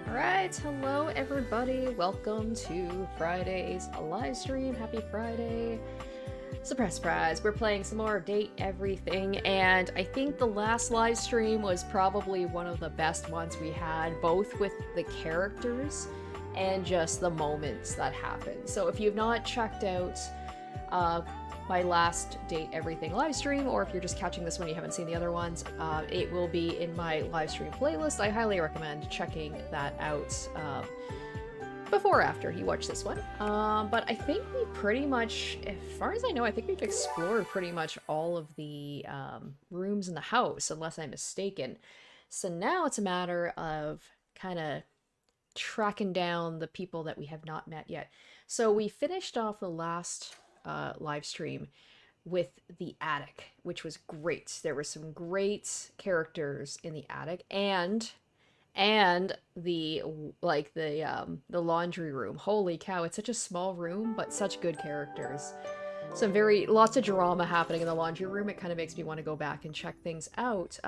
Alright, hello everybody. Welcome to Friday's live stream. Happy Friday. Surprise. We're playing some more Date Everything, and I think the last live stream was probably one of the best ones we had, both with the characters and just the moments that happened. So if you've not checked out my last Date Everything live stream, or if you're just catching this one, you haven't seen the other ones, it will be in my live stream playlist. I highly recommend checking that out before or after you watch this one. But I think we pretty much, as far as I know, I think we've explored pretty much all of the rooms in the house, unless I'm mistaken. So now it's a matter of kind of tracking down the people that we have not met yet. So we finished off the last live stream with the attic, which was great. There were some great characters in the attic, and the laundry room. Holy cow, it's such a small room, but such good characters. Lots of drama happening in the laundry room. It kind of makes me want to go back and check things out.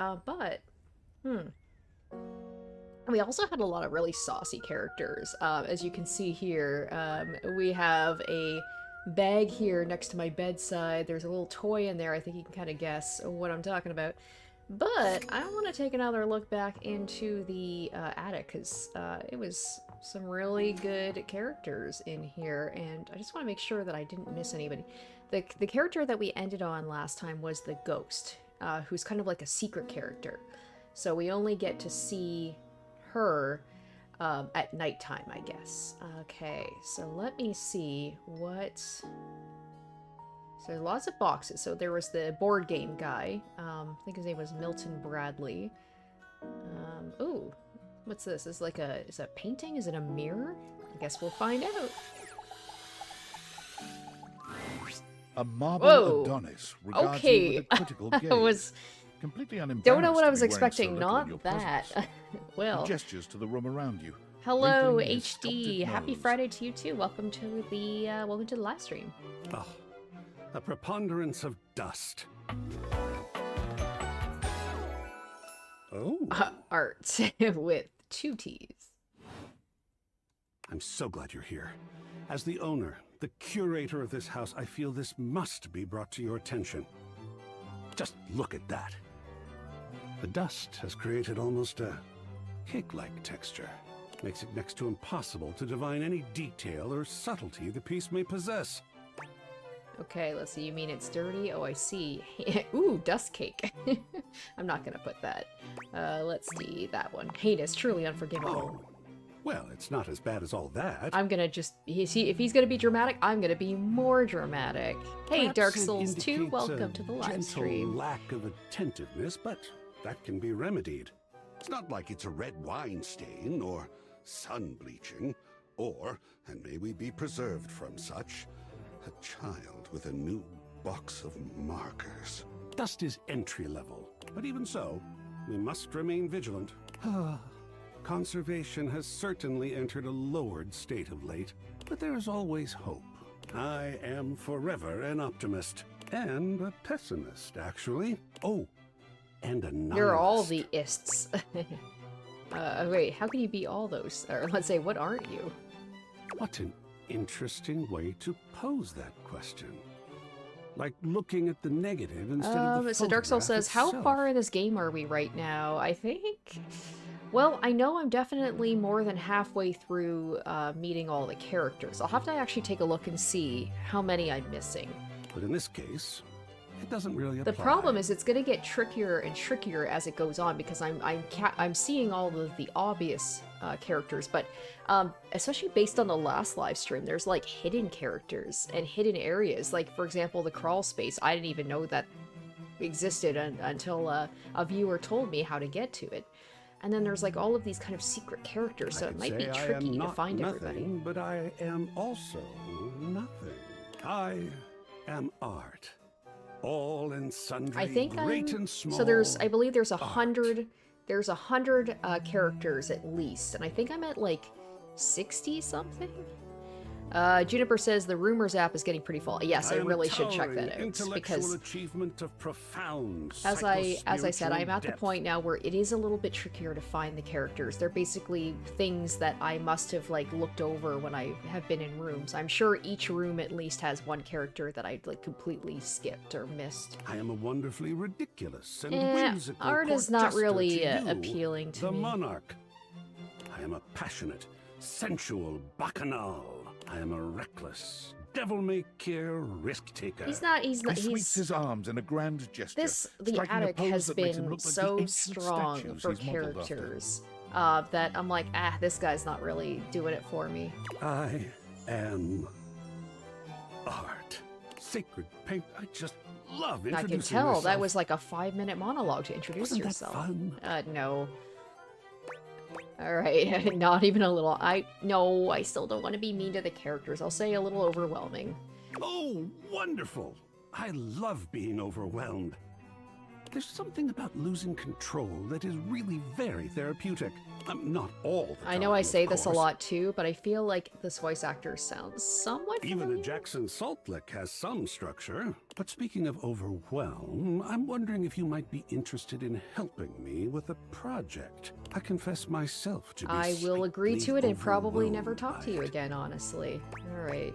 We also had a lot of really saucy characters. As you can see here, we have a bag here next to my bedside. There's a little toy in there. I think you can kind of guess what I'm talking about. But I want to take another look back into the attic, because it was some really good characters in here, and I just want to make sure that I didn't miss anybody. The character that we ended on last time was the ghost, who's kind of like a secret character. So we only get to see her at nighttime, I guess. Okay, so let me see what... So lots of boxes. So there was the board game guy. I think his name was Milton Bradley. Ooh, what's this? Is it a painting? Is it a mirror? I guess we'll find out. A marble Adonis regards you with a critical gaze. I was completely unembarrassed. Don't know what I to was be wearing expecting. so little in your Not that. presence. Well. He gestures to the room around you. Hello, wrinkling his HD. sculpted Happy nose. Friday to you too. Welcome to the live stream. Oh, a preponderance of dust. Oh. Art with 2 T's. I'm so glad you're here. As the owner, the curator of this house, I feel this must be brought to your attention. Just look at that. The dust has created almost a cake-like texture. Makes it next to impossible to divine any detail or subtlety the piece may possess. Okay, let's see. You mean it's dirty? Oh, I see. Ooh, dust cake. I'm not gonna put that. Let's see. That one. Heinous, truly unforgivable. Oh, well, it's not as bad as all that. I'm gonna just... if he's gonna be dramatic, I'm gonna be more dramatic. Hey, Perhaps Dark it Souls 2, indicates welcome a to the live gentle stream. lack of attentiveness, but that can be remedied. It's not like it's a red wine stain, or sun bleaching, or, and may we be preserved from such, a child with a new box of markers. Dust is entry level, but even so, we must remain vigilant. Conservation has certainly entered a lowered state of late, but there is always hope. I am forever an optimist, and a pessimist, actually. Oh, and a nihilist. You're all the ists. Wait, how can you be all those? Or let's say, what aren't you? What an interesting way to pose that question. Like looking at the negative instead of the So Dark Souls photograph says, how itself. far in this game are we right now? I think... Well, I know I'm definitely more than halfway through meeting all the characters. I'll have to actually take a look and see how many I'm missing. But in this case, it doesn't really apply. The problem is it's going to get trickier and trickier as it goes on, because I'm seeing all of the obvious characters, but especially based on the last live stream, there's like hidden characters and hidden areas. Like, for example, the crawl space. I didn't even know that existed until a viewer told me how to get to it. And then there's like all of these kind of secret characters, so it might be tricky to find everybody. But I am also nothing. I am art. All and sundry, I think great and small. So I believe there's art. 100. There's 100 characters at least, and I think I'm at like 60 something. Juniper says the rumors app is getting pretty full. Yes, I really should check that out intellectual because achievement of profound as I said, I'm at the depth. point now where it is a little bit trickier to find the characters. They're basically things that I must have like looked over when I have been in rooms. I'm sure each room at least has one character that I like completely skipped or missed. I am a wonderfully ridiculous and whimsical art is court not jester really to you, appealing to the me. monarch. I am a passionate, sensual bacchanal. I am a reckless, devil-may-care risk-taker. He's not. He sweeps his arms in a grand gesture. The striking a attic pose has that makes him been look like the so ancient strong statues for he's modeled after. characters that I'm like, this guy's not really doing it for me. I am art. Sacred paint. I just love introducing I can tell myself. that was like a 5-minute monologue to introduce Wasn't that yourself. fun? No. Alright, not even a little. I still don't want to be mean to the characters. I'll say a little overwhelming. Oh, wonderful! I love being overwhelmed. There's something about losing control that is really very therapeutic. Not all the time, I know I say of this a course. lot too, but I feel like this voice actor sounds somewhat Even familiar. a Jackson Salt Lick has some structure. But speaking of overwhelm, I'm wondering if you might be interested in helping me with a project. I confess myself to be I will agree to it slightly and probably never overwhelmed talk by to you it. again, honestly. Alright.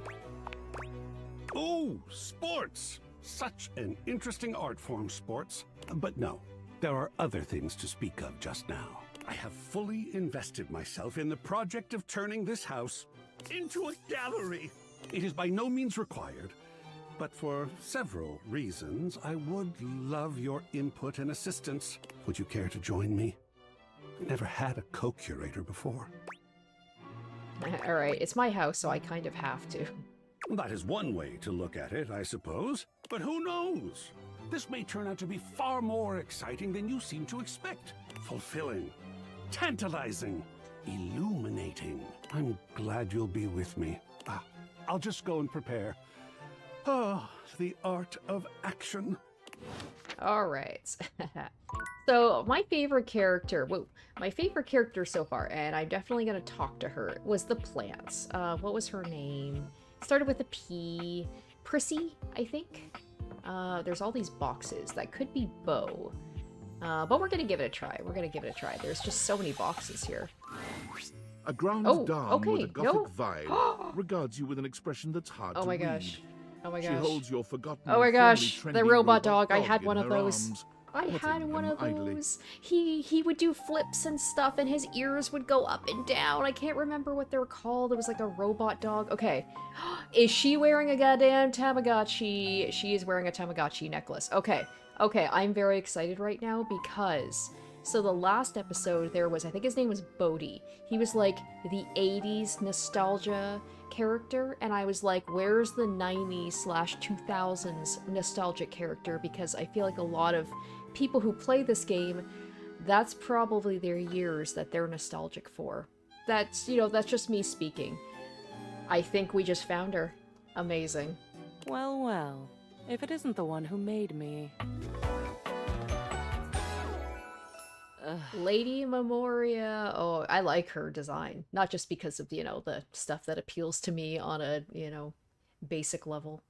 Oh, sports! Such an interesting art form, sports. But no, there are other things to speak of just now. I have fully invested myself in the project of turning this house into a gallery. It is by no means required, but for several reasons, I would love your input and assistance. Would you care to join me? I've never had a co-curator before. Alright, it's my house, so I kind of have to. That is one way to look at it, I suppose. But who knows? This may turn out to be far more exciting than you seem to expect. Fulfilling, tantalizing, illuminating. I'm glad you'll be with me. I'll just go and prepare. Oh, the art of action. Alright. So, my favorite character, so far, and I'm definitely gonna talk to her, was the plants. What was her name? Started with a P. Prissy, I think? There's all these boxes. That could be Bo. But we're gonna give it a try. There's just so many boxes here. A ground dame with a gothic vibe regards you with an expression that's hard to read. Oh my She gosh. holds your forgotten, Oh my gosh, formerly the trendy robot dog. I dog had in one of her those. arms, I had petting one him of idly. those. He would do flips and stuff, and his ears would go up and down. I can't remember what they were called. It was like a robot dog. Okay. Is she wearing a goddamn Tamagotchi? She is wearing a Tamagotchi necklace. Okay. Okay, I'm very excited right now because... So the last episode there was, I think his name was Bodhi. He was like the 80s nostalgia character, and I was like, where's the 90s/2000s nostalgic character? Because I feel like a lot of people who play this game, that's probably their years that they're nostalgic for. That's, you know, that's just me speaking. I think we just found her. Amazing. Well, well, if it isn't the one who made me. Lady Memoria. Oh, I like her design. Not just because of, you know, the stuff that appeals to me on a, you know, basic level.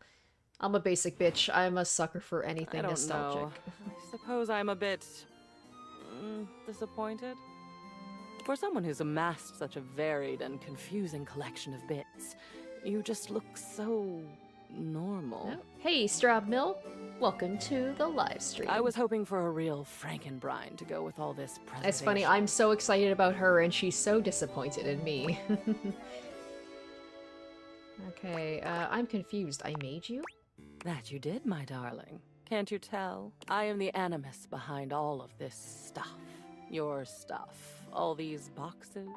I'm a basic bitch. I'm a sucker for anything I don't nostalgic. know. I suppose I'm a bit... disappointed? For someone who's amassed such a varied and confusing collection of bits, you just look so... normal. Oh. Hey, Strab Mill. Welcome to the live stream. I was hoping for a real Frankenbrine to go with all this preservation. It's funny, I'm so excited about her and she's so disappointed in me. Okay, I'm confused. I made you? That you did, my darling. Can't you tell? I am the animus behind all of this stuff. Your stuff. All these boxes.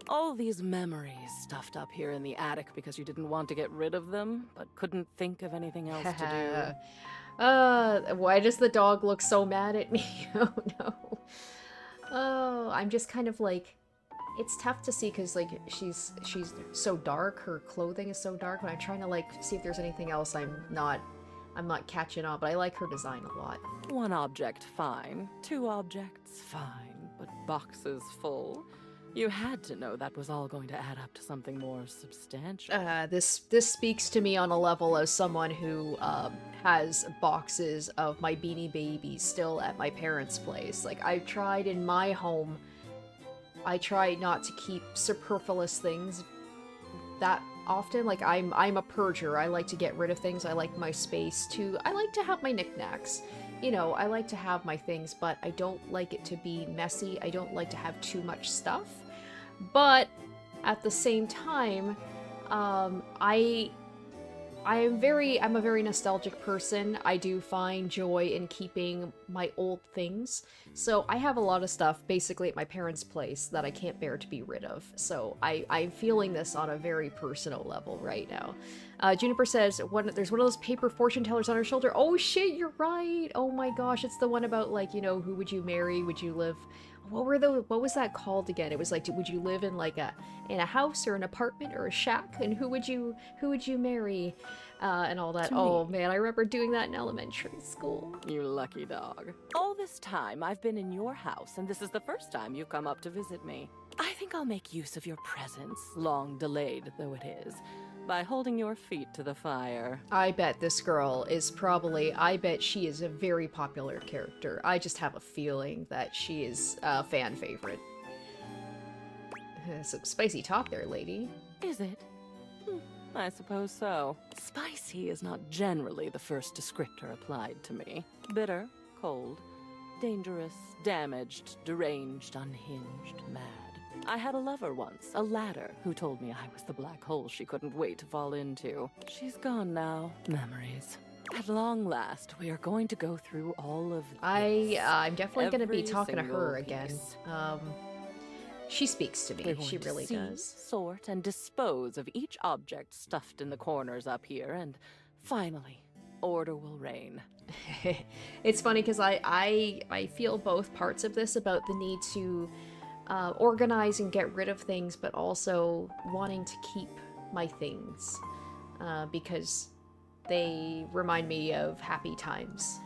All these memories stuffed up here in the attic because you didn't want to get rid of them, but couldn't think of anything else to do. Why does the dog look so mad at me? Oh no. Oh, I'm just kind of like, it's tough to see because like she's so dark, her clothing is so dark, but I'm trying to like see if there's anything else I'm not catching on, but I like her design a lot. One object, fine. Two objects, fine. But boxes full? You had to know that was all going to add up to something more substantial. This speaks to me on a level as someone who has boxes of my Beanie Babies still at my parents' place. Like, I've tried in my home, I try not to keep superfluous things that often. Like, I'm a purger. I like to get rid of things. I like my space to... I like to have my knickknacks. You know, I like to have my things, but I don't like it to be messy. I don't like to have too much stuff. But at the same time, I'm a very nostalgic person. I do find joy in keeping my old things. So I have a lot of stuff basically at my parents' place that I can't bear to be rid of. So I'm feeling this on a very personal level right now. Juniper says, there's one of those paper fortune tellers on her shoulder. Oh shit, you're right. Oh my gosh, it's the one about, like, you know, who would you marry? Would you live... What was that called again? It was like, would you live in like in a house or an apartment or a shack? And who would you marry? And all that. Oh man, I remember doing that in elementary school. You lucky dog. All this time I've been in your house, and this is the first time you've come up to visit me. I think I'll make use of your presence, long delayed though it is, by holding your feet to the fire. I bet this girl is probably, I bet she is a very popular character. I just have a feeling that she is a fan favorite. Some spicy talk there, lady. Is it? I suppose so. Spicy is not generally the first descriptor applied to me. Bitter, cold, dangerous, damaged, deranged, unhinged, mad. I had a lover once, a ladder, who told me I was the black hole she couldn't wait to fall into. She's gone now. Memories. At long last, we are going to go through all of this. I'm definitely going to be talking to her piece. again. She speaks to me. She really does. Sort and dispose of each object stuffed in the corners up here, and finally, order will reign. It's funny because I feel both parts of this about the need to organize and get rid of things, but also wanting to keep my things because they remind me of happy times.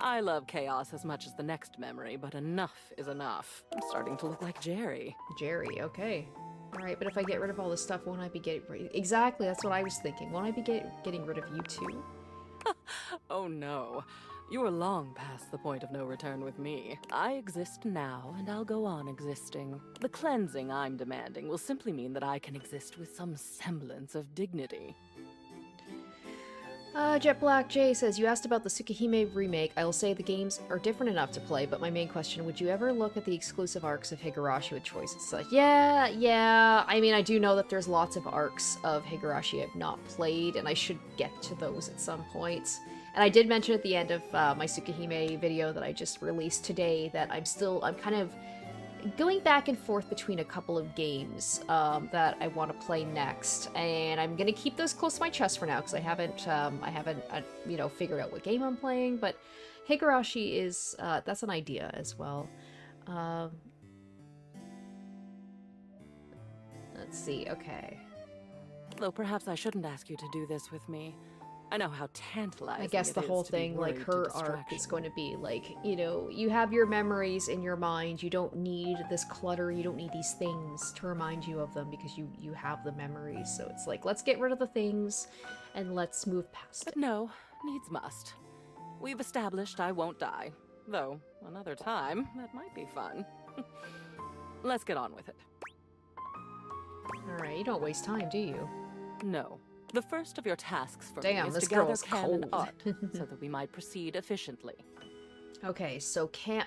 I love chaos as much as the next memory, but enough is enough. I'm starting to look like Jerry. Jerry, okay. Alright, but if I get rid of all this stuff, won't I be getting... Exactly, that's what I was thinking. Won't I be getting rid of you too? Oh no. You are long past the point of no return with me. I exist now, and I'll go on existing. The cleansing I'm demanding will simply mean that I can exist with some semblance of dignity. Jet Black J says, you asked about the Tsukihime remake. I will say the games are different enough to play, but my main question, would you ever look at the exclusive arcs of Higurashi with choices? Like, yeah. I mean, I do know that there's lots of arcs of Higurashi I've not played, and I should get to those at some point. And I did mention at the end of my Tsukihime video that I just released today that I'm kind of going back and forth between a couple of games that I want to play next, and I'm gonna keep those close to my chest for now because I haven't figured out what game I'm playing. But Higurashi is that's an idea as well. Let's see. Okay. Though perhaps I shouldn't ask you to do this with me. I know how tantalizing. I guess the whole thing, like, her arc is going to be like, you know, you have your memories in your mind. You don't need this clutter. You don't need these things to remind you of them because you have the memories. So it's like, let's get rid of the things and let's move past it. But no, needs must. We've established I won't die. Though, another time, that might be fun. Let's get on with it. Alright, you don't waste time, do you? No. The first of your tasks for Damn, me is this to gather girl's canon cold. art, so that we might proceed efficiently. Okay, so Cam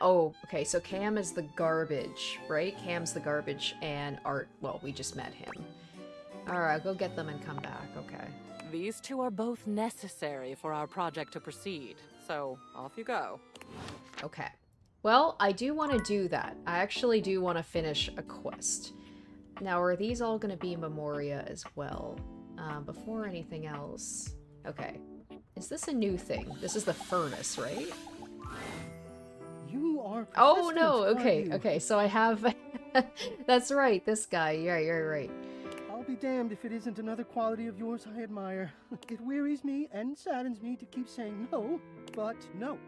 is the garbage, right? Cam's the garbage, and Art, well, we just met him. Alright, go get them and come back, okay. These two are both necessary for our project to proceed, so off you go. Okay. Well, I do want to do that. I actually do want to finish a quest. Now, are these all going to be Memoria as well? Before anything else... Okay. Is this a new thing? This is the furnace, right? You are oh, no! Okay, so I have... That's right, this guy. Yeah, you're right. I'll be damned if it isn't another quality of yours I admire. It wearies me and saddens me to keep saying no, but no.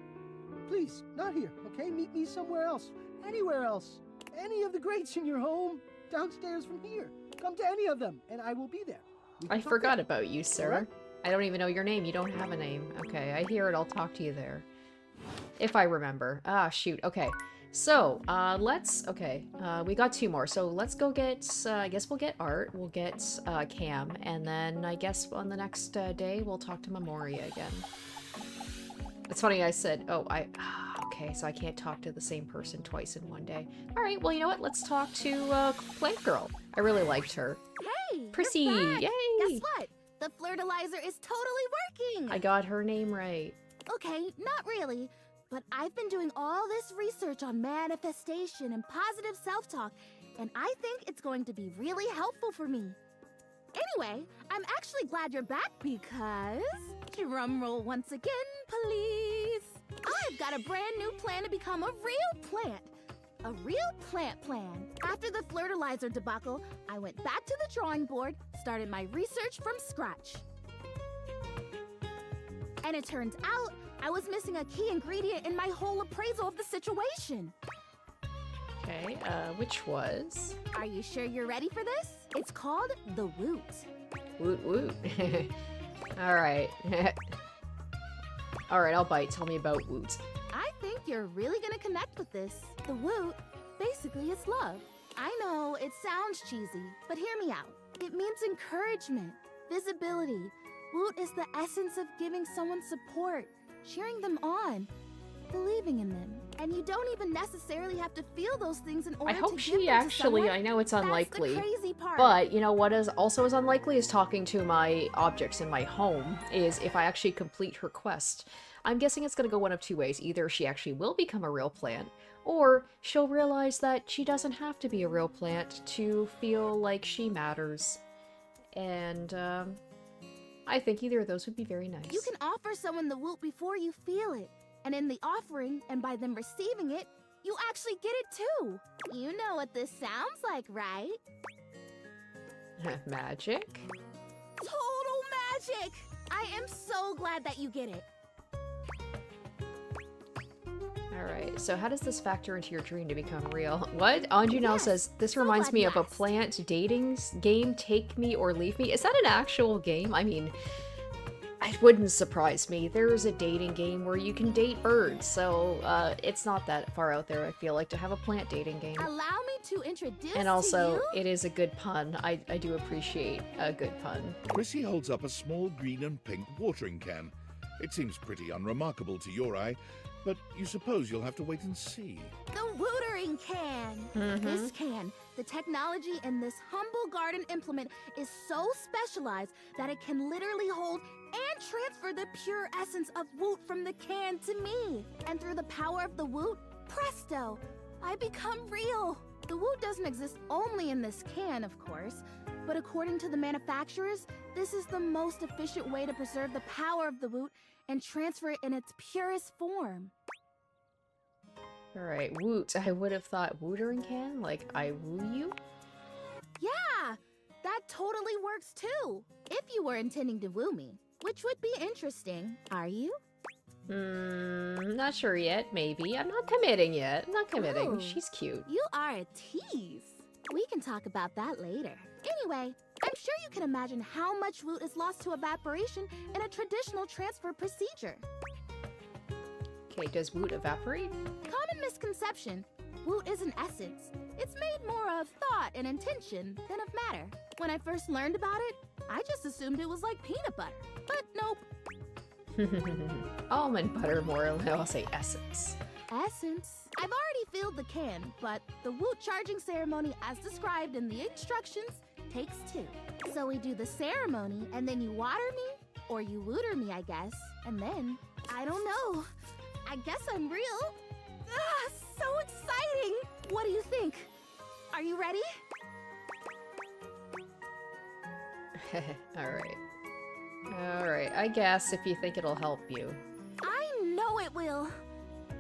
Please, not here, okay? Meet me somewhere else. Anywhere else. Any of the grates in your home, downstairs from here. Come to any of them, and I will be there. I forgot about you, sir. Right? I don't even know your name. You don't have a name. Okay, I hear it. I'll talk to you there. If I remember. Ah, shoot. Okay. So, we got 2 more. So let's go get, I guess we'll get Art, we'll get, Cam, and then I guess on the next day, we'll talk to Memoria again. It's funny, I said, okay, so I can't talk to the same person twice in one day. Alright, well, you know what? Let's talk to, Plant Girl. I really liked her. Hey! Prissy! Yay! Yay! Guess what? The flirtilizer is totally working! I got her name right. Okay, not really. But I've been doing all this research on manifestation and positive self-talk, and I think it's going to be really helpful for me. Anyway, I'm actually glad you're back because... Drumroll once again, please. I've got a brand new plan to become a real plant. A real plant plan. After the flirtilizer debacle, I went back to the drawing board, started my research from scratch. And it turns out I was missing a key ingredient in my whole appraisal of the situation. Okay, which was? Are you sure you're ready for this? It's called the woot. Woot woot. Alright. Alright, I'll bite. Tell me about woot. I think you're really gonna connect with this. The woot, basically it's love. I know, it sounds cheesy, but hear me out. It means encouragement, visibility. Woot is the essence of giving someone support, cheering them on, believing in them. And you don't even necessarily have to feel those things in order to give them to someone. I hope she actually, I know it's unlikely, that's the crazy part. But you know what is also as unlikely as talking to my objects in my home is if I actually complete her quest. I'm guessing it's gonna go one of 2 ways. Either she actually will become a real plant, or she'll realize that she doesn't have to be a real plant to feel like she matters. And, I think either of those would be very nice. You can offer someone the woot before you feel it. And in the offering, and by them receiving it, you actually get it too. You know what this sounds like, right? Magic? Total magic! I am so glad that you get it. Alright, so how does this factor into your dream to become real? What? Anju now says, this reminds me of a plant dating game, Take Me or Leave Me. Is that an actual game? I mean, it wouldn't surprise me. There is a dating game where you can date birds, so it's not that far out there, I feel like, to have a plant dating game. Allow me to introduce And also, to you... it is a good pun. I do appreciate a good pun. Prissy holds up a small green and pink watering can. It seems pretty unremarkable to your eye, but you suppose you'll have to wait and see. The watering can! This can, the technology in this humble garden implement is so specialized that it can literally hold and transfer the pure essence of woot from the can to me. And through the power of the woot, presto, I become real. The woot doesn't exist only in this can, of course, but according to the manufacturers, this is the most efficient way to preserve the power of the woot and transfer it in its purest form. Alright, woot. I would have thought wootering can? Like, I woo you? Yeah! That totally works too! If you were intending to woo me, which would be interesting. Are you? Not sure yet, maybe. I'm not committing yet. I'm not committing. Oh, she's cute. You are a tease. We can talk about that later. Anyway, I'm sure you can imagine how much woot is lost to evaporation in a traditional transfer procedure. Okay, does woot evaporate? Common misconception. Woot is an essence. It's made more of thought and intention than of matter. When I first learned about it, I just assumed it was like peanut butter. But nope. Almond butter, more or less. I'll say essence. Essence? I've already filled the can, but the woot charging ceremony as described in the instructions takes 2. So we do the ceremony, and then you water me, or you wooter me, I guess, and then, I don't know. I guess I'm real. Ah, so exciting! What do you think? Are you ready? Alright. Alright, I guess if you think it'll help you. I know it will.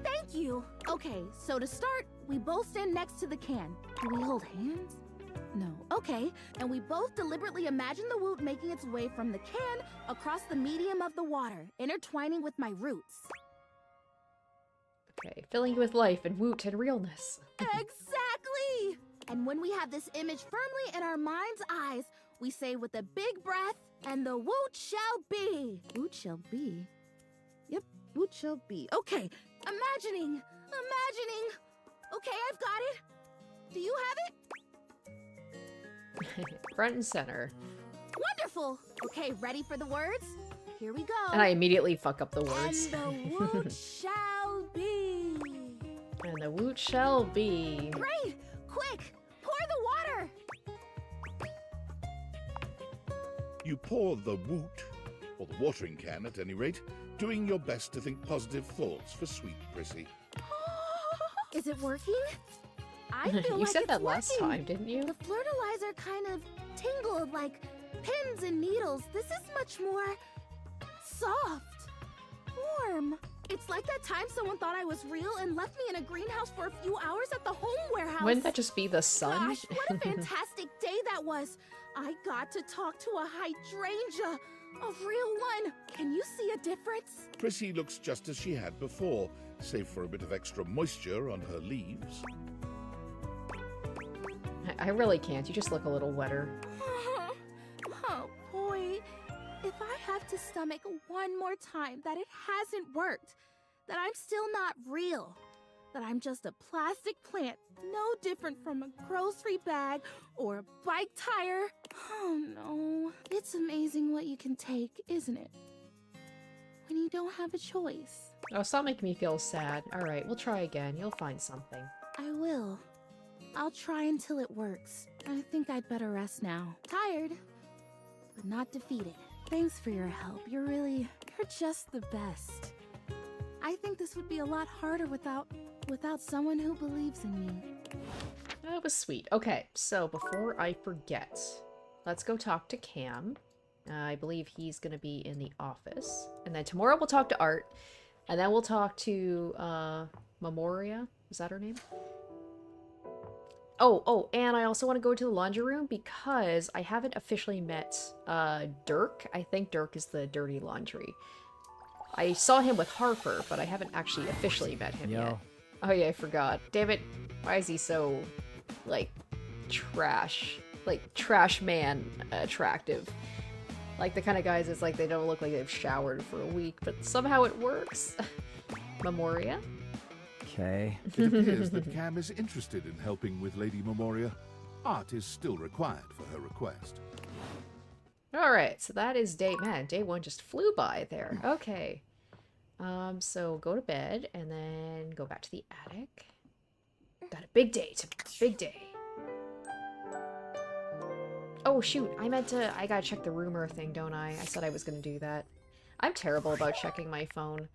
Thank you. Okay, so to start, we both stand next to the can. Do we hold hands? No. Okay, and we both deliberately imagine the woot making its way from the can across the medium of the water, intertwining with my roots. Okay, filling you with life and woot and realness. Exactly! And when we have this image firmly in our mind's eyes, we say with a big breath, and the woot shall be. Woot shall be? Yep, woot shall be. Okay, imagining. Okay, I've got it. Do you have it? Front and center. Wonderful. Okay, ready for the words? Here we go. And I immediately fuck up the words. And the woot shall be. And the woot shall be. Great! Quick! Pour the water! You pour the woot, or the watering can at any rate, doing your best to think positive thoughts for sweet Prissy. Is it working? I feel You like said it's that last working. time, didn't you? The fertilizer kind of tingled like pins and needles. This is much more soft, warm. It's like that time someone thought I was real and left me in a greenhouse for a few hours at the home warehouse. Wouldn't that just be the sun? Gosh, what a fantastic day that was. I got to talk to a hydrangea, a real one. Can you see a difference? Prissy looks just as she had before, save for a bit of extra moisture on her leaves. I really can't. You just look a little wetter. Oh boy, if I have to stomach one more time that it hasn't worked, that I'm still not real, that I'm just a plastic plant, no different from a grocery bag or a bike tire. Oh no, it's amazing what you can take, isn't it? When you don't have a choice. Oh, stop making me feel sad. Alright, we'll try again. You'll find something. I will. I'll try until it works. I think I'd better rest now. Tired, but not defeated. Thanks for your help. You're just the best. I think this would be a lot harder without someone who believes in me. That was sweet. Okay, so before I forget, let's go talk to Cam. I believe he's gonna be in the office. And then tomorrow we'll talk to Art. And then we'll talk to, Memoria. Is that her name? Oh, and I also want to go to the laundry room because I haven't officially met, Dirk. I think Dirk is the dirty laundry. I saw him with Harper, but I haven't actually officially met him yet. Oh yeah, I forgot. Damn it. Why is he so, like, trash man attractive? Like the kind of guys it's like they don't look like they've showered for a week, but somehow it works. Memoria? Okay. It appears that Cam is interested in helping with Lady Memoria. Art is still required for her request. Alright, so that is day one just flew by there. Okay. So go to bed and then go back to the attic. Got a big day tomorrow. Big day. Oh shoot, I gotta check the rumor thing, don't I? I said I was gonna do that. I'm terrible about checking my phone.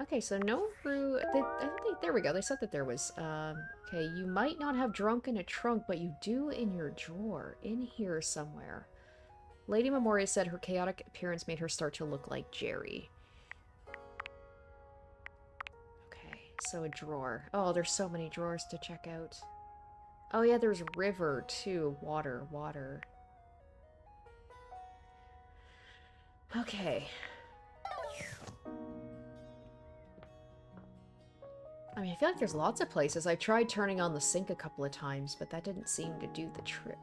Okay, so no there we go. They said that there was, okay, you might not have drunk in a trunk, but you do in your drawer. In here somewhere. Lady Memoria said her chaotic appearance made her start to look like Jerry. Okay, so a drawer. Oh, there's so many drawers to check out. Oh yeah, there's river too. Water. Okay. I mean, I feel like there's lots of places. I tried turning on the sink a couple of times, but that didn't seem to do the trick.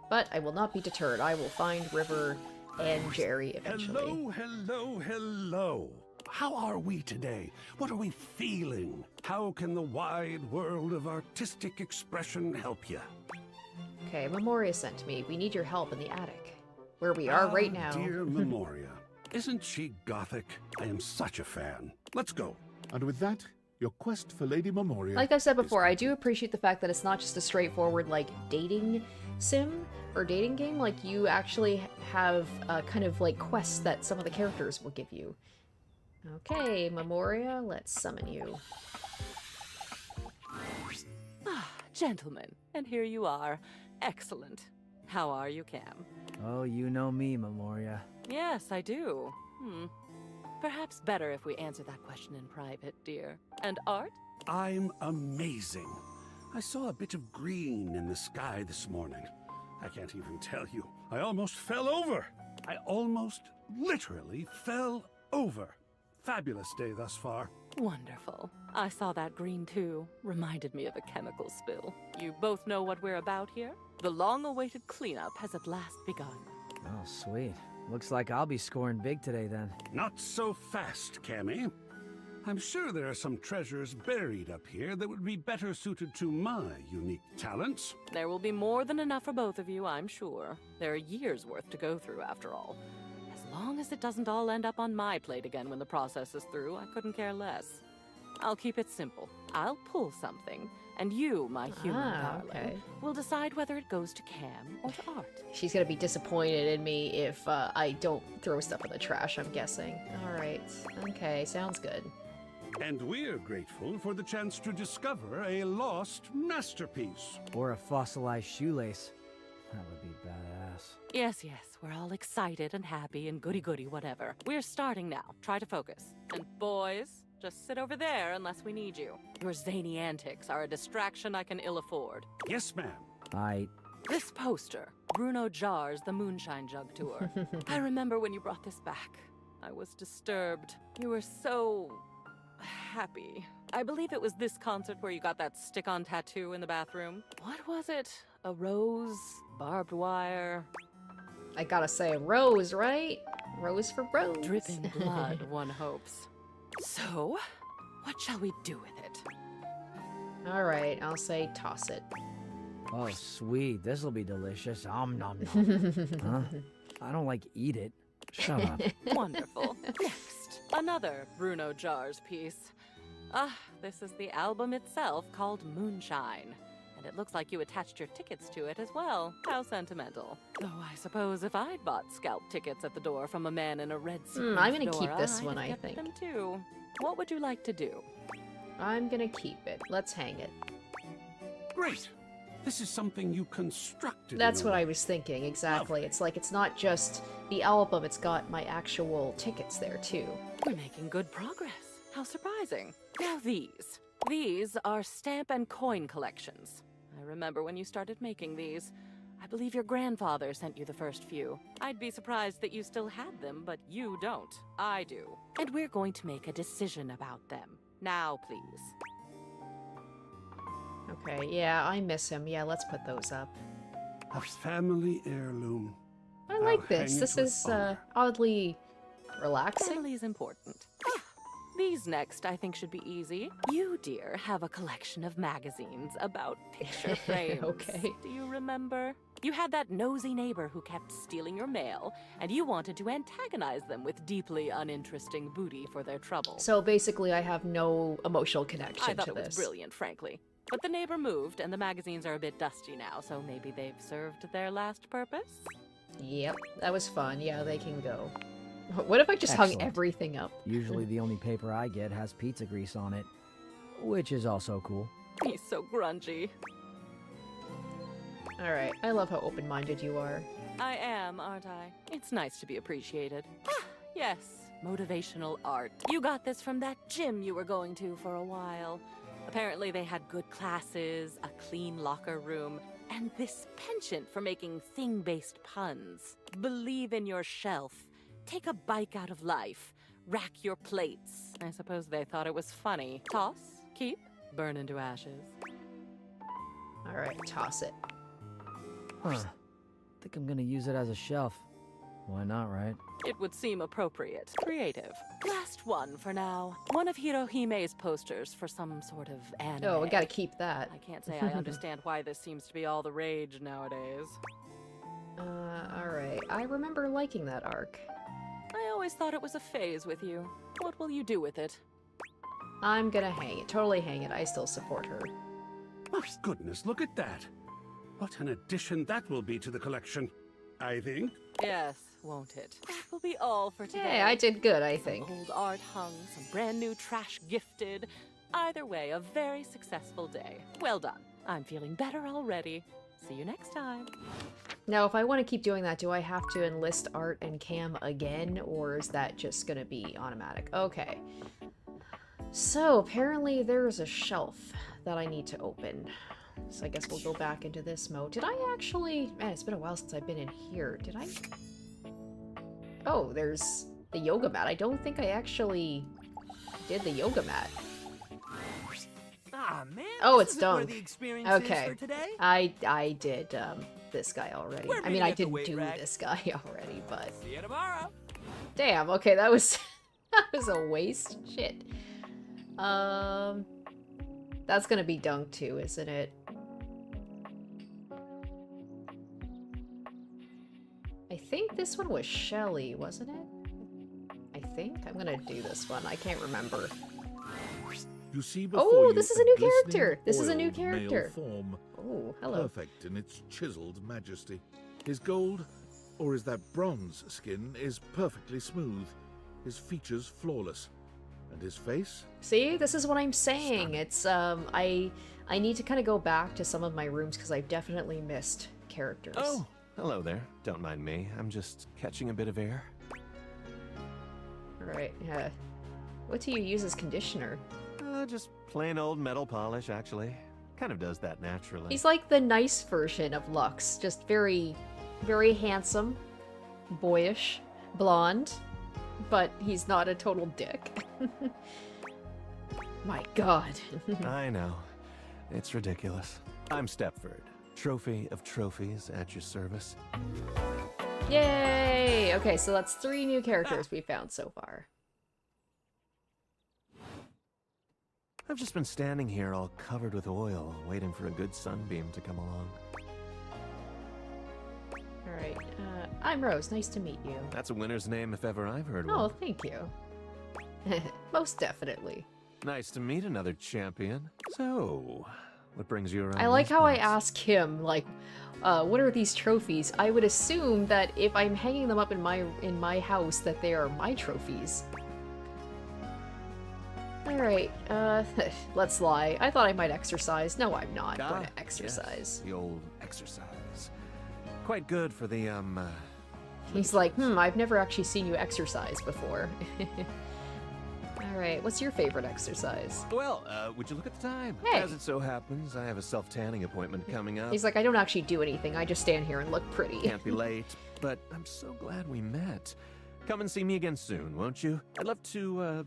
But I will not be deterred. I will find River and Jerry eventually. Hello. How are we today? What are we feeling? How can the wide world of artistic expression help you? Okay, Memoria sent me. We need your help in the attic. Where we are right now. Dear Memoria. Isn't she gothic? I am such a fan. Let's go. And with that, your quest for Lady Memoria. Like I said is before, I do complete. appreciate the fact that it's not just a straightforward, like, dating sim or dating game. Like, you actually have kind of, like, quests that some of the characters will give you. Okay, Memoria, let's summon you. Ah, gentlemen, and here you are. Excellent. How are you, Cam? Oh, you know me, Memoria. Yes, I do. Perhaps better if we answer that question in private, dear. And Art? I'm amazing. I saw a bit of green in the sky this morning. I can't even tell you. I almost fell over. I almost literally fell over. Fabulous day thus far. Wonderful. I saw that green too. Reminded me of a chemical spill. You both know what we're about here? The long-awaited cleanup has at last begun. Oh, sweet. Looks like I'll be scoring big today then. Not so fast, Cammy. I'm sure there are some treasures buried up here that would be better suited to my unique talents. There will be more than enough for both of you, I'm sure. There are years' worth to go through, after all. As long as it doesn't all end up on my plate again when the process is through, I couldn't care less. I'll keep it simple. I'll pull something, and you, my human darling, will decide whether it goes to Cam or to Art. She's gonna be disappointed in me if I don't throw stuff in the trash, I'm guessing. Alright. Okay, sounds good. And we're grateful for the chance to discover a lost masterpiece. Or a fossilized shoelace. That would be badass. Yes, we're all excited and happy and goody-goody whatever. We're starting now. Try to focus. And boys, just sit over there unless we need you. Your zany antics are a distraction I can ill afford. Yes, ma'am. This poster, Bruno Jar's The Moonshine Jug Tour. I remember when you brought this back. I was disturbed. You were so happy. I believe it was this concert where you got that stick-on tattoo in the bathroom. What was it? A rose? Barbed wire? I gotta say rose, right? Rose for rose. Dripping blood, one hopes. So, what shall we do with it? Alright, I'll say toss it. Oh, sweet. This'll be delicious. Nom nom nom. Huh? I don't like eat it. Shut up. Wonderful. Next, another Bruno Jar's piece. This is the album itself called Moonshine. And it looks like you attached your tickets to it as well. How sentimental. Though I suppose if I'd bought scalp tickets at the door from a man in a red sequin I'm gonna fedora, keep this I'd one, have I kept think. them too. What would you like to do? I'm gonna keep it. Let's hang it. Great. This is something you constructed. That's what I was thinking, exactly. Lovely. It's like it's not just the album, it's got my actual tickets there too. We're making good progress. How surprising. Now these. These are stamp and coin collections. I remember when you started making these. I believe your grandfather sent you the first few. I'd be surprised that you still had them, but you don't. I do. And we're going to make a decision about them. Now, please. Okay, yeah, I miss him. Yeah, let's put those up. A family heirloom. I like I'll this. hang it This with is honor. oddly relaxing. Family is important. These next, I think, should be easy. You, dear, have a collection of magazines about picture frames. Okay. Do you remember? You had that nosy neighbor who kept stealing your mail, and you wanted to antagonize them with deeply uninteresting booty for their trouble. So basically, I have no emotional connection I thought to it was this. brilliant, frankly. But the neighbor moved, and the magazines are a bit dusty now, so maybe they've served their last purpose? Yep, that was fun. Yeah, they can go. What if I just hung Excellent. everything up? Usually the only paper I get has pizza grease on it, which is also cool. He's so grungy. Alright, I love how open-minded you are. I am, aren't I? It's nice to be appreciated. Yes, motivational art. You got this from that gym you were going to for a while. Apparently they had good classes, a clean locker room, and this penchant for making thing-based puns. Believe in your shelf. Take a bike out of life. Rack your plates. I suppose they thought it was funny. Toss, keep, burn into ashes. Alright, toss it. Huh. Think I'm gonna use it as a shelf. Why not, right? It would seem appropriate. Creative. Last one for now. One of Hirohime's posters for some sort of anime. Oh, we gotta keep that. I can't say I understand why this seems to be all the rage nowadays. Alright. I remember liking that arc. I always thought it was a phase with you. What will you do with it? I'm gonna hang it. Totally hang it. I still support her. Oh, goodness, look at that. What an addition that will be to the collection, I think. Yes, won't it? That will be all for today. Hey, I did good, I think. Some old art hung, some brand new trash gifted. Either way, a very successful day. Well done. I'm feeling better already. See you next time. Now, if I want to keep doing that, do I have to enlist Art and Cam again, or is that just gonna be automatic? Okay. So, apparently there's a shelf that I need to open. So I guess we'll go back into this mode. Did I actually... Man, it's been a while since I've been in here. Did I... Oh, there's the yoga mat. I don't think I actually did the yoga mat. Ah, man. Oh, this it's isn't where Dunk. the experience is Okay. for today. I did this guy already. We're I mean, meeting I at the didn't weight do rack. this guy already, but See you tomorrow. damn. Okay, that was that was a waste. Shit. That's gonna be Dunk too, isn't it? I think this one was Shelly, wasn't it? I think I'm gonna do this one. I can't remember. You see before Oh, you this is a new glistening character. This is a new oiled male character. Form, Oh, hello. perfect in its chiseled majesty. His gold, or is that bronze skin, is perfectly smooth. His features flawless. And his face? See, this is what I'm saying. It's I need to kind of go back to some of my rooms because I've definitely missed characters. Oh, hello there. Don't mind me. I'm just catching a bit of air. All right. What do you use as conditioner? Just plain old metal polish, actually. Kind of does that naturally. He's like the nice version of Lux, just very, very handsome, boyish, blonde, but he's not a total dick. My God. I know. It's ridiculous. I'm Stepford, trophy of trophies at your service. Yay! Okay, so that's 3 new characters we found so far. I've just been standing here all covered with oil, waiting for a good sunbeam to come along. All right. I'm Rose. Nice to meet you. That's a winner's name if ever I've heard Oh, one. thank you. Most definitely. Nice to meet another champion. So, what brings you around? I like these how I parts? ask him, like, what are these trophies? I would assume that if I'm hanging them up in my house, that they are my trophies. Alright, let's lie. I thought I might exercise. No, I'm not going to Ah, exercise. yes, the old exercise. Quite good for the, He's like, I've never actually seen you exercise before. Alright, what's your favorite exercise? Well, would you look at the time? Hey. As it so happens, I have a self-tanning appointment coming up. He's like, I don't actually do anything. I just stand here and look pretty. Can't be late, but I'm so glad we met. Come and see me again soon, won't you? I'd love to,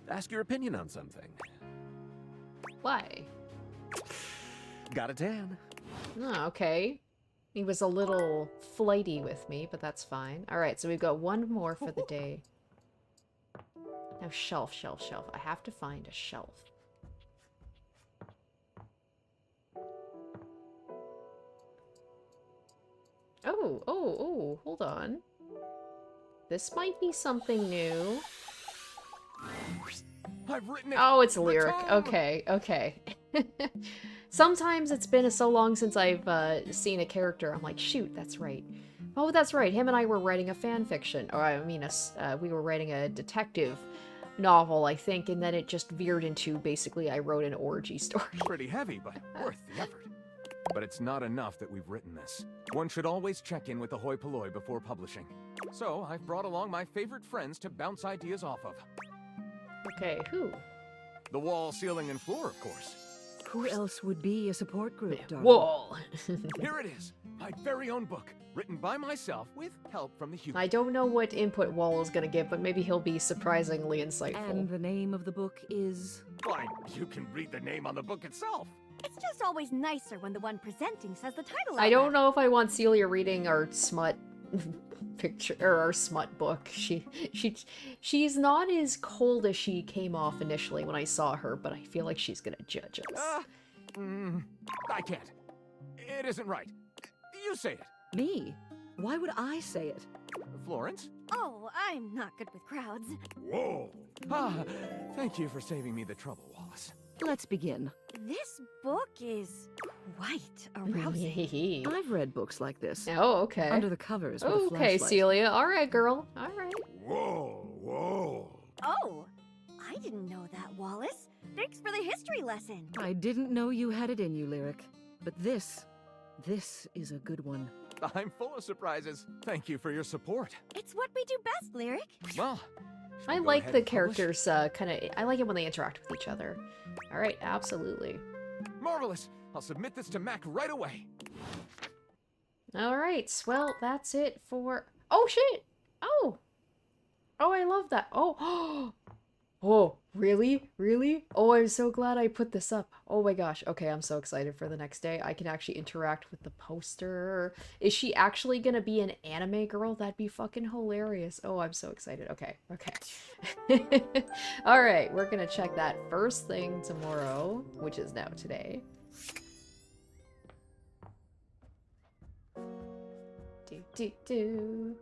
ask your opinion on something. Why? Got a tan. Oh, okay. He was a little flighty with me, but that's fine. Alright, so we've got one more for the day. Now, shelf. I have to find a shelf. Oh, hold on. This might be something new. I've written it. Oh, it's Lyric. Return! Okay. Sometimes it's been so long since I've seen a character, I'm like, shoot, that's right. Oh, that's right, him and I were writing a fan fiction. Or, I mean, we were writing a detective novel, I think, and then it just veered into, basically, I wrote an orgy story. Pretty heavy, but worth the effort. But it's not enough that we've written this. One should always check in with the hoi polloi before publishing. So, I've brought along my favorite friends to bounce ideas off of. Okay, who? The wall, ceiling, and floor, of course. Who else would be a support group, darling? Wall. Here it is, my very own book, written by myself with help from the human. I don't know what input Wall is gonna give, but maybe he'll be surprisingly insightful. And the name of the book is? Why, you can read the name on the book itself. It's just always nicer when the one presenting says the title. I don't know if I want Celia reading our smut picture or our smut book. She's not as cold as she came off initially when I saw her, but I feel like she's gonna judge us. I can't. It isn't right. You say it. Me? Why would I say it? Florence? Oh, I'm not good with crowds. Whoa. Ah, thank you for saving me the trouble, Wallace. Let's begin. This book is quite arousing. I've read books like this. Oh, okay. Under the covers with a Okay, flashlight. Celia. All right, girl. All right. Whoa. Oh, I didn't know that, Wallace. Thanks for the history lesson. I didn't know you had it in you, Lyric. But this is a good one. I'm full of surprises. Thank you for your support. It's what we do best, Lyric. Well, I like the characters I like it when they interact with each other. All right, absolutely. Marvelous. I'll submit this to Mac right away. All right, well, that's it for... Oh, shit! Oh! Oh, I love that. Oh! Oh! Really? Really? Oh, I'm so glad I put this up. Oh my gosh. Okay, I'm so excited for the next day. I can actually interact with the poster. Is she actually gonna be an anime girl? That'd be fucking hilarious. Oh, I'm so excited. Okay, okay. Alright, we're gonna check that first thing tomorrow, which is now today. Do.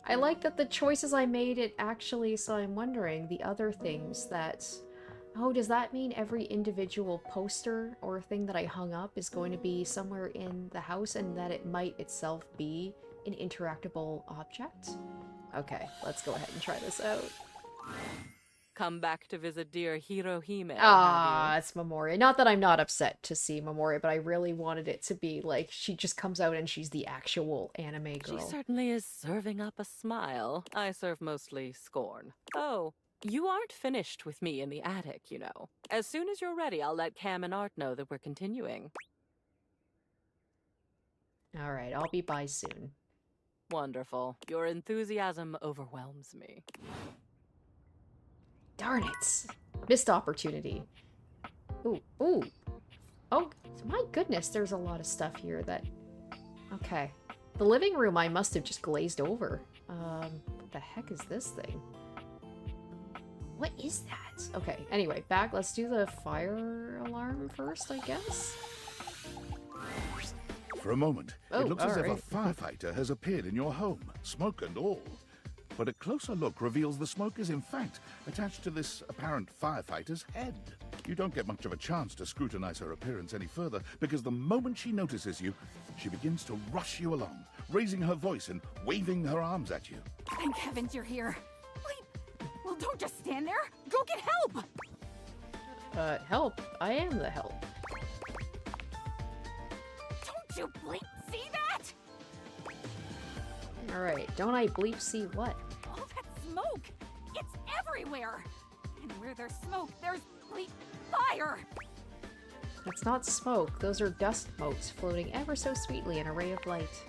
I like that the choices I made it actually, so I'm wondering the other things that... Oh, does that mean every individual poster or thing that I hung up is going to be somewhere in the house and that it might itself be an interactable object? Okay, let's go ahead and try this out. Come back to visit dear Hirohime, Ah, it's Memoria. Not that I'm not upset to see Memoria, but I really wanted it to be like she just comes out and she's the actual anime girl. She certainly is serving up a smile. I serve mostly scorn. Oh, you aren't finished with me in the attic, you know. As soon as you're ready, I'll let Cam and Art know that we're continuing. Alright, I'll be by soon. Wonderful. Your enthusiasm overwhelms me. Darn it! Missed opportunity. Ooh, ooh. Oh, my goodness, there's a lot of stuff here that... Okay. The living room I must have just glazed over. What the heck is this thing? What is that? Okay, anyway, back. Let's do the fire alarm first, I guess? For a moment, Oh, it looks as if alright. a firefighter has appeared in your home, smoke and all. But a closer look reveals the smoke is in fact attached to this apparent firefighter's head. You don't get much of a chance to scrutinize her appearance any further, because the moment she notices you, she begins to rush you along, raising her voice and waving her arms at you. Thank heavens you're here. Wait, well don't just stand there. Go get help! Help? I am the help. Don't you bleep see that? Alright, don't I bleep see what? All that smoke! It's everywhere! And where there's smoke, there's bleep fire! It's not smoke, those are dust motes floating ever so sweetly in a ray of light.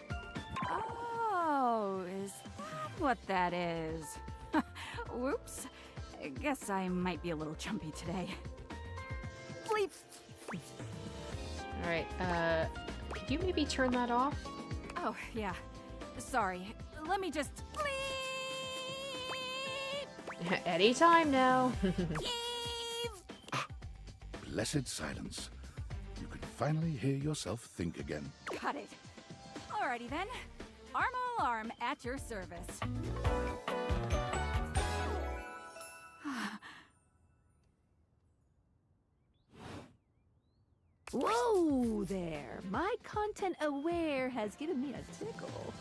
Oh, is that what that is? Whoops. I guess I might be a little chumpy today. Bleep! Alright, could you maybe turn that off? Oh, yeah. Sorry. Let me just... Bleep! Anytime now. Blessed silence. You can finally hear yourself think again. Got it. Alrighty then. Arma alarm at your service. Whoa there! My content aware has given me a tickle.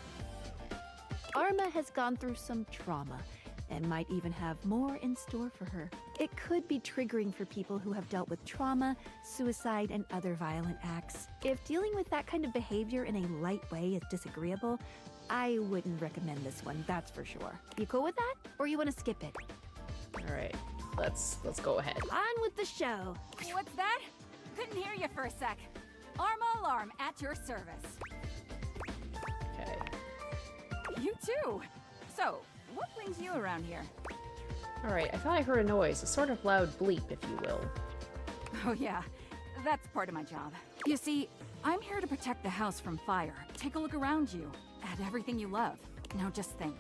Arma has gone through some trauma and might even have more in store for her. It could be triggering for people who have dealt with trauma, suicide, and other violent acts. If dealing with that kind of behavior in a light way is disagreeable, I wouldn't recommend this one, that's for sure. You cool with that? Or you want to skip it? Alright, let's go ahead. On with the show. What's that? Couldn't hear you for a sec. Arma alarm at your service. Okay. You too. So, what brings you around here? Alright, I thought I heard a noise, a sort of loud bleep, if you will. Oh yeah, that's part of my job. You see, I'm here to protect the house from fire. Take a look around you, at everything you love. Now just think.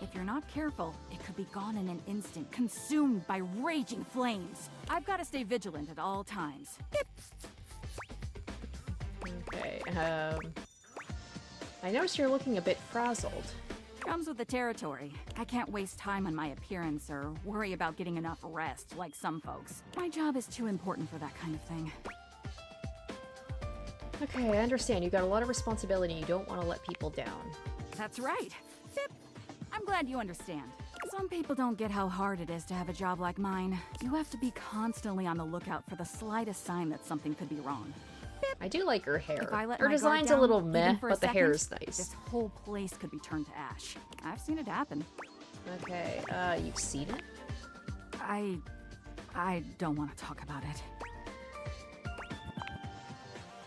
If you're not careful, it could be gone in an instant, consumed by raging flames. I've got to stay vigilant at all times. Okay, I noticed you're looking a bit frazzled. Comes with the territory. I can't waste time on my appearance or worry about getting enough rest like some folks. My job is too important for that kind of thing. Okay, I understand. You've got a lot of responsibility. You don't want to let people down. That's right. Zip. I'm glad you understand. Some people don't get how hard it is to have a job like mine. You have to be constantly on the lookout for the slightest sign that something could be wrong. I do like her hair. If I let Her my guard design's down, a little even meh, for a but the second, hair is nice. This whole place could be turned to ash. I've seen it happen. Okay, you've seen it? I don't want to talk about it.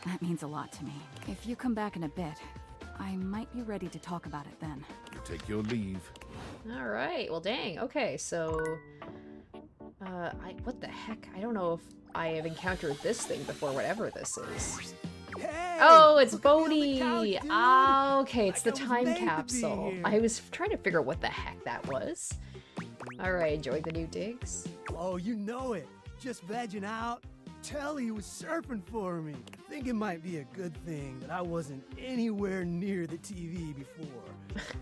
That means a lot to me. If you come back in a bit, I might be ready to talk about it then. You take your leave. Alright, well dang. Okay, so... what the heck? I don't know if I have encountered this thing before, whatever this is. Hey, Oh, it's look at me on the Bodhi! couch, dude. Ah, okay, it's the Like I was time made to be capsule. here. I was trying to figure out what the heck that was. Alright, enjoy the new digs. Oh, you know it. Just vegging out. Telly was surfing for me. I think it might be a good thing that I wasn't anywhere near the TV before.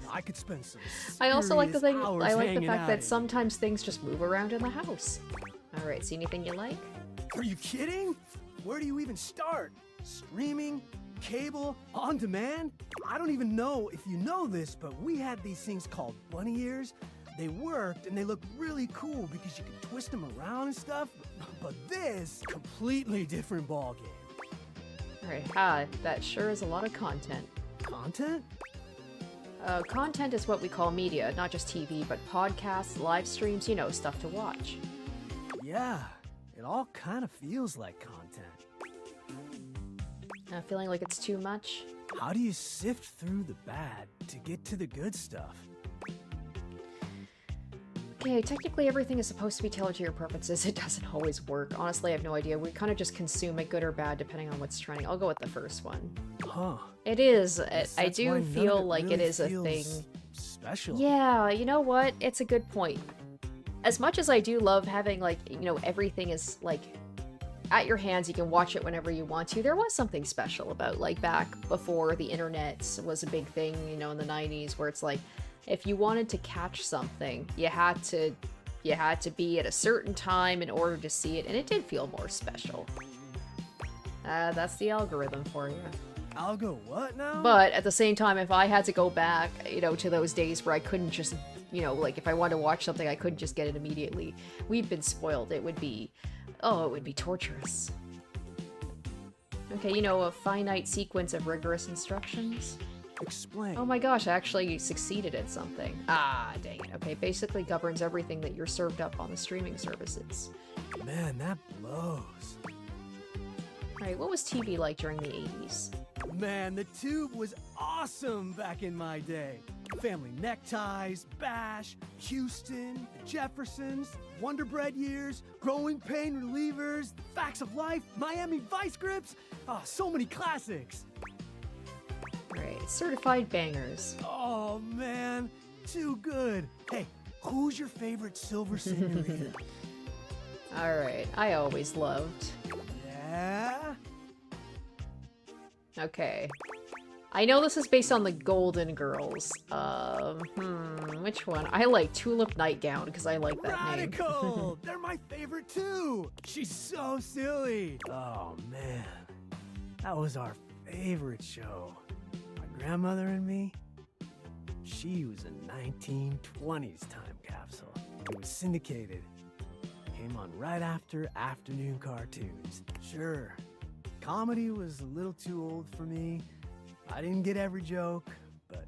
I could spend some I also like the serious thing. hours I like the hanging fact out that in sometimes things just move around in the house. Alright, see anything you like? Are you kidding? Where do you even start? Streaming? Cable? On demand? I don't even know if you know this, but we had these things called bunny ears. They worked and they looked really cool because you could twist them around and stuff. But this, completely different ballgame. Alright, that sure is a lot of content. Content? Content is what we call media, not just TV, but podcasts, live streams, you know, stuff to watch. Yeah, it all kind of feels like content. Feeling like it's too much? How do you sift through the bad to get to the good stuff? Okay, technically everything is supposed to be tailored to your preferences. It doesn't always work. Honestly, I have no idea. We kind of just consume it, good or bad, depending on what's trending. I'll go with the first one. Huh. It is. I That's why do none of feel it like really it is a feels thing. Special. Yeah, you know what? It's a good point. As much as I do love having, like, you know, everything is, like, at your hands, you can watch it whenever you want to. There was something special about, like, back before the internet was a big thing, you know, in the 90s, where it's like, if you wanted to catch something, you had to be at a certain time in order to see it, and it did feel more special. That's the algorithm for you. Algo what now? But at the same time, if I had to go back, you know, to those days where I couldn't just, you know, like if I wanted to watch something, I couldn't just get it immediately. We've been spoiled. It would be, oh, it would be torturous. Okay, you know, a finite sequence of rigorous instructions. Explain. Oh my gosh, I actually succeeded at something. Ah, dang it. Okay, basically governs everything that you're served up on the streaming services. Man, that blows. Alright, what was TV like during the 80s? Man, the tube was awesome back in my day. Family Neckties, Bash, Houston, the Jeffersons, Wonder Bread years, Growing Pain Relievers, Facts of Life, Miami Vice Grips. Ah, so many classics. Alright, certified bangers. Oh man, too good. Hey, who's your favorite silver senorita? Alright, I always loved. Yeah? Okay. I know this is based on the Golden Girls. Which one? I like Tulip Nightgown because I like that name. Radical! They're my favorite too! She's so silly! Oh man, that was our favorite show. My grandmother and me, she was a 1920s time capsule. It was syndicated. Came on right after afternoon cartoons. Sure, comedy was a little too old for me. I didn't get every joke, but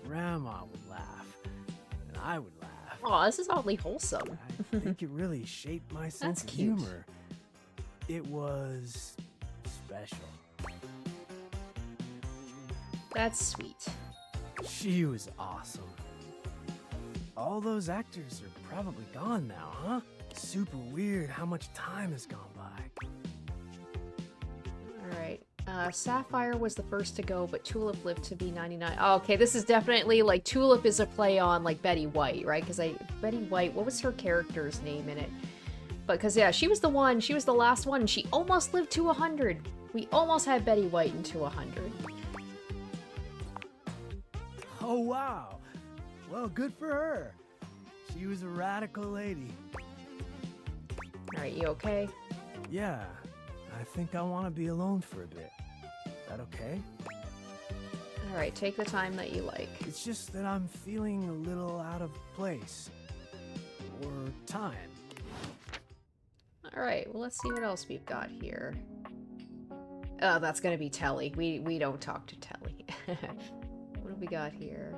Grandma would laugh, and I would laugh. Aw, this is oddly wholesome. I think it really shaped my sense of cute. humor. It was special. That's sweet. She was awesome. All those actors are probably gone now, huh? Super weird how much time has gone by. Alright. Sapphire was the first to go, but Tulip lived to be 99. Oh, okay, this is definitely, like, Tulip is a play on, like, Betty White, right? Because Betty White, what was her character's name in it? Because, yeah, she was the last one, and she almost lived to 100. We almost had Betty White into 100. Oh, wow. Well, good for her. She was a radical lady. Alright, you okay? Yeah, I think I want to be alone for a bit. That okay? Alright, take the time that you like. It's just that I'm feeling a little out of place. Or time. Alright, well, let's see what else we've got here. Oh, that's gonna be Telly. We don't talk to Telly. What do we got here?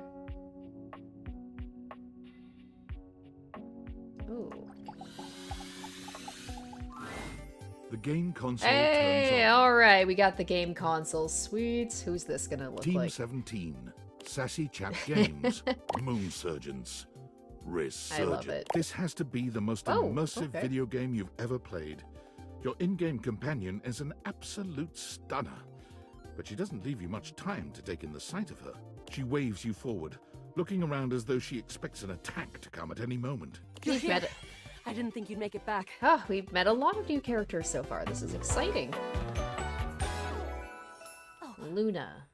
Ooh. The game console Hey, turns on. alright, we got the game console. Sweet. Who's this gonna look Team like? 17, Sassy Chap Games, Moon Surgeons. Resurgent. I love it. This has to be the most immersive video game you've ever played. Your in-game companion is an absolute stunner, but she doesn't leave you much time to take in the sight of her. She waves you forward, looking around as though she expects an attack to come at any moment. We've met I didn't think you'd make it back. we've met a lot of new characters so far. This is exciting. Luna.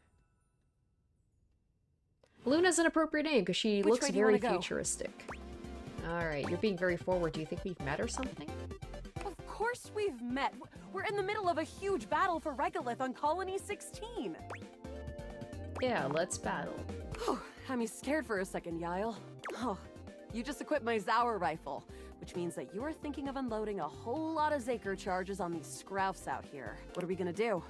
Luna's an appropriate name because she Which looks way do you very wanna go? futuristic. Alright, you're being very forward. Do you think we've met or something? Of course we've met. We're in the middle of a huge battle for Regolith on Colony 16. Yeah, let's battle. Oh, had me scared for a second, Yael. Oh, you just equipped my Zauer rifle, which means that you're thinking of unloading a whole lot of Zaker charges on these Scroufs out here. What are we gonna do?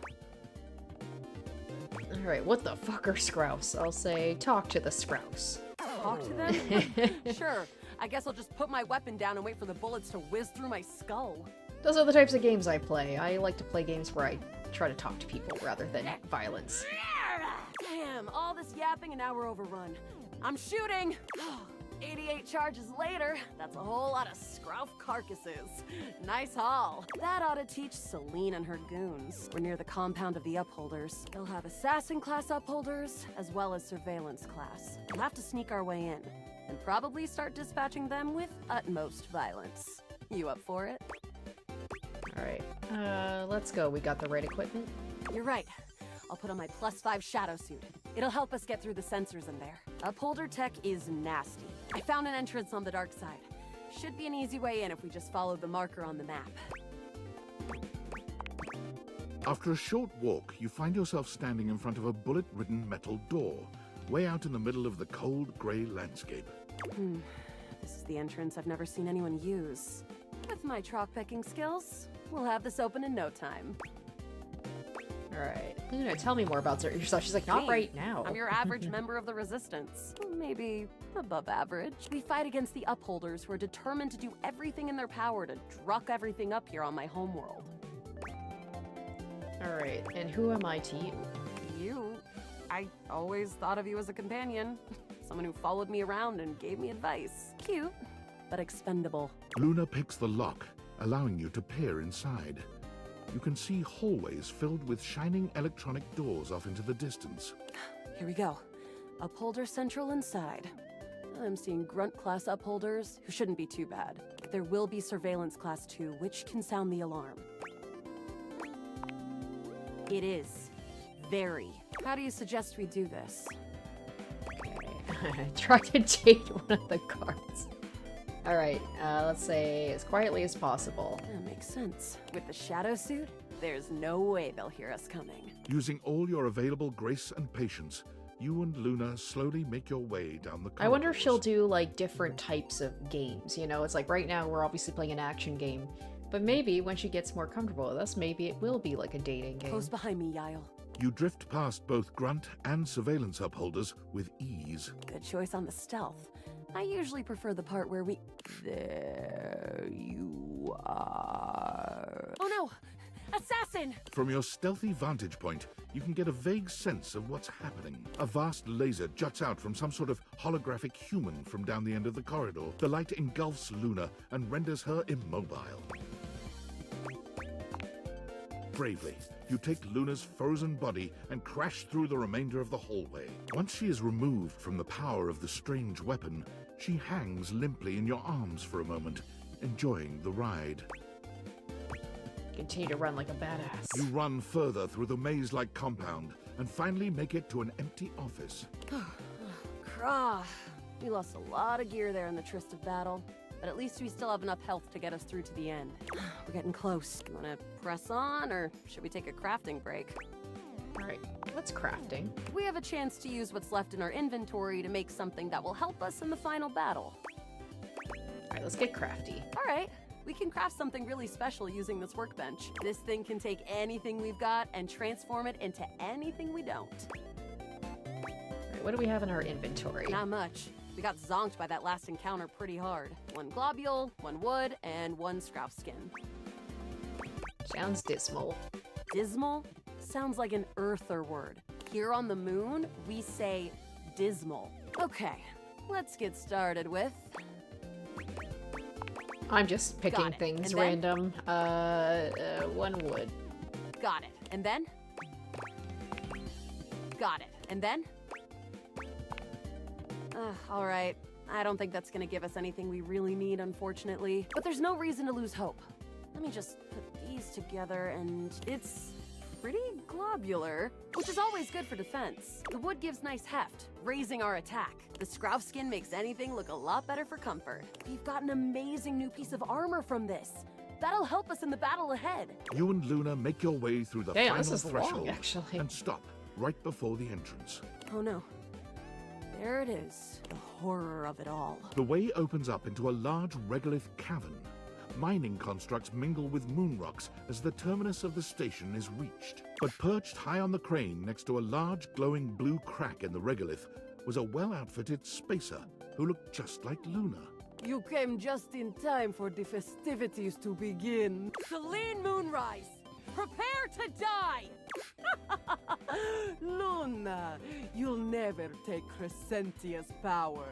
Alright, what the fuck are Scrouse? I'll say, talk to the Scrouse. Talk to them? Sure. I guess I'll just put my weapon down and wait for the bullets to whiz through my skull. Those are the types of games I play. I like to play games where I try to talk to people rather than violence. Damn, all this yapping and now we're overrun. I'm shooting! 88 charges later, that's a whole lot of Scrouf carcasses. Nice haul. That ought to teach Celine and her goons. We're near the compound of the Upholders. They'll have assassin-class Upholders, as well as surveillance-class. We'll have to sneak our way in, and probably start dispatching them with utmost violence. You up for it? Alright, let's go. We got the right equipment? You're right. I'll put on my +5 shadow suit. It'll help us get through the sensors in there. Upholder tech is nasty. I found an entrance on the dark side. Should be an easy way in if we just follow the marker on the map. After a short walk, you find yourself standing in front of a bullet-ridden metal door, way out in the middle of the cold, grey landscape. This is the entrance I've never seen anyone use. With my trock-picking skills, we'll have this open in no time. Alright. Luna, tell me more about yourself. She's like, not Hey, right now. I'm your average member of the Resistance. Maybe above average. We fight against the Upholders who are determined to do everything in their power to druck everything up here on my homeworld. Alright, and who am I to you? You? I always thought of you as a companion. Someone who followed me around and gave me advice. Cute, but expendable. Luna picks the lock, allowing you to peer inside. You can see hallways filled with shining electronic doors off into the distance. Here we go. Upholder Central inside. I'm seeing Grunt class Upholders, who shouldn't be too bad. There will be Surveillance class 2, which can sound the alarm. It is. Very. How do you suggest we do this? Okay. Try to take one of the cards. Alright, let's say as quietly as possible. That makes sense. With the shadow suit, there's no way they'll hear us coming. Using all your available grace and patience, you and Luna slowly make your way down the corridors. I wonder if she'll do, like, different types of games, you know? It's like, right now we're obviously playing an action game, but maybe when she gets more comfortable with us, maybe it will be like a dating game. Close behind me, Yael. You drift past both Grunt and Surveillance Upholders with ease. Good choice on the stealth. I usually prefer the part where we... There you are... Oh no! Assassin! From your stealthy vantage point, you can get a vague sense of what's happening. A vast laser juts out from some sort of holographic human from down the end of the corridor. The light engulfs Luna and renders her immobile. Bravely, you take Luna's frozen body and crash through the remainder of the hallway. Once she is removed from the power of the strange weapon, she hangs limply in your arms for a moment, enjoying the ride. Continue to run like a badass. You run further through the maze-like compound and finally make it to an empty office. Krah. We lost a lot of gear there in the tryst of battle, but at least we still have enough health to get us through to the end. We're getting close. You wanna press on, or should we take a crafting break? Alright, what's crafting? We have a chance to use what's left in our inventory to make something that will help us in the final battle. Alright, let's get crafty. Alright, we can craft something really special using this workbench. This thing can take anything we've got and transform it into anything we don't. Alright, what do we have in our inventory? Not much. We got zonked by that last encounter pretty hard. 1 globule, 1 wood, and 1 Scrouf skin. Sounds dismal. Dismal? Sounds like an Earther word. Here on the moon, we say dismal. Okay, let's get started with I'm just picking Got it. things And then? random. 1 wood. Got it. And then? Got it. And then? All right. I don't think that's gonna give us anything we really need, unfortunately. But there's no reason to lose hope. Let me just put these together, and it's pretty globular, which is always good for defense. The wood gives nice heft, raising our attack. The Scrouf skin makes anything look a lot better for comfort. We've got an amazing new piece of armor from this. That'll help us in the battle ahead. You and Luna make your way through the Damn, final this is long, threshold actually. and stop right before the entrance. Oh no. There it is. The horror of it all. The way opens up into a large regolith cavern. Mining constructs mingle with moon rocks as the terminus of the station is reached. But perched high on the crane next to a large glowing blue crack in the regolith was a well-outfitted spacer who looked just like Luna. You came just in time for the festivities to begin. Celine Moonrise, prepare to die! Luna, you'll never take Crescentia's power.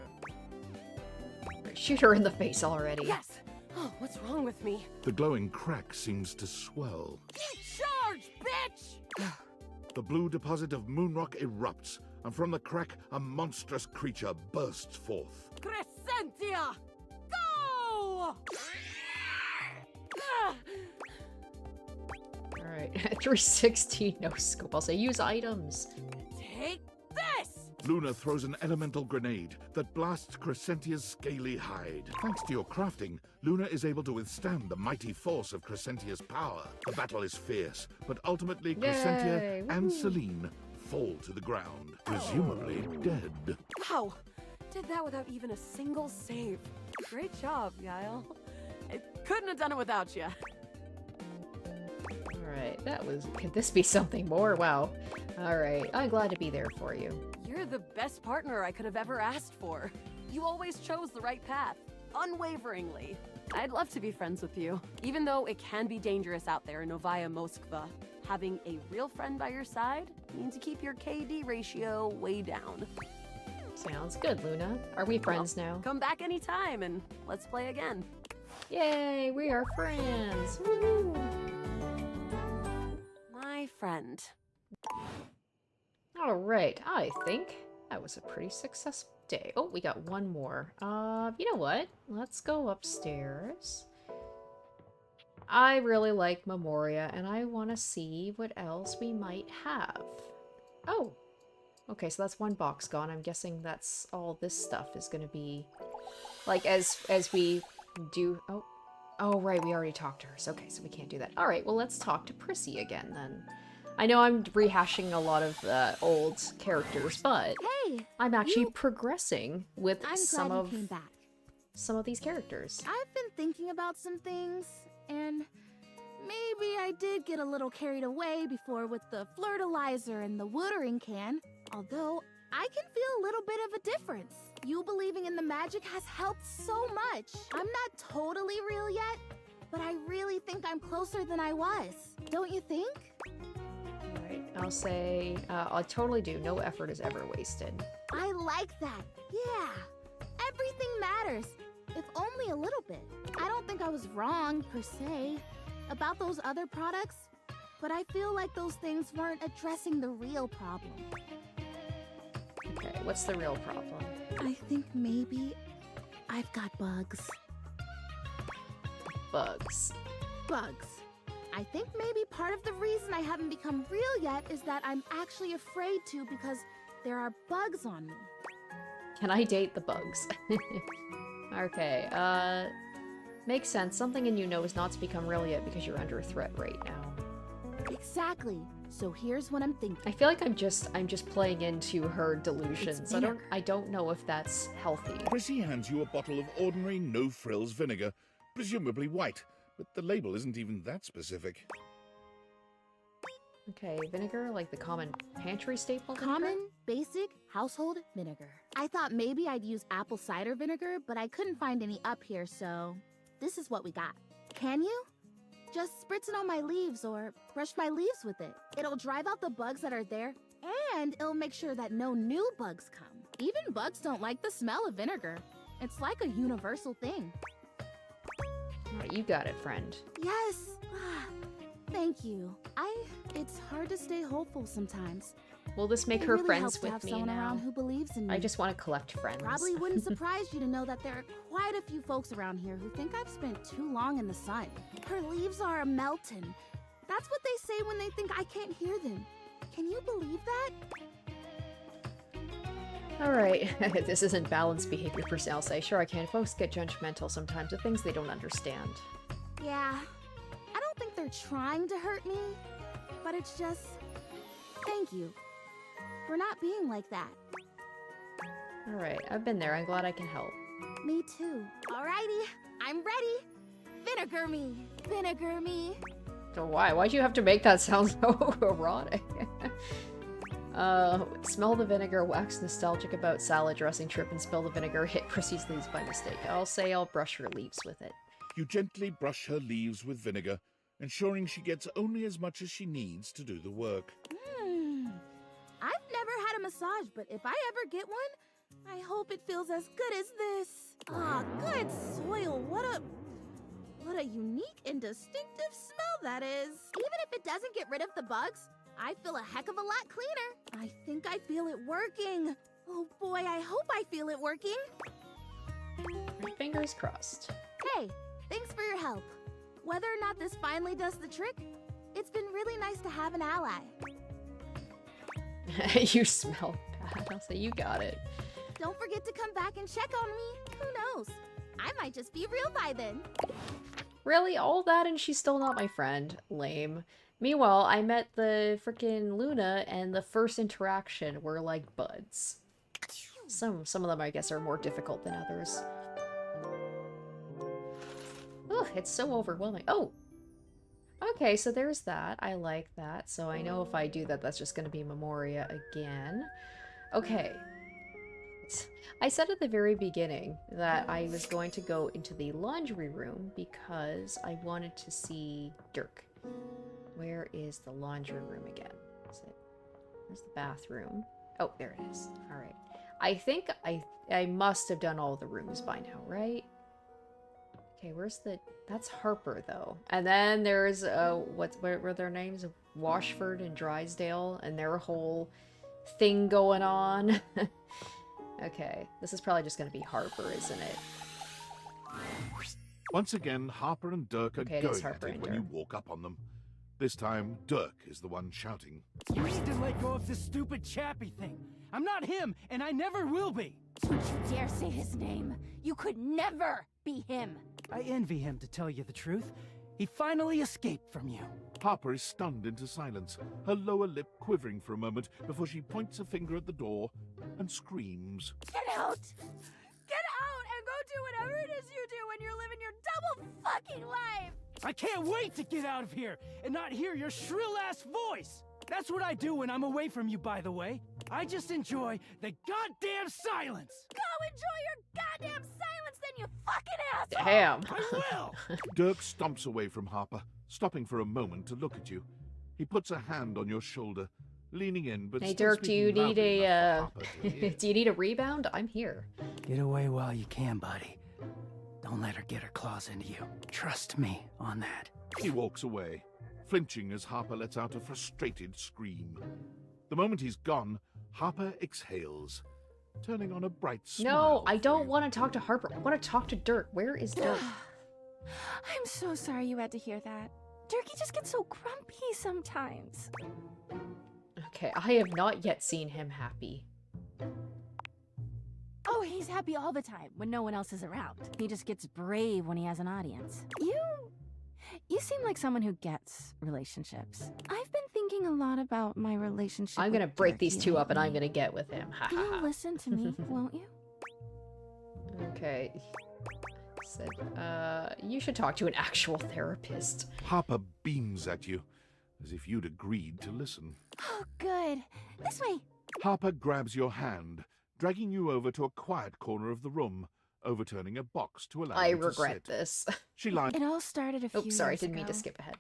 Shoot her in the face already. Yes! Oh, what's wrong with me? The glowing crack seems to swell. Charge, bitch! The blue deposit of moon rock erupts, and from the crack, a monstrous creature bursts forth. Crescentia! Go! Alright, 360 no scope. I'll say use items. Take this! Luna throws an elemental grenade that blasts Crescentia's scaly hide. Thanks to your crafting, Luna is able to withstand the mighty force of Crescentia's power. The battle is fierce, but ultimately Crescentia Yay, and Celine fall to the ground, presumably dead. Wow! Did that without even a single save. Great job, Guile. I couldn't have done it without you. Alright, that was... Could this be something more? Wow. Alright, I'm glad to be there for you. You're the best partner I could have ever asked for. You always chose the right path, unwaveringly. I'd love to be friends with you. Even though it can be dangerous out there in Novaya Moskva, having a real friend by your side means to keep your KD ratio way down. Sounds good, Luna. Are we friends now? Come back anytime and let's play again. Yay, we are friends! Woohoo! My friend. Alright, I think that was a pretty successful day. Oh, we got one more. You know what? Let's go upstairs. I really like Memoria, and I want to see what else we might have. Oh! Okay, so that's one box gone. I'm guessing that's all this stuff is gonna be... Like, as we do... Oh, right, we already talked to her. So, okay, so we can't do that. Alright, well, let's talk to Prissy again, then. I know I'm rehashing a lot of old characters, but Hey, I'm actually progressing with I'm some glad of you came back. some of these characters. I've been thinking about some things, and maybe I did get a little carried away before with the fertilizer and the watering can. Although, I can feel a little bit of a difference. You believing in the magic has helped so much. I'm not totally real yet, but I really think I'm closer than I was. Don't you think? Alright, I'll say, I totally do. No effort is ever wasted. I like that. Yeah. Everything matters, if only a little bit. I don't think I was wrong, per se, about those other products, but I feel like those things weren't addressing the real problem. Okay, what's the real problem? I think maybe I've got bugs. Bugs. Bugs. I think maybe part of the reason I haven't become real yet is that I'm actually afraid to because there are bugs on me. Can I date the bugs? Okay, makes sense. Something in you knows not to become real yet because you're under threat right now. Exactly. So here's what I'm thinking. I feel like I'm just playing into her delusions. I don't know if that's healthy. Prissy hands you a bottle of ordinary no-frills vinegar, presumably white, but the label isn't even that specific. Okay, vinegar, like the common pantry staple vinegar? Common, basic, household vinegar. I thought maybe I'd use apple cider vinegar, but I couldn't find any up here, so this is what we got. Can you? Just spritz it on my leaves or brush my leaves with it. It'll drive out the bugs that are there, and it'll make sure that no new bugs come. Even bugs don't like the smell of vinegar. It's like a universal thing. Alright, you got it, friend. Yes. Thank you. It's hard to stay hopeful sometimes. Will this make It her really friends helps to with have me someone now? around who believes in me. I just want to collect friends. Probably wouldn't surprise you to know that there are quite a few folks around here who think I've spent too long in the sun. Her leaves are melting. That's what they say when they think I can't hear them. Can you believe that? Alright, this isn't balanced behavior per se, I'll say. Sure, I can. Folks get judgmental sometimes of things they don't understand. Yeah. I don't think they're trying to hurt me, but it's just... Thank you for not being like that. Alright, I've been there. I'm glad I can help. Me too. Alrighty, I'm ready. Vinegar me. Vinegar me. So why? Why'd you have to make that sound so erotic? Smell the vinegar, wax nostalgic about salad dressing, trip and spill the vinegar, hit Prissy's leaves by mistake. I'll say I'll brush her leaves with it. You gently brush her leaves with vinegar, ensuring she gets only as much as she needs to do the work. I've never had a massage, but if I ever get one, I hope it feels as good as this. Ah, good soil. What a unique and distinctive smell that is. Even if it doesn't get rid of the bugs, I feel a heck of a lot cleaner. I think I feel it working. Oh boy, I hope I feel it working. Fingers crossed. Hey, thanks for your help. Whether or not this finally does the trick, it's been really nice to have an ally. You smell bad. I'll say you got it. Don't forget to come back and check on me. Who knows? I might just be real by then. Really? All that and she's still not my friend? Lame. Meanwhile, I met the frickin' Luna and the first interaction were like buds. Some of them I guess are more difficult than others. Oh, it's so overwhelming. Oh! Okay, so there's that. I like that. So I know if I do that, that's just going to be Memoria again. Okay. I said at the very beginning that I was going to go into the laundry room because I wanted to see Dirk. Where is the laundry room again? Is it? Where's the bathroom? Oh, there it is. All right. I think I must have done all the rooms by now, right? Okay, where's the... That's Harper, though. And then there's, what were their names? Washford and Drysdale, and their whole thing going on. Okay, this is probably just going to be Harper, isn't it? Once again, Harper and Dirk are Okay, it going is Harper at it and when Dirk. you walk up on them. This time, Dirk is the one shouting. You need to let go of this stupid Chappie thing. I'm not him, and I never will be. Don't you dare say his name. You could never be him. I envy him, to tell you the truth. He finally escaped from you. Harper is stunned into silence, her lower lip quivering for a moment before she points a finger at the door and screams. Get out! Get out and go do whatever it is you do when you're living your double fucking life! I can't wait to get out of here and not hear your shrill-ass voice! That's what I do when I'm away from you, by the way. I just enjoy the goddamn silence! Go enjoy your goddamn silence then, you fucking asshole! Damn. I will! Dirk stomps away from Harper, stopping for a moment to look at you. He puts a hand on your shoulder, leaning in, but Hey still Dirk, do you speaking need loudly a enough for Harper to hear. do you need a rebound? I'm here. Get away while you can, buddy. Don't let her get her claws into you. Trust me on that. He walks away, flinching as Harper lets out a frustrated scream. The moment he's gone, Harper exhales, turning on a bright smile. No, I don't want to talk to Harper. I want to talk to Dirk. Where is Dirk? I'm so sorry you had to hear that. Dirkie just gets so grumpy sometimes. Okay, I have not yet seen him happy. Oh, he's happy all the time when no one else is around. He just gets brave when he has an audience. You seem like someone who gets relationships. I've been thinking a lot about my relationship. I'm gonna with break these Dirkie two up and I'm lately. gonna get with him. Ha ha You'll ha. listen to me, won't you? Okay. Said, you should talk to an actual therapist. Harper beams at you, as if you'd agreed to listen. Oh, good. This way. Harper grabs your hand, dragging you over to a quiet corner of the room, overturning a box to allow I you to regret sit. this. She lies. It all started a few Oops, sorry, years didn't mean to ago. skip ahead.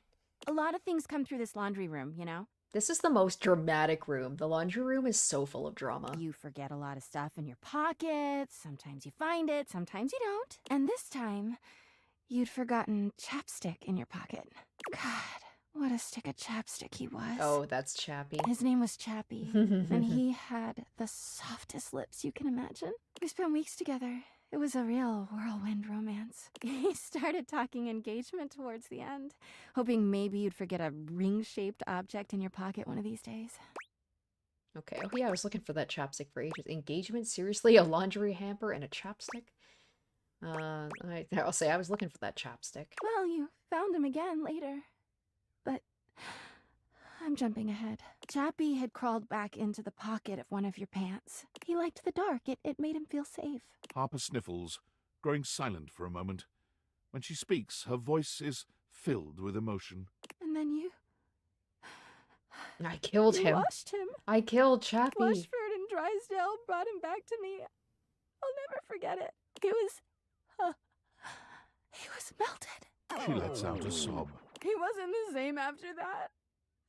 A lot of things come through this laundry room, you know? This is the most dramatic room. The laundry room is so full of drama. You forget a lot of stuff in your pockets. Sometimes you find it, sometimes you don't. And this time, you'd forgotten chapstick in your pocket. God, what a stick of chapstick he was. Oh, that's Chappie. His name was Chappie, and he had the softest lips you can imagine. We spent weeks together. It was a real whirlwind romance. He started talking engagement towards the end, hoping maybe you'd forget a ring-shaped object in your pocket one of these days. Okay, oh yeah, I was looking for that chapstick for ages. Engagement? Seriously? A laundry hamper and a chapstick? I'll say I was looking for that chapstick. Well, you found him again later. But I'm jumping ahead. Chappie had crawled back into the pocket of one of your pants. He liked the dark. It made him feel safe. Harper sniffles, growing silent for a moment. When she speaks, her voice is filled with emotion. And then you... I killed him. Washed him. I killed Chappie. Washford and Drysdale brought him back to me. I'll never forget it. He was melted. She lets out a sob. He wasn't the same after that.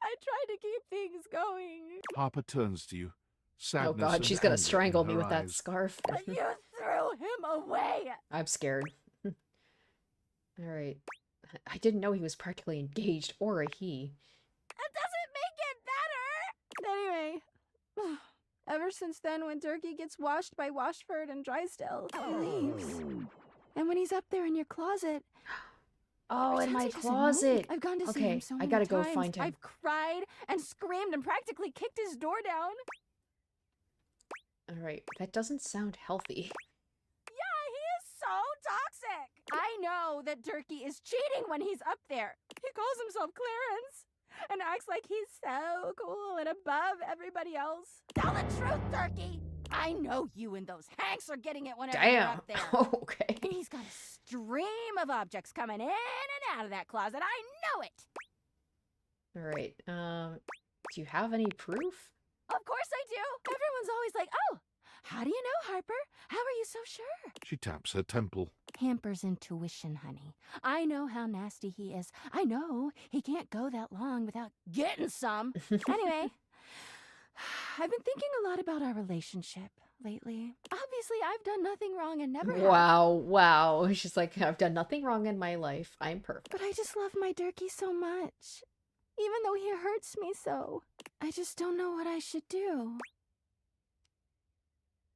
I tried to keep things going. Harper turns to you. Sadness Oh god, and she's gonna anger strangle in me her with that eyes. scarf. But you threw him away. I'm scared. Alright. I didn't know he was practically engaged, or a he. That doesn't make it better. Anyway, ever since then, when Durkee gets washed by Washford and Drysdale, he leaves. And when he's up there in your closet... Oh, in my closet. I've gone to see Okay, him so I many gotta go times. find him. I've cried and screamed and practically kicked his door down. Alright, that doesn't sound healthy. Yeah, he is so toxic. I know that Durkee is cheating when he's up there. He calls himself Clarence and acts like he's so cool and above everybody else. Tell the truth, Durkee. I know you and those Hanks are getting it whenever you're Damn. up there. Okay. And he's got a stream of objects coming in and out of that closet. I know it. Alright, do you have any proof? Of course I do. Everyone's always like, oh, how do you know, Harper? How are you so sure? She taps her temple. Hamper's intuition, honey. I know how nasty he is. I know he can't go that long without getting some. Anyway, I've been thinking a lot about our relationship lately. Obviously, I've done nothing wrong and never have. Wow. She's like, I've done nothing wrong in my life. I'm perfect. But I just love my Durkee so much. Even though he hurts me so. I just don't know what I should do.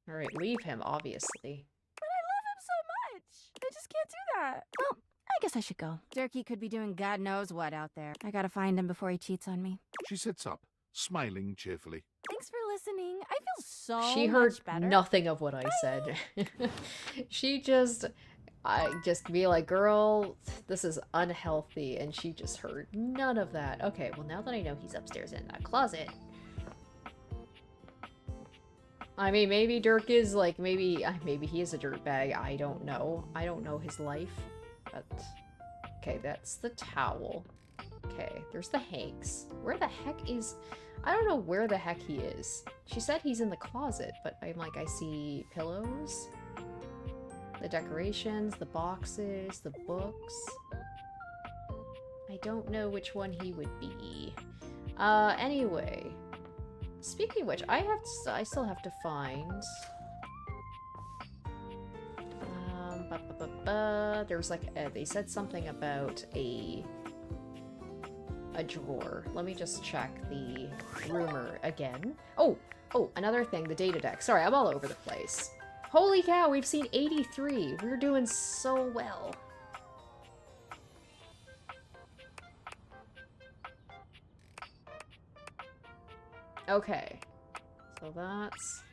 Alright, leave him, obviously. But I love him so much. I just can't do that. Well, I guess I should go. Durkee could be doing God knows what out there. I gotta find him before he cheats on me. She sits up, smiling cheerfully. Thanks for listening. I feel so She heard much better. nothing of what I said. I just be like, girl, this is unhealthy, and she just heard none of that. Okay, well now that I know he's upstairs in that closet. I mean, maybe Dirk is like, maybe he is a dirtbag. I don't know. I don't know his life. But okay, that's the towel. Okay, there's the Hanks. Where the heck is... I don't know where the heck he is. She said he's in the closet, but I'm like, I see pillows, the decorations, the boxes, the books. I don't know which one he would be. Anyway. Speaking of which, I still have to find... There's like, they said something about a drawer. Let me just check the rumor again. Oh, another thing, the data deck. Sorry, I'm all over the place. Holy cow, we've seen 83. We're doing so well. Okay, so that's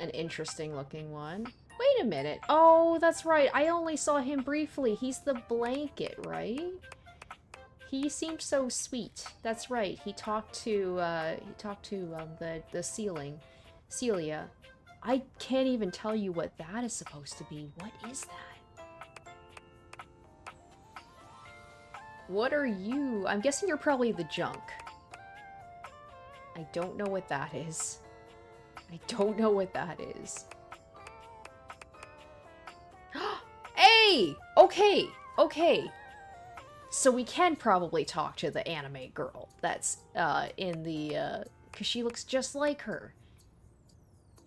an interesting looking one. Wait a minute. Oh, that's right. I only saw him briefly. He's the blanket, right? He seemed so sweet. That's right. He talked to the ceiling, Celia. I can't even tell you what that is supposed to be. What is that? What are you? I'm guessing you're probably the junk. I don't know what that is. I don't know what that is. Hey! Okay, okay. So we can probably talk to the anime girl that's in the, because she looks just like her.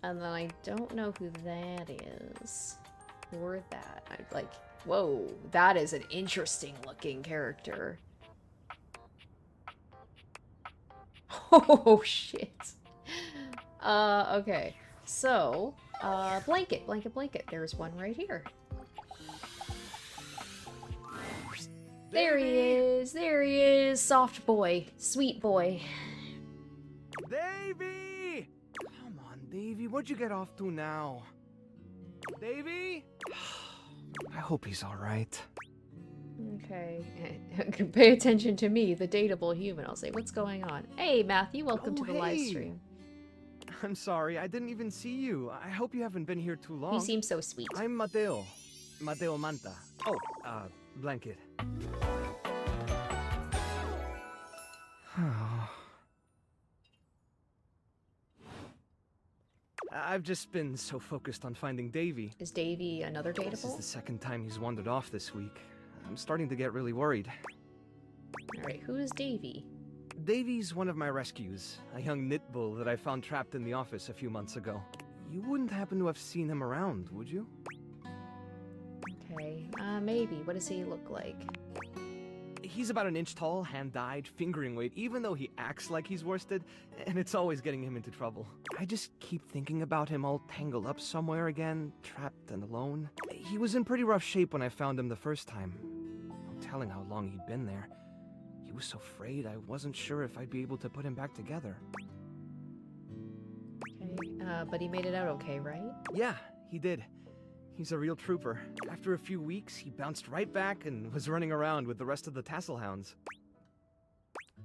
And then I don't know who that is. Or that. Whoa, that is an interesting looking character. Oh, shit. Okay. So, blanket. There's one right here. There he is. Soft boy. Sweet boy. Davy! Come on, Davy. What'd you get off to now? Davy? I hope he's alright. Okay. Pay attention to me, the dateable human. I'll say, what's going on? Hey, Matthew, welcome to the live stream. I'm sorry, I didn't even see you. I hope you haven't been here too long. You seem so sweet. I'm Mateo. Mateo Manta. Oh, Blanket. I've just been so focused on finding Davy. Is Davy another dateable? This is the second time he's wandered off this week. I'm starting to get really worried. Alright, who is Davy? Davy's one of my rescues, a young knit bull that I found trapped in the office a few months ago. You wouldn't happen to have seen him around, would you? Okay, maybe. What does he look like? He's about an inch tall, hand-dyed, fingering weight, even though he acts like he's worsted, and it's always getting him into trouble. I just keep thinking about him all tangled up somewhere again, trapped and alone. He was in pretty rough shape when I found him the first time. No telling how long he'd been there. He was so frayed I wasn't sure if I'd be able to put him back together. Okay, but he made it out okay, right? Yeah, he did. He's a real trooper. After a few weeks, he bounced right back and was running around with the rest of the tassel hounds.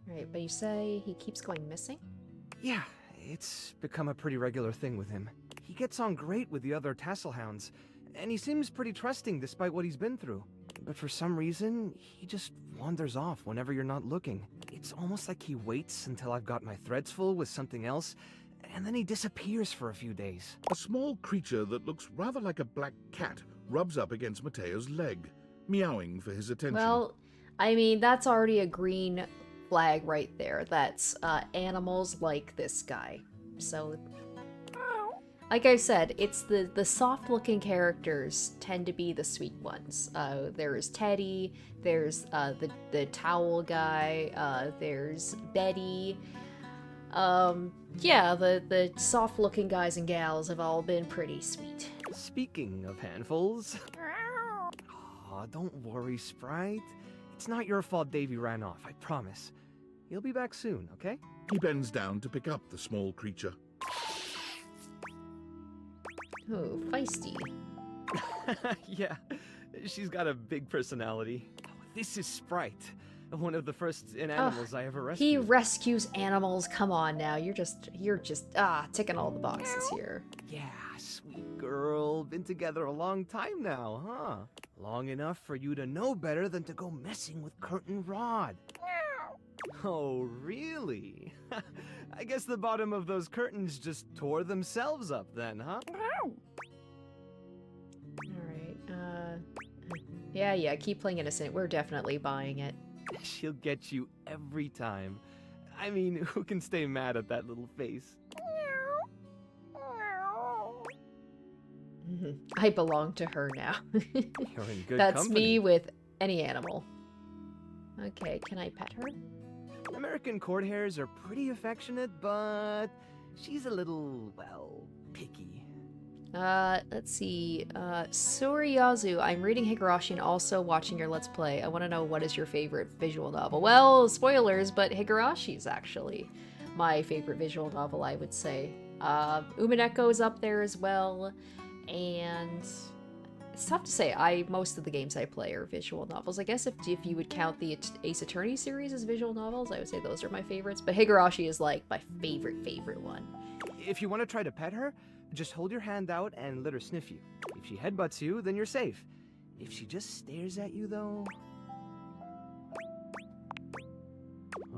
Right, but you say he keeps going missing? Yeah, it's become a pretty regular thing with him. He gets on great with the other tassel hounds, and he seems pretty trusting despite what he's been through. But for some reason, he just wanders off whenever you're not looking. It's almost like he waits until I've got my threads full with something else, and then he disappears for a few days. A small creature that looks rather like a black cat rubs up against Mateo's leg, meowing for his attention. Well, I mean, that's already a green flag right there. That's animals like this guy. So, like I said, it's the soft-looking characters tend to be the sweet ones. There's Teddy, there's the towel guy, there's Betty. Yeah, the soft-looking guys and gals have all been pretty sweet. Speaking of handfuls... Aw, don't worry, Sprite. It's not your fault Davy ran off, I promise. He'll be back soon, okay? He bends down to pick up the small creature. Oh, feisty. Yeah, she's got a big personality. Oh, this is Sprite. One of the first animals I ever rescued. He rescues animals. Come on now. You're just ticking all the boxes here. Yeah, sweet girl. Been together a long time now, huh? Long enough for you to know better than to go messing with Curtain Rod. Oh, really? I guess the bottom of those curtains just tore themselves up then, huh? Alright, yeah, keep playing innocent. We're definitely buying it. She'll get you every time. I mean, who can stay mad at that little face? I belong to her now. You're in good That's company. me with any animal. Okay, can I pet her? American court hares are pretty affectionate, but she's a little, well, picky. Let's see. Suriyazu, I'm reading Higurashi and also watching your Let's Play. I want to know, what is your favorite visual novel? Well, spoilers, but Higurashi is actually my favorite visual novel, I would say. Umineko is up there as well, and it's tough to say. Most of the games I play are visual novels. I guess if you would count the Ace Attorney series as visual novels, I would say those are my favorites, but Higurashi is like my favorite one. If you want to try to pet her, just hold your hand out and let her sniff you. If she headbutts you, then you're safe. If she just stares at you, though...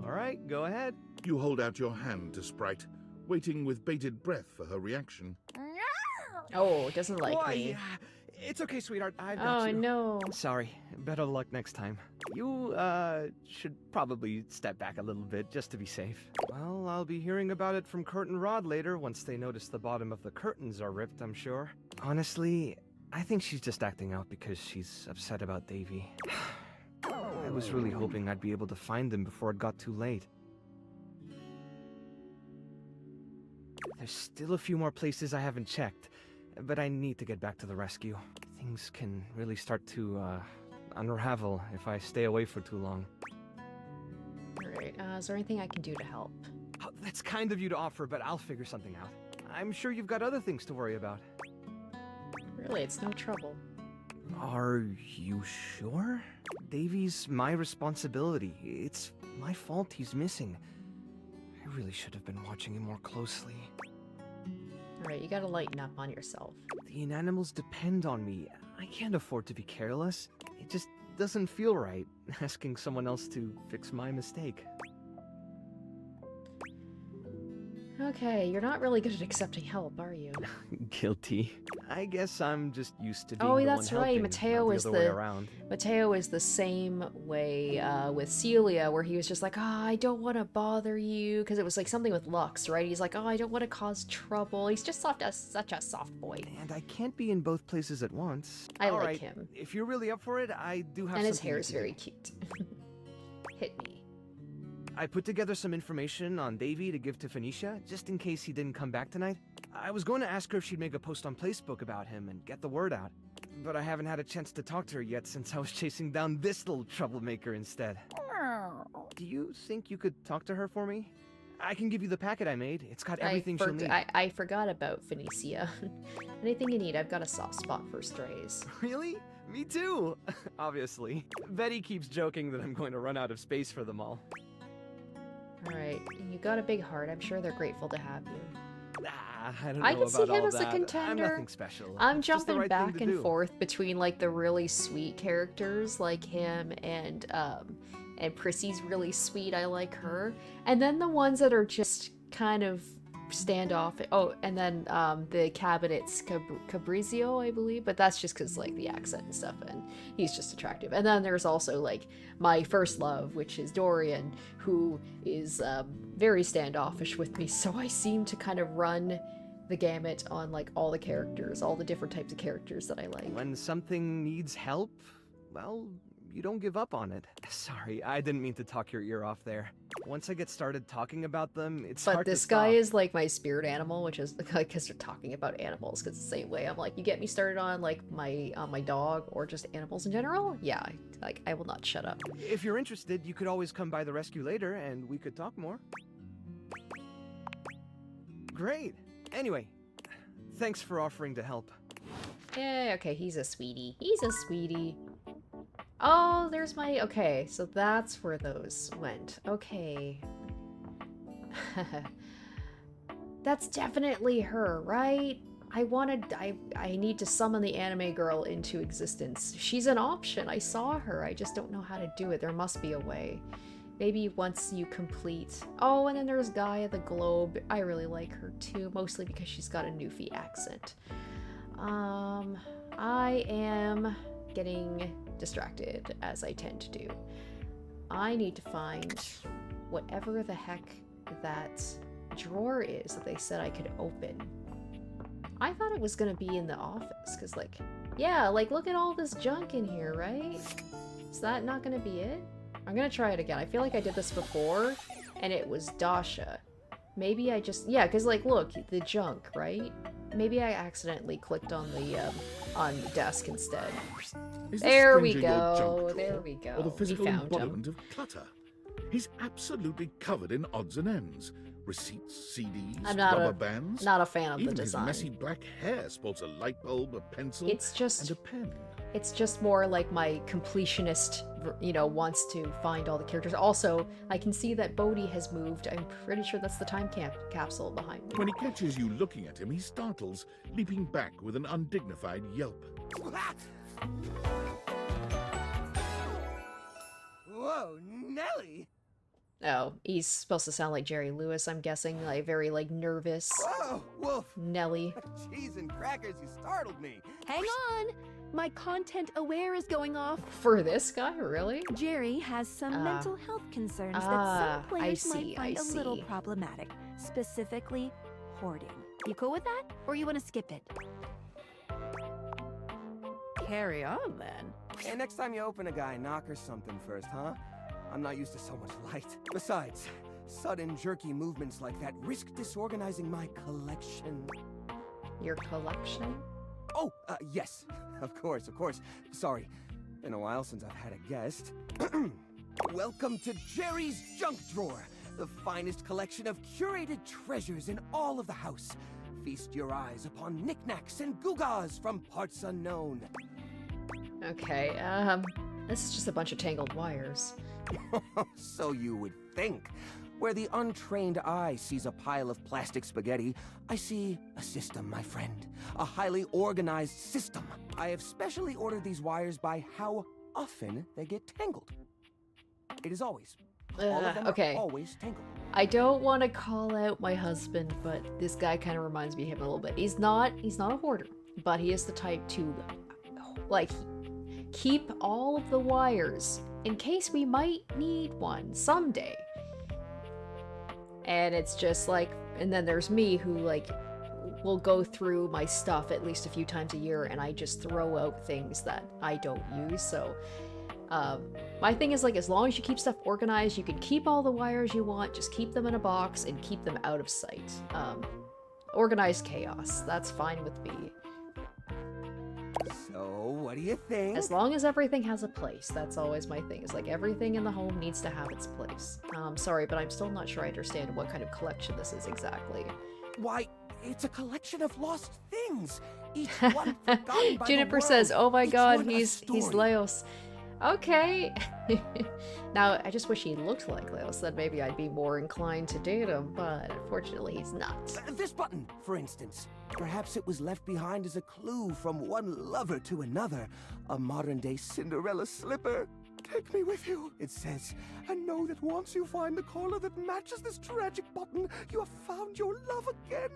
Alright, go ahead. You hold out your hand to Sprite, waiting with bated breath for her reaction. Oh, doesn't like Why? me. It's okay, sweetheart. I've got you. Oh, no. Sorry. Better luck next time. You, should probably step back a little bit just to be safe. Well, I'll be hearing about it from Curtain Rod later once they notice the bottom of the curtains are ripped, I'm sure. Honestly, I think she's just acting out because she's upset about Davy. I was really hoping I'd be able to find them before it got too late. There's still a few more places I haven't checked, but I need to get back to the rescue. Things can really start to, unravel if I stay away for too long. Alright, is there anything I can do to help? Oh, that's kind of you to offer, but I'll figure something out. I'm sure you've got other things to worry about. Really, it's no trouble. Are you sure? Davy's my responsibility. It's my fault he's missing. I really should have been watching him more closely. Alright, you gotta lighten up on yourself. The inanimals depend on me. I can't afford to be careless. It just doesn't feel right, asking someone else to fix my mistake. Okay, you're not really good at accepting help, are you? Guilty. I guess I'm just used to being Oh, the that's one right. helping, Mateo not is the other way around. Mateo is the same way with Celia, where he was just like, I don't want to bother you, because it was like something with Lux, right? He's like, I don't want to cause trouble. He's just such a soft boy. And I can't be in both places at once. I All like right, him. If you're really up for it, I do have And his something hair we is can very do. cute. Hit me. I put together some information on Davy to give to Phoenicia, just in case he didn't come back tonight. I was going to ask her if she'd make a post on Facebook about him and get the word out. But I haven't had a chance to talk to her yet since I was chasing down this little troublemaker instead. Do you think you could talk to her for me? I can give you the packet I made. It's got everything she'll need. I forgot about Phoenicia. Anything you need, I've got a soft spot for strays. Really? Me too! Obviously. Betty keeps joking that I'm going to run out of space for them all. Alright, you got a big heart. I'm sure they're grateful to have you. I don't know I can see about him all as a that. contender. I'm nothing special. I'm It's just the jumping right thing back to and do. forth between like the really sweet characters like him and Prissy's really sweet. I like her. And then the ones that are just kind of standoff. Oh, and then the cabinet's Cabrizio, I believe, but that's just because like the accent and stuff, and he's just attractive. And then there's also like my first love, which is Dorian, who is very standoffish with me, so I seem to kind of run the gamut on like all the characters, all the different types of characters that I like. When something needs help, well, you don't give up on it. Sorry, I didn't mean to talk your ear off there. Once I get started talking about them, it's hard But to this stop. guy is like my spirit animal, which is like because they're talking about animals. Because the same way I'm like, you get me started on like my dog or just animals in general. Yeah, like I will not shut up. If you're interested, you could always come by the rescue later, and we could talk more. Great. Anyway, thanks for offering to help. Yeah, okay, he's a sweetie. He's a sweetie. Oh, there's my... Okay, so that's where those went. Okay. That's definitely her, right? I need to summon the anime girl into existence. She's an option. I saw her. I just don't know how to do it. There must be a way. Maybe once you complete... Oh, and then there's Gaia the Globe. I really like her too, mostly because she's got a Newfie accent. I am getting distracted, as I tend to do. I need to find whatever the heck that drawer is that they said I could open. I thought it was gonna be in the office, because like, yeah, like look at all this junk in here, right? Is that not gonna be it? I'm gonna try it again. I feel like I did this before, and it was Dasha. Maybe I just, yeah, because like, look, the junk, right? Maybe I accidentally clicked on the desk instead. Is the There we stranger your junk go. drawer, There we go. Or the We physical found him. embodiment of clutter? He's absolutely covered in odds and ends. Receipts, CDs, I'm not rubber a- bands. not a fan of the Even design. his messy black hair sports a light bulb, a pencil, It's just- and a pen. It's just more like my completionist, you know, wants to find all the characters. Also, I can see that Bodhi has moved. I'm pretty sure that's the time capsule behind me. When he catches you looking at him, he startles, leaping back with an undignified yelp. Whoa, Nelly! Oh, he's supposed to sound like Jerry Lewis, I'm guessing. Like, very, like, nervous. Whoa, Wolf! Nelly. Cheese and crackers, you startled me. Hang on! My content aware is going off. For this guy, really? Jerry has some mental health concerns that I some players see, might find I a little see. problematic. Specifically, hoarding. You cool with that? Or you want to skip it? carry on then. Hey, next time you open a guy, knock or something first, huh? I'm not used to so much light. Besides, sudden jerky movements like that risk disorganizing my collection. Your collection? Oh, yes. Of course. Sorry. Been a while since I've had a guest. Welcome to Jerry's Junk Drawer, the finest collection of curated treasures in all of the house. Feast your eyes upon knickknacks and gewgaws from parts unknown. Okay, this is just a bunch of tangled wires. So you would think. Where the untrained eye sees a pile of plastic spaghetti, I see a system, my friend. A highly organized system. I have specially ordered these wires by how often they get tangled. It is always. All of them okay. are always tangled. I don't want to call out my husband, but this guy kind of reminds me of him a little bit. He's not a hoarder, but he is the type to, like, keep all of the wires in case we might need one someday. And it's just like, and then there's me who, like, will go through my stuff at least a few times a year, and I just throw out things that I don't use. So my thing is, like, as long as you keep stuff organized, you can keep all the wires you want, just keep them in a box and keep them out of sight. Organized chaos, that's fine with me. So, what do you think? As long as everything has a place, that's always my thing. Is like, everything in the home needs to have its place. Sorry, but I'm still not sure I understand what kind of collection this is exactly. Why, it's a collection of lost things. Each one forgotten by Juniper the says, world. "Oh my Each God, one a he's story." Leos." Okay. Now, I just wish he looked like Leos, then maybe I'd be more inclined to date him, but unfortunately he's not. This button, for instance. Perhaps it was left behind as a clue from one lover to another. A modern-day Cinderella slipper. Take me with you, it says. And know that once you find the collar that matches this tragic button, you have found your love again.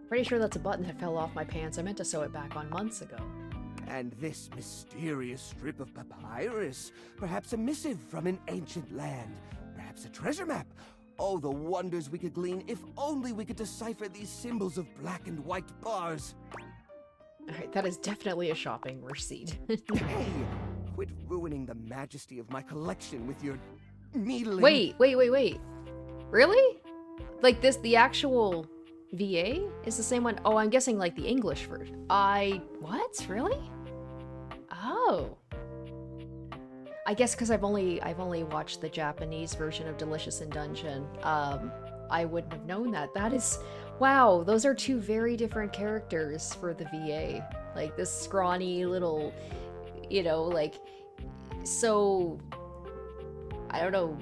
Pretty sure that's a button that fell off my pants. I meant to sew it back on months ago. And this mysterious strip of papyrus. Perhaps a missive from an ancient land. Perhaps a treasure map. Oh, the wonders we could glean if only we could decipher these symbols of black and white bars. Alright, that is definitely a shopping receipt. Hey, quit ruining the majesty of my collection with your needling. Wait. Really? Like this, the actual VA is the same one? Oh, I'm guessing like the English version. What? Really? Oh. I guess because I've only watched the Japanese version of Delicious in Dungeon. I wouldn't have known that. That is, wow, those are two very different characters for the VA. Like this scrawny little, you know, like, so, I don't know,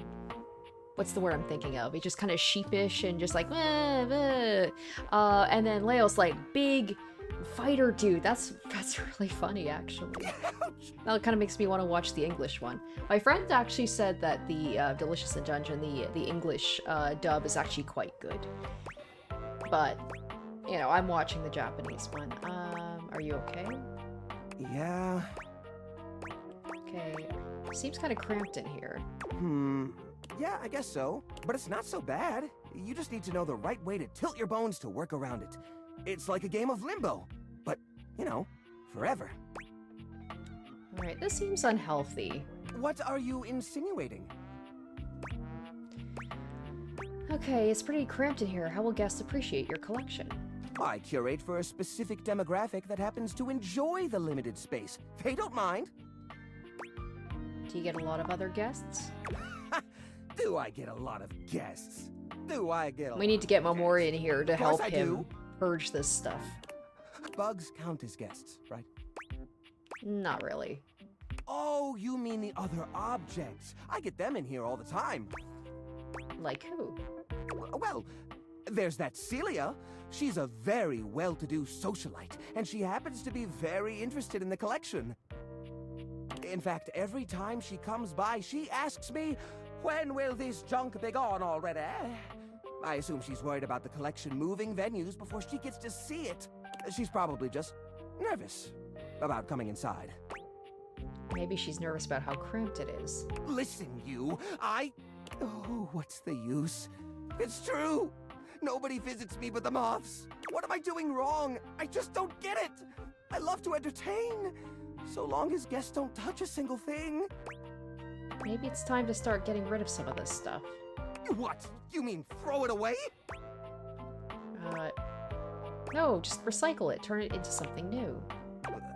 what's the word I'm thinking of? He's just kind of sheepish and just like, and then Leo's like big fighter dude. That's really funny, actually. That kind of makes me want to watch the English one. My friend actually said that the Delicious in Dungeon, the English dub is actually quite good. But, you know, I'm watching the Japanese one. Are you okay? Yeah. Okay. Seems kind of cramped in here. Yeah, I guess so. But it's not so bad. You just need to know the right way to tilt your bones to work around it. It's like a game of limbo. But, you know, forever. Alright, this seems unhealthy. What are you insinuating? Okay, it's pretty cramped in here. How will guests appreciate your collection? I curate for a specific demographic that happens to enjoy the limited space. They don't mind. Do you get a lot of other guests? Do I get a lot of guests? Do I get a We need to get Memoria in here to help I him do. purge this stuff. Bugs count as guests, right? Not really. Oh, you mean the other objects. I get them in here all the time. Like who? Well, there's that Celia. She's a very well-to-do socialite, and she happens to be very interested in the collection. In fact, every time she comes by, she asks me, "When will this junk be gone already?" I assume she's worried about the collection moving venues before she gets to see it. She's probably just nervous about coming inside. Maybe she's nervous about how cramped it is. Listen, you, Oh, what's the use? It's true. Nobody visits me but the moths. What am I doing wrong? I just don't get it. I love to entertain, so long as guests don't touch a single thing. Maybe it's time to start getting rid of some of this stuff. What? You mean throw it away? No, just recycle it. Turn it into something new.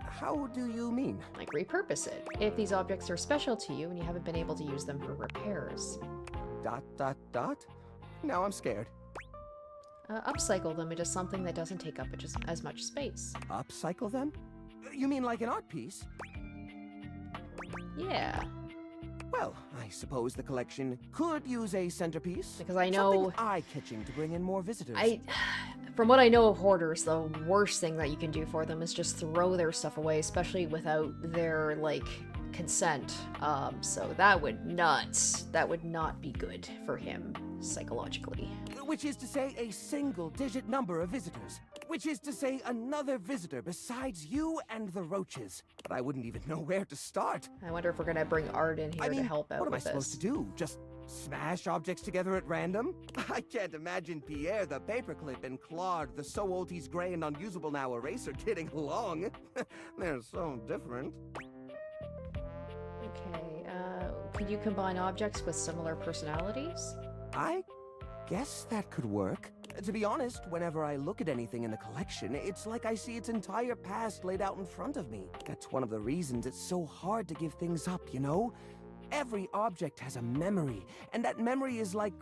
How do you mean? Like repurpose it. If these objects are special to you and you haven't been able to use them for repairs. ... Now I'm scared. Upcycle them into something that doesn't take up as much space. Upcycle them? You mean like an art piece? Yeah. Well, I suppose the collection could use a centerpiece. Because I know... Something eye-catching to bring in more visitors. From what I know of hoarders, the worst thing that you can do for them is just throw their stuff away, especially without their, like, consent. So that would not be good for him, psychologically. Which is to say a single-digit number of visitors. Which is to say another visitor besides you and the roaches. But I wouldn't even know where to start. I wonder if we're gonna bring Art in here to help out with this. What am I supposed to do? Just smash objects together at random? I can't imagine Pierre the paperclip and Claude the so old he's gray and unusable now eraser getting along. They're so different. Okay, could you combine objects with similar personalities? I guess that could work. To be honest, whenever I look at anything in the collection, it's like I see its entire past laid out in front of me. That's one of the reasons it's so hard to give things up, you know? Every object has a memory, and that memory is like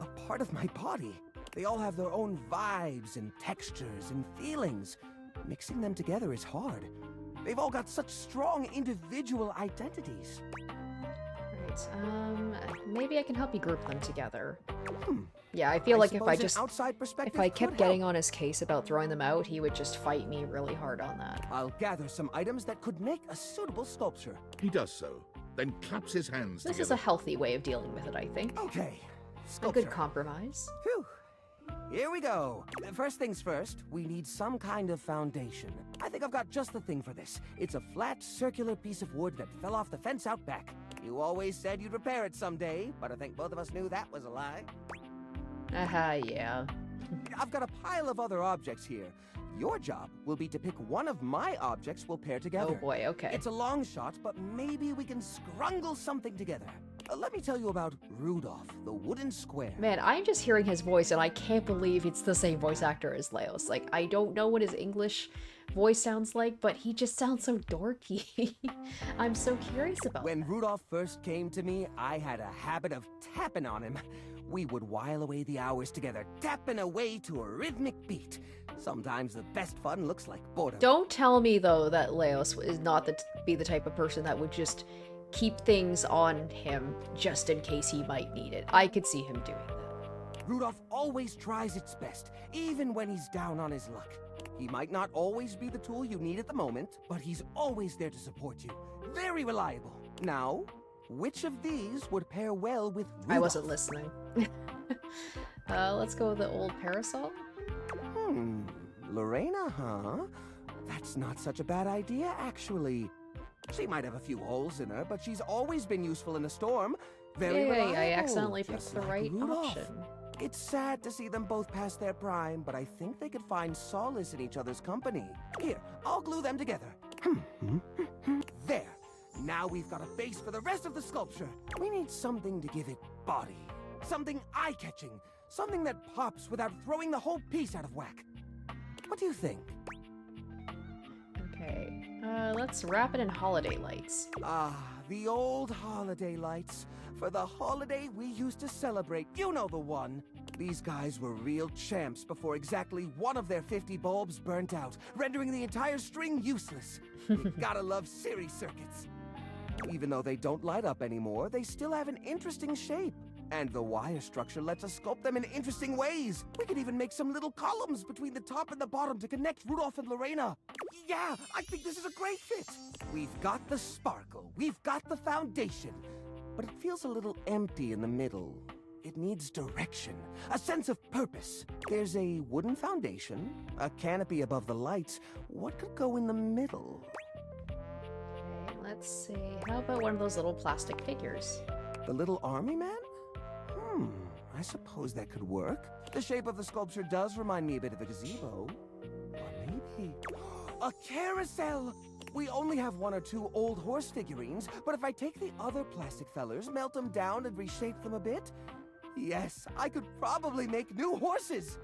a part of my body. They all have their own vibes and textures and feelings. Mixing them together is hard. They've all got such strong individual identities. Right, maybe I can help you group them together. Yeah, I feel like if I kept getting on his case about throwing them out, he would just fight me really hard on that. I'll gather some items that could make a suitable sculpture. He does so, then claps his hands together. This is a healthy way of dealing with it, I think. Okay, sculpture. A good compromise. Phew. Here we go. First things first, we need some kind of foundation. I think I've got just the thing for this. It's a flat, circular piece of wood that fell off the fence out back. You always said you'd repair it someday, but I think both of us knew that was a lie. Yeah. I've got a pile of other objects here. Your job will be to pick one of my objects we'll pair together. Oh boy, okay. It's a long shot, but maybe we can scrungle something together. Let me tell you about Rudolph, the wooden square. Man, I'm just hearing his voice and I can't believe it's the same voice actor as Leos. Like, I don't know what his English voice sounds like, but he just sounds so dorky. I'm so curious about When Rudolph first came to me, I had a habit of tapping on him. We would while away the hours together, tapping away to a rhythmic beat. Sometimes the best fun looks like boredom. Don't tell me, though, that Leos is not be the type of person that would just keep things on him just in case he might need it. I could see him doing that. Rudolph always tries its best, even when he's down on his luck. He might not always be the tool you need at the moment, but he's always there to support you. Very reliable. Now, which of these would pair well with Rudolph? I wasn't listening. Let's go with the old parasol. Lorena, huh? That's not such a bad idea, actually. She might have a few holes in her, but she's always been useful in a storm. Very reliable. I accidentally picked the right option. It's sad to see them both past their prime, but I think they could find solace in each other's company. Here, I'll glue them together. There. Now we've got a base for the rest of the sculpture. We need something to give it body. Something eye-catching. Something that pops without throwing the whole piece out of whack. What do you think? Okay, let's wrap it in holiday lights. Ah, the old holiday lights. For the holiday we used to celebrate. You know the one. These guys were real champs before exactly one of their 50 bulbs burnt out, rendering the entire string useless. You gotta love series circuits. Even though they don't light up anymore, they still have an interesting shape. And the wire structure lets us sculpt them in interesting ways. We could even make some little columns between the top and the bottom to connect Rudolph and Lorena. Yeah, I think this is a great fit. We've got the sparkle, we've got the foundation, but it feels a little empty in the middle. It needs direction, a sense of purpose. There's a wooden foundation, a canopy above the lights. What could go in the middle? Okay, let's see. How about one of those little plastic figures? The little army man? I suppose that could work. The shape of the sculpture does remind me a bit of a gazebo. Or maybe... a carousel! We only have 1 or 2 old horse figurines, but if I take the other plastic fellers, melt them down, and reshape them a bit... yes, I could probably make new horses!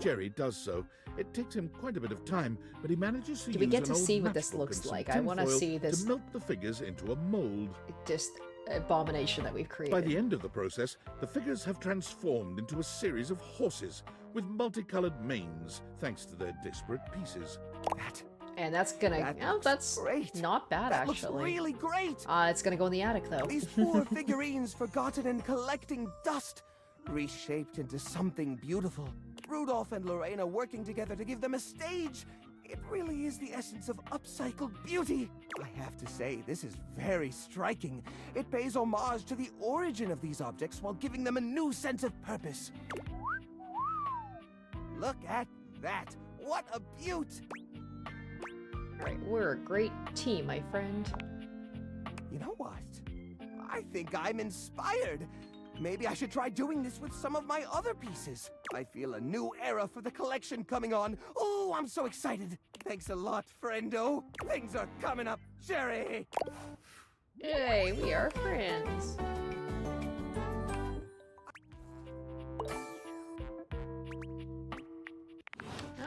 Jerry does so. It takes him quite a bit of time, but he manages to Do we use get an to old see what this matchbook looks and some like? I want to tinfoil see this to melt the figures into a mold. just abomination that we've created. By the end of the process, the figures have transformed into a series of horses with multicolored manes, thanks to their disparate pieces. And that's gonna... oh, that's great. not bad, That actually. looks really great! It's gonna go in the attic, though. These poor figurines forgotten and collecting dust, reshaped into something beautiful. Rudolph and Lorena working together to give them a stage. It really is the essence of upcycled beauty. I have to say, this is very striking. It pays homage to the origin of these objects while giving them a new sense of purpose. Look at that. What a beaut! Alright, we're a great team, my friend. You know what? I think I'm inspired. Maybe I should try doing this with some of my other pieces. I feel a new era for the collection coming on. Oh, I'm so excited. Thanks a lot, friendo. Things are coming up, Jerry. Yay, we are friends.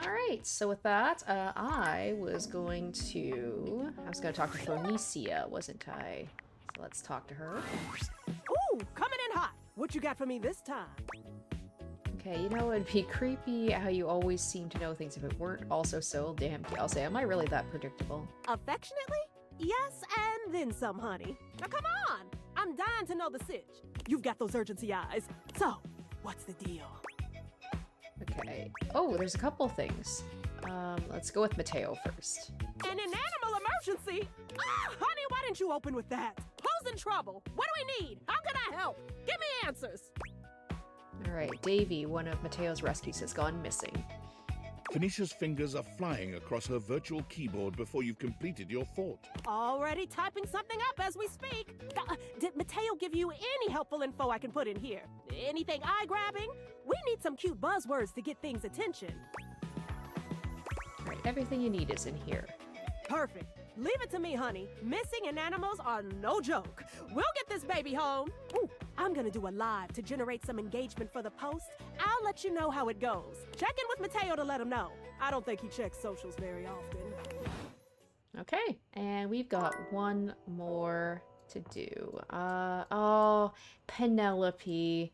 Alright, so with that, I was going to talk to Phoenicia, wasn't I? So let's talk to her. Ooh, coming in hot. What you got for me this time? Okay, you know, it'd be creepy how you always seem to know things if it weren't also so damn cute. I'll say, am I really that predictable? Affectionately? Yes, and then some, honey. Now come on! I'm dying to know the sitch. You've got those urgency eyes. So, what's the deal? Okay. Oh, there's a couple things. Let's go with Mateo first. An animal emergency? Ah, honey, why didn't you open with that? Who's in trouble? What do we need? How can I help? Give me answers. Alright, Davy, one of Mateo's rescues, has gone missing. Phoenicia's fingers are flying across her virtual keyboard before you've completed your thought. Already typing something up as we speak. Did Mateo give you any helpful info I can put in here? Anything eye-grabbing? We need some cute buzzwords to get things' attention. Alright, everything you need is in here. Perfect. Leave it to me, honey. Missing and animals are no joke. We'll get this baby home. Ooh, I'm gonna do a live to generate some engagement for the post. I'll let you know how it goes. Check in with Mateo to let him know. I don't think he checks socials very often. Okay, and we've got one more to do. Oh, Penelope.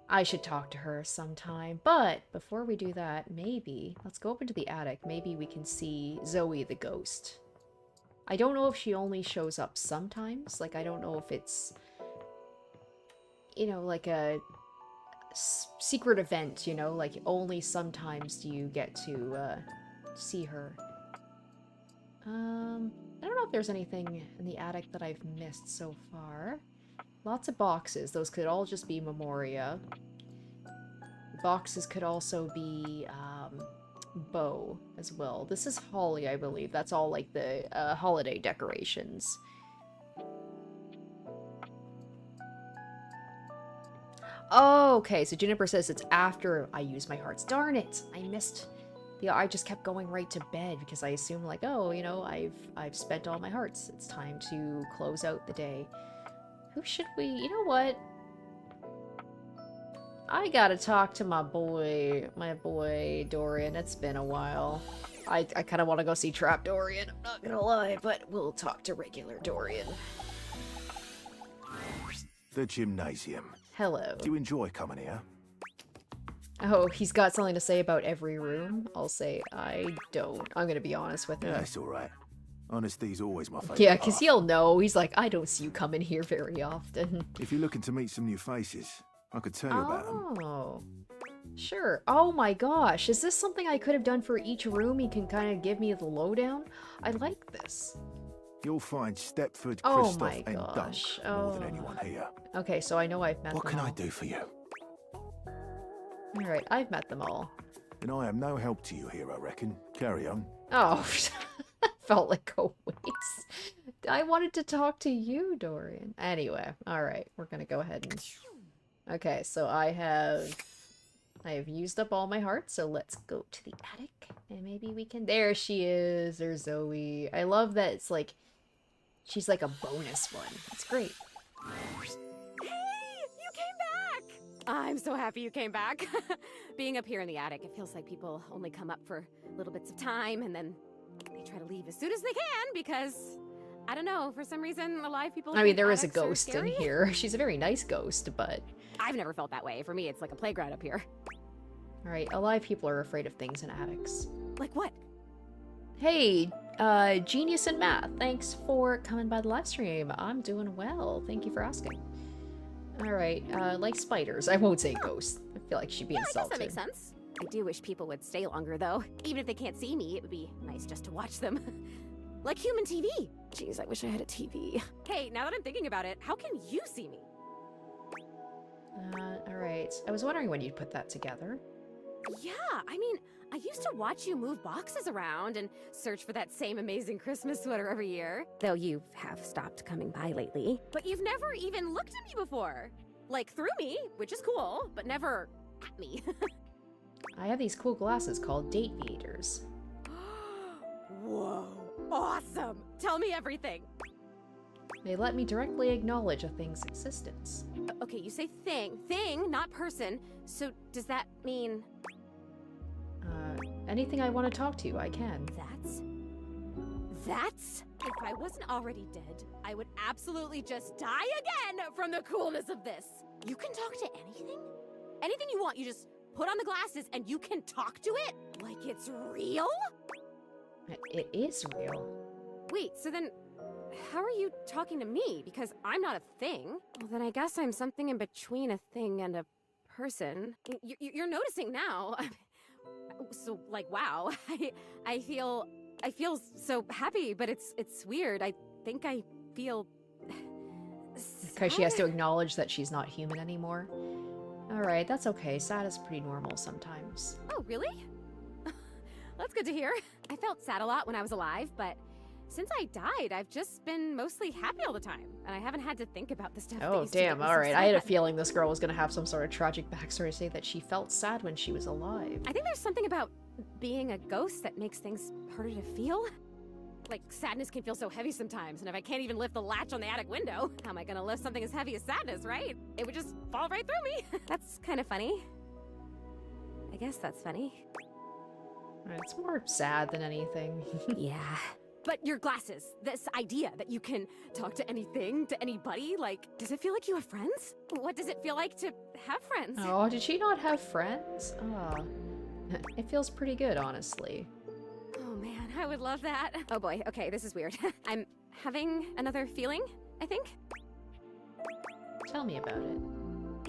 I should talk to her sometime, but before we do that, maybe, let's go up into the attic. Maybe we can see Zoe the ghost. I don't know if she only shows up sometimes. Like, I don't know if it's, you know, like a secret event, you know? Like, only sometimes do you get to see her. I don't know if there's anything in the attic that I've missed so far. Lots of boxes. Those could all just be Memoria. Boxes could also be Bo as well. This is Holly, I believe. That's all like the holiday decorations. Oh, okay. So Juniper says it's after I use my hearts. Darn it! I missed. I just kept going right to bed because I assumed like, oh, you know, I've spent all my hearts. It's time to close out the day. Who should we... You know what? I gotta talk to my boy Dorian. It's been a while. I kind of want to go see Trap Dorian, I'm not gonna lie, but we'll talk to regular Dorian. The gymnasium. Hello. Do you enjoy coming here? Oh, he's got something to say about every room? I'll say I don't. I'm gonna be honest with him. Yeah, it's alright. Honesty's always my favourite. Yeah, because he'll know. He's like, I don't see you coming here very often. If you're looking to meet some new faces, I could tell you about them. Oh, sure. Oh my gosh, is this something I could have done for each room? He can kind of give me the lowdown? I like this. You'll find Stepford, Oh Christoph, my and Dunk gosh. more than anyone here. Okay, so I know I've met What them can all. I do for you? Alright, I've met them all. And I am no help to you here, I reckon. Carry on. Oh, felt like a waste. I wanted to talk to you, Dorian. Anyway, alright, we're gonna go ahead and Okay, so I have used up all my hearts, so let's go to the attic. And maybe we can... There she is. There's Zoe. I love that it's like... She's like a bonus one. It's great. Hey! You came back! I'm so happy you came back. Being up here in the attic, it feels like people only come up for little bits of time, and then they try to leave as soon as they can, because... I don't know, for some reason, alive people... I mean, there is a attics are ghost in scary. here. She's a very nice ghost, but... I've never felt that way. For me, it's like a playground up here. Alright, alive people are afraid of things in attics. Like what? Hey, Genius in Math, thanks for coming by the live stream. I'm doing well. Thank you for asking. Alright, like spiders. I won't say ghosts. I feel like she'd be Yeah, I guess insulted. that makes sense. I do wish people would stay longer, though. Even if they can't see me, it would be nice just to watch them. Like human TV. Jeez, I wish I had a TV. Hey, now that I'm thinking about it, how can you see me? Alright. I was wondering when you'd put that together. Yeah, I mean, I used to watch you move boxes around and search for that same amazing Christmas sweater every year. Though you have stopped coming by lately. But you've never even looked at me before. Like, through me, which is cool, but never at me. I have these cool glasses called Date Beaters. Whoa, awesome! Tell me everything. They let me directly acknowledge a thing's existence. Okay, you say thing, not person. So does that mean... Anything I want to talk to, I can. That's? If I wasn't already dead, I would absolutely just die again from the coolness of this. You can talk to anything? Anything you want, you just put on the glasses and you can talk to it? Like it's real? It is real. Wait, so then how are you talking to me? Because I'm not a thing. Well, then I guess I'm something in between a thing and a person. You're noticing now. So, like, wow. I feel so happy, but it's weird. I think I feel Because she has to acknowledge that she's not human anymore. Alright, that's okay. Sad is pretty normal sometimes. Oh, really? That's good to hear. I felt sad a lot when I was alive, but since I died, I've just been mostly happy all the time, and I haven't had to think about the stuff that Oh, used to get damn. me so Alright, I had a sad. feeling this girl was gonna have some sort of tragic backstory to say that she felt sad when she was alive. I think there's something about being a ghost that makes things harder to feel. Like, sadness can feel so heavy sometimes, and if I can't even lift the latch on the attic window, how am I gonna lift something as heavy as sadness, right? It would just fall right through me. That's kind of funny. I guess that's funny. It's more sad than anything. Yeah. But your glasses, this idea that you can talk to anything, to anybody, like, does it feel like you have friends? What does it feel like to have friends? Oh, did she not have friends? Oh. It feels pretty good, honestly. Oh man, I would love that. Oh boy, okay, this is weird. I'm having another feeling, I think. Tell me about it.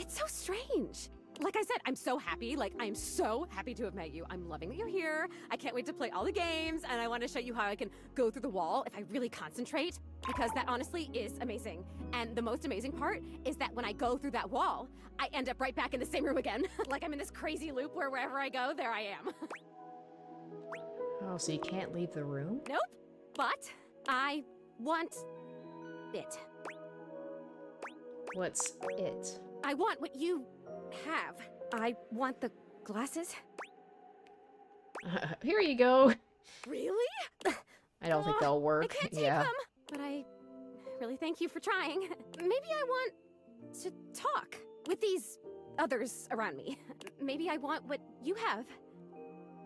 It's so strange. Like I said, I'm so happy. Like, I'm so happy to have met you. I'm loving that you're here. I can't wait to play all the games, and I want to show you how I can go through the wall if I really concentrate, because that honestly is amazing. And the most amazing part is that when I go through that wall, I end up right back in the same room again. Like I'm in this crazy loop where wherever I go, there I am. Oh, so you can't leave the room? Nope. But I want it. What's it? I want what you have. I want the glasses. Here you go. Really? I don't think they'll work. I can't take Yeah. them, but I really thank you for trying. Maybe I want to talk with these others around me. Maybe I want what you have.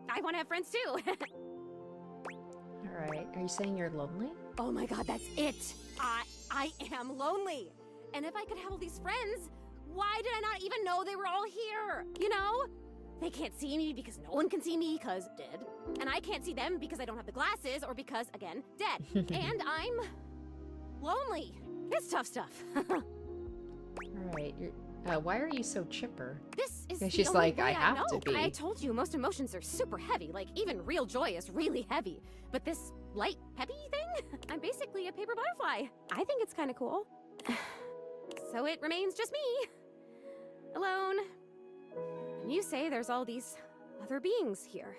I want to have friends too. Alright, are you saying you're lonely? Oh my god, that's it. I am lonely. And if I could have all these friends, why did I not even know they were all here? You know? They can't see me because no one can see me because dead. And I can't see them because I don't have the glasses or because, again, dead. And I'm lonely. It's tough stuff. Alright, why are you so chipper? This is And the she's only like, way I have know. to be. I told you, most emotions are super heavy. Like, even real joy is really heavy. But this light, peppy thing? I'm basically a paper butterfly. I think it's kind of cool. So it remains just me. Alone. And you say there's all these other beings here.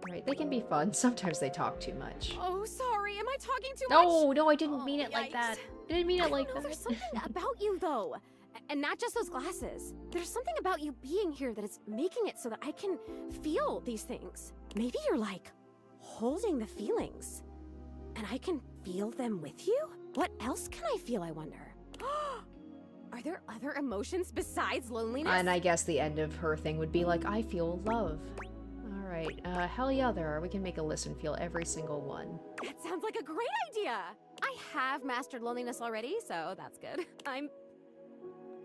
Right, they can be fun. Sometimes they talk too much. Oh, sorry. Am I talking too much? No, I didn't mean it like that. I didn't mean it like know, that. There's something about you, though. And not just those glasses. There's something about you being here that is making it so that I can feel these things. Maybe you're like holding the feelings. And I can feel them with you? What else can I feel, I wonder? Are there other emotions besides loneliness? And I guess the end of her thing would be like, I feel love. Alright, hell yeah there are. We can make a list and feel every single one. That sounds like a great idea! I have mastered loneliness already, so that's good.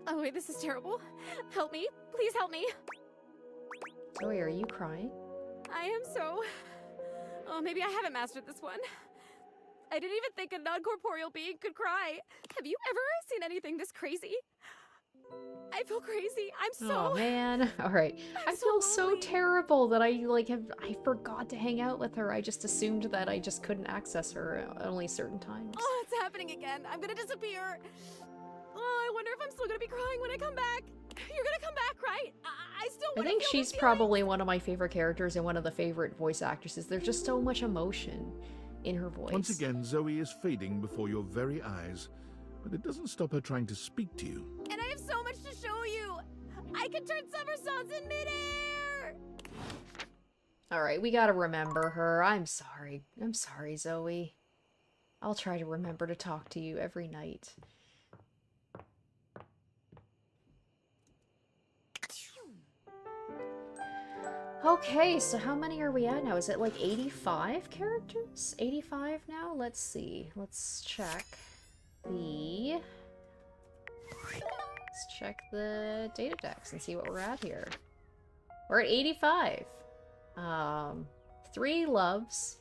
Oh wait, this is terrible. Help me. Please help me. Zoe, are you crying? I am so... Oh, maybe I haven't mastered this one. I didn't even think a non-corporeal being could cry. Have you ever seen anything this crazy? I feel crazy. I'm so... Oh man. Alright. I feel so terrible that I forgot to hang out with her. I just assumed that I just couldn't access her at only certain times. Oh, it's happening again. I'm gonna disappear. Oh, I wonder if I'm still gonna be crying when I come back. You're gonna come back, right? I think she's probably one of my favorite characters and one of the favorite voice actresses. There's just so much emotion in her voice. Once again, Zoe is fading before your very eyes, but it doesn't stop her trying to speak to you. And I have so much to show you. I can turn somersaults in midair. Alright, we gotta remember her. I'm sorry. I'm sorry, Zoe. I'll try to remember to talk to you every night. Okay, so how many are we at now? Is it like 85 characters? 85 now? Let's see. Let's check the... Let's check the data decks and see what we're at here. We're at 85. 3 loves,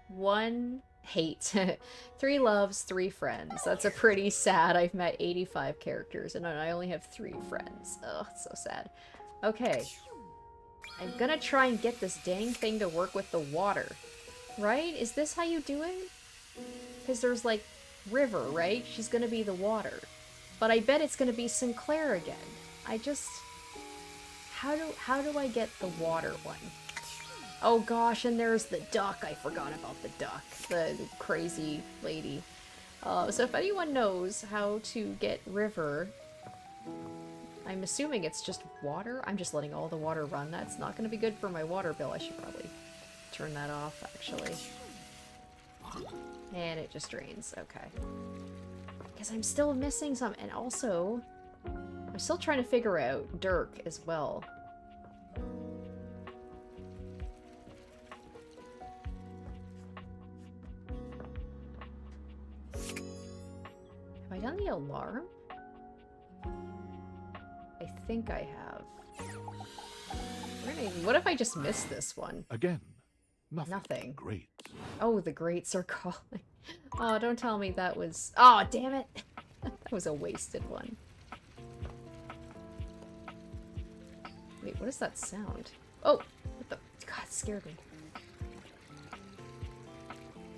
1 hate. 3 loves, 3 friends. That's a pretty sad. I've met 85 characters and I only have 3 friends. Ugh, it's so sad. Okay. I'm gonna try and get this dang thing to work with the water. Right? Is this how you do it? Because there's like river, right? She's gonna be the water. But I bet it's gonna be Sinclair again. I just... How do I get the water one? Oh gosh, and there's the duck. I forgot about the duck. The crazy lady. So if anyone knows how to get river... I'm assuming it's just water. I'm just letting all the water run. That's not going to be good for my water bill. I should probably turn that off, actually. And it just drains. Okay. Because I'm still missing some. And also, I'm still trying to figure out Dirk as well. Have I done the alarm? I think I have. What if I just missed this one? Again, nothing. Great. Oh, the greats are calling. Oh, don't tell me that was... Oh, damn it! That was a wasted one. Wait, what is that sound? Oh! What the... God, it scared me.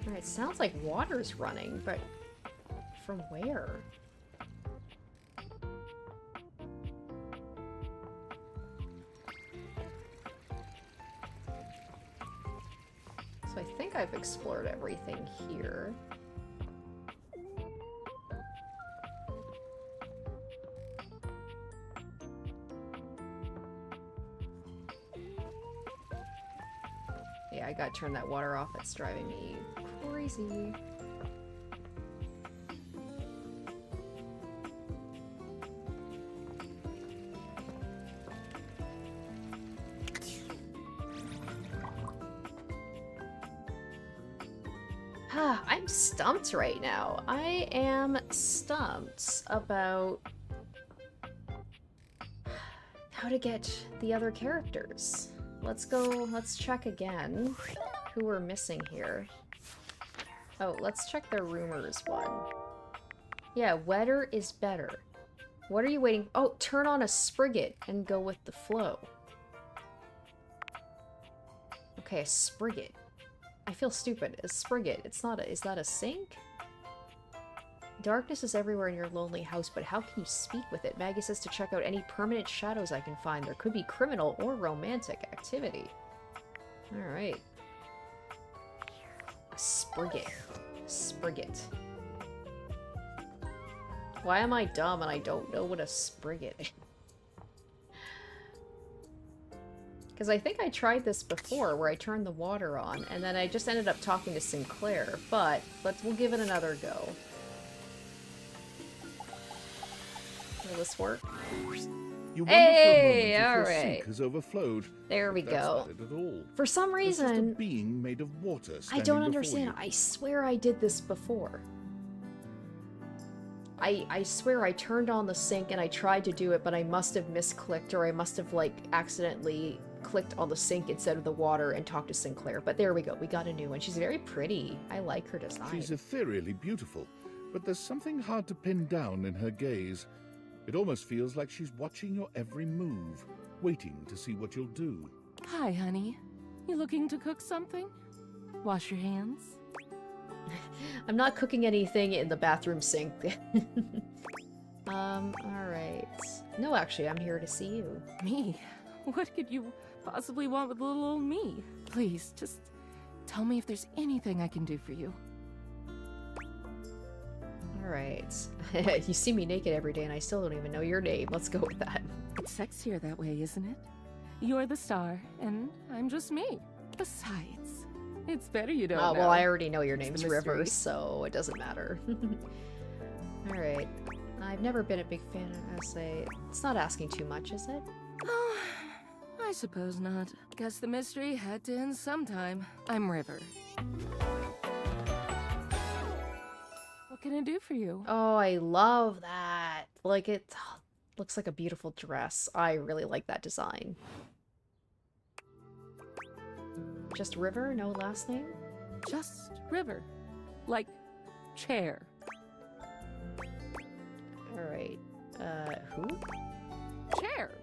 Alright, it sounds like water's running, but... From where? So I think I've explored everything here. Yeah, I gotta turn that water off. It's driving me crazy. I'm stumped right now. I am stumped about how to get the other characters. Let's check again who we're missing here. Oh, let's check the rumors one. Yeah, wetter is better. What are you waiting? Oh, turn on a Sprigget and go with the flow. Okay, a Sprigget. I feel stupid. A Sprigget. It's not a... Is that a sink? Darkness is everywhere in your lonely house, but how can you speak with it? Maggie says to check out any permanent shadows I can find. There could be criminal or romantic activity. Alright. A Sprigget. Sprigget. Why am I dumb and I don't know what a sprig is? Because I think I tried this before, where I turned the water on, and then I just ended up talking to Sinclair, but we'll give it another go. Will this work? You wonder Hey, for a moment if your alright. sink has overflowed. There we But that's go. not it at all. For some There's just a reason, being made of water I standing don't before understand. you. I swear I did this before. I swear I turned on the sink and I tried to do it, but I must have misclicked, or I must have, like, accidentally clicked on the sink instead of the water and talked to Sinclair. But there we go. We got a new one. She's very pretty. I like her design. She's ethereally beautiful, but there's something hard to pin down in her gaze. It almost feels like she's watching your every move, waiting to see what you'll do. Hi, honey. You looking to cook something? Wash your hands? I'm not cooking anything in the bathroom sink. Alright. No, actually, I'm here to see you. Me? What could you possibly want with little old me? Please, just tell me if there's anything I can do for you. Alright. You see me naked every day and I still don't even know your name. Let's go with that. It's sexier that way, isn't it? You're the star, and I'm just me. Besides, it's better you don't know. Well, I already know your It's the name's mystery. River, so it doesn't matter. Alright. I've never been a big fan of essay. It's not asking too much, is it? Oh, I suppose not. Guess the mystery had to end sometime. I'm River. What can I do for you? Oh, I love that. Like, it looks like a beautiful dress. I really like that design. Just River? No last name? Just River. Like, chair. Alright. Who? Chair.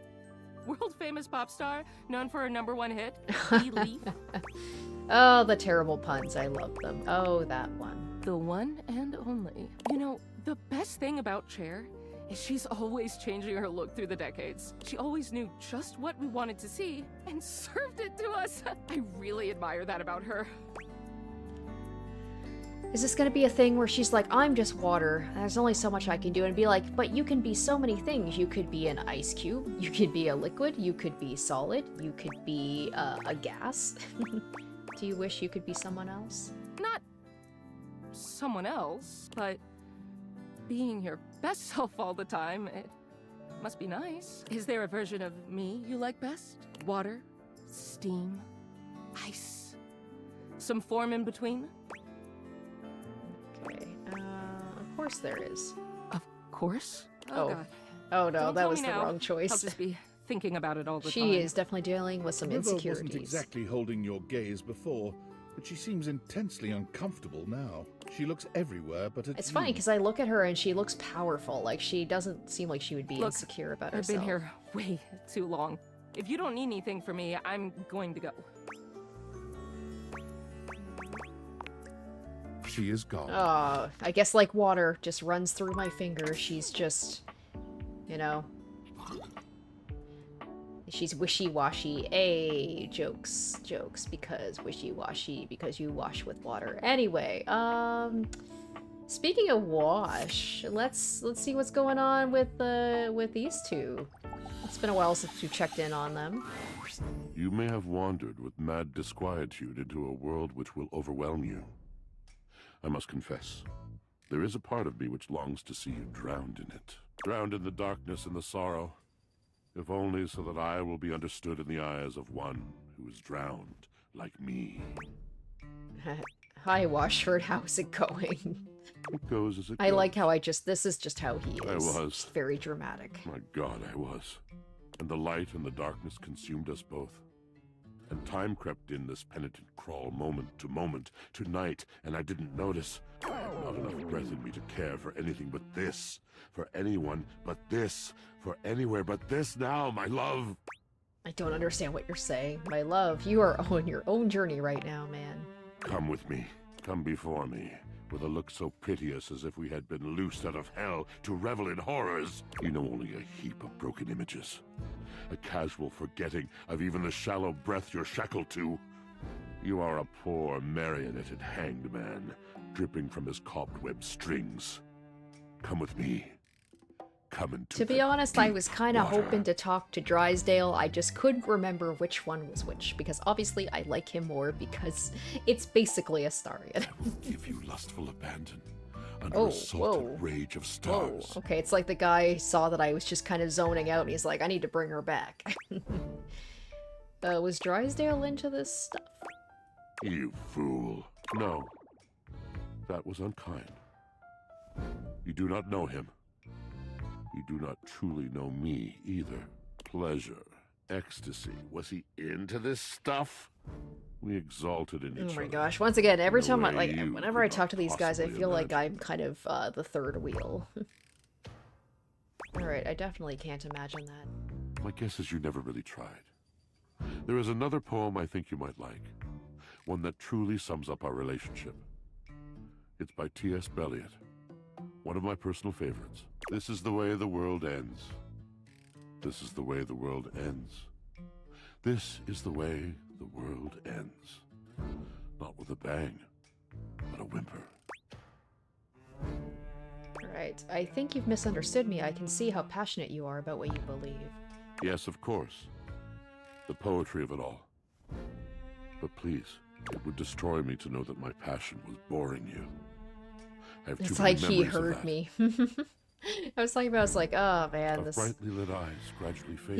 World famous pop star, known for her #1 hit, Leaf. Oh, the terrible puns. I love them. Oh, that one. The one and only. You know, the best thing about Cher is she's always changing her look through the decades. She always knew just what we wanted to see and served it to us. I really admire that about her. Is this gonna be a thing where she's like, I'm just water, there's only so much I can do, and be like, but you can be so many things. You could be an ice cube, you could be a liquid, you could be solid, you could be a gas. Do you wish you could be someone else? Not someone else, but being your best self all the time, it must be nice. Is there a version of me you like best? Water? Steam? Ice? Some form in between? Okay, of course there is. Of course? Oh. God. Oh no, Don't that tell was me the now. wrong choice. I'll just be thinking about it all the time. She is definitely dealing with some River insecurities. wasn't exactly holding your gaze before, but she seems intensely uncomfortable now. She looks everywhere but at It's you. funny because I look at her and she looks powerful. Like, she doesn't seem like she would be Look, insecure about I've herself. been here way too long. If you don't need anything from me, I'm going to go. She is gone. Oh, I guess like water just runs through my fingers. She's just, you know, she's wishy-washy. Jokes, because wishy-washy, because you wash with water. Anyway, speaking of wash, let's see what's going on with these two. It's been a while since we checked in on them. You may have wandered with mad disquietude into a world which will overwhelm you. I must confess, there is a part of me which longs to see you drowned in it. Drowned in the darkness and the sorrow, if only so that I will be understood in the eyes of one who is drowned like me. Hi, Washford, how's it going? It goes as it I goes. like how this is just how he is. I was. It's very dramatic. My God, I was. And the light and the darkness consumed us both. And time crept in this penitent crawl moment to moment, to night, and I didn't notice. I had not enough breath in me to care for anything but this. For anyone but this. For anywhere but this now, my love. I don't understand what you're saying. My love, you are on your own journey right now, man. Come with me. Come before me. With a look so piteous as if we had been loosed out of hell to revel in horrors. You know only a heap of broken images. A casual forgetting of even the shallow breath you're shackled to. You are a poor marionetted hanged man, dripping from his cobweb strings. Come with me. coming to To be honest, I was kind of hoping to talk to Drysdale. I just couldn't remember which one was which, because obviously I like him more because it's basically Astarion. give you lustful abandon under assaulted rage of stars. Okay, it's like the guy saw that I was just kind of zoning out and he's like, I need to bring her back. Was Drysdale into this stuff? You fool. No. That was unkind. You do not know him. You do not truly know me either. Pleasure, ecstasy. Was he into this stuff? We exalted in each Oh my other. gosh, once again, every in a time I, way like, you whenever I could talk to not these guys, I possibly feel like I'm kind of, the third wheel. Alright, I definitely can't imagine that. My guess is you never really tried. There is another poem I think you might like. One that truly sums up our relationship. It's by T.S. Eliot. One of my personal favorites. This is the way the world ends. This is the way the world ends. This is the way the world ends. Not with a bang, but a whimper. Alright, I think you've misunderstood me. I can see how passionate you are about what you believe. Yes, of course. The poetry of it all. But please, it would destroy me to know that my passion was boring you. I have too It's many like he memories of heard that. me. I was talking about, I was like, oh man, Of this... brightly lit eyes gradually fading.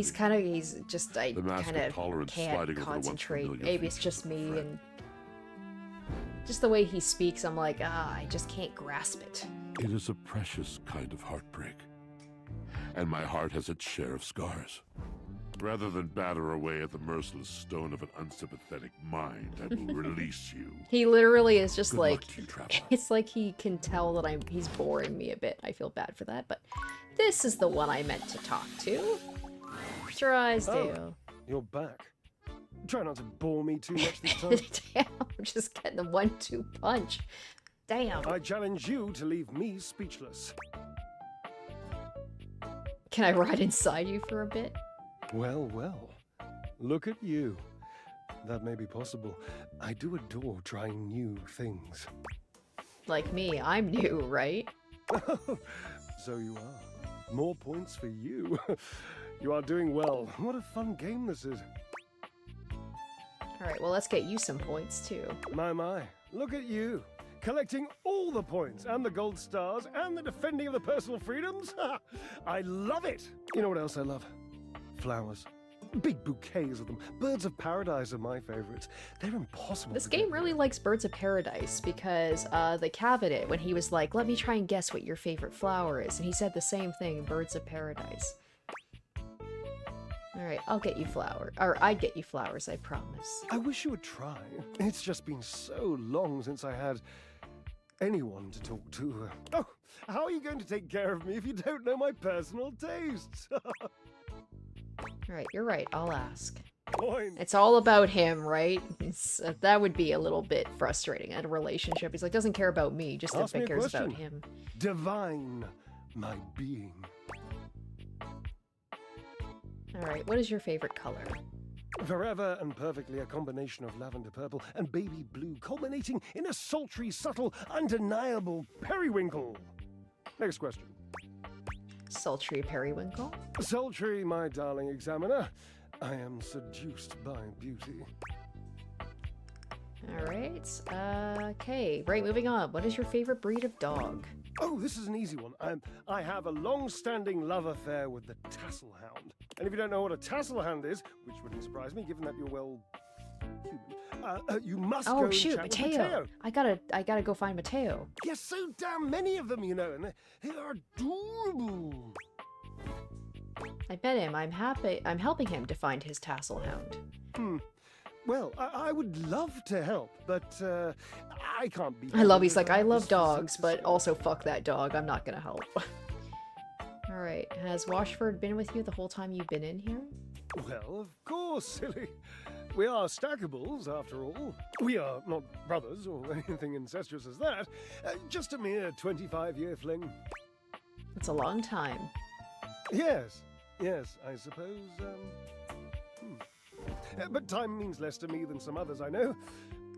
He's just, I The mask kind of of tolerance can't sliding over the once concentrate. familiar Maybe it's features just of the me, friend. and just the way he speaks, I'm like, I just can't grasp it. It is a precious kind of heartbreak. And my heart has its share of scars. Rather than batter away at the merciless stone of an unsympathetic mind, I will release you. He literally is just Good like, luck to you, traveler. it's like he can tell that he's boring me a bit. I feel bad for that, but this is the one I meant to talk to. Drysdale. Oh, you're back. Try not to bore me too much this time. Damn, I'm just getting the 1-2 punch. Damn. I challenge you to leave me speechless. Can I ride inside you for a bit? Well, well. Look at you. That may be possible. I do adore trying new things. Like me, I'm new, right? So you are. More points for you. You are doing well. What a fun game this is. Alright, well, let's get you some points, too. My. Look at you. Collecting all the points, and the gold stars, and the defending of the personal freedoms. I love it. You know what else I love? Flowers. Big bouquets of them. Birds of paradise are my favorites. They're impossible. This to game get. really likes Birds of Paradise because the cabinet, when he was like, let me try and guess what your favorite flower is, and he said the same thing, Birds of Paradise. Alright, I'll get you flowers. Or I'd get you flowers, I promise. I wish you would try. It's just been so long since I had anyone to talk to. Oh, how are you going to take care of me if you don't know my personal tastes? Alright, you're right, I'll ask. Point. It's all about him, right? That would be a little bit frustrating in a relationship. He's like, doesn't care about me, just Ask me a cares about question. him. Divine my being. Alright, what is your favorite color? Forever and perfectly a combination of lavender purple and baby blue, culminating in a sultry, subtle, undeniable periwinkle. Next question. Sultry periwinkle? Sultry, my darling examiner. I am seduced by beauty. Alright, okay. Right, moving on. What is your favorite breed of dog? Oh, this is an easy one. I have a long-standing love affair with the tassel hound. And if you don't know what a tassel hound is, which wouldn't surprise me, given that you're well human, you must go Oh and shoot, chat with Mateo! I gotta go find Mateo. There's so damn many of them, you know, and they are adorable. I met him. I'm helping him to find his tassel hound. Well, I would love to help, but I can't be. I love. He's like, I love dogs, but also fuck that dog. I'm not gonna help. All right. Has Washford been with you the whole time you've been in here? Well, of course, silly. We are stackables, after all. We are not brothers or anything incestuous as that. Just a mere 25-year fling. It's a long time. Yes, I suppose. But time means less to me than some others I know.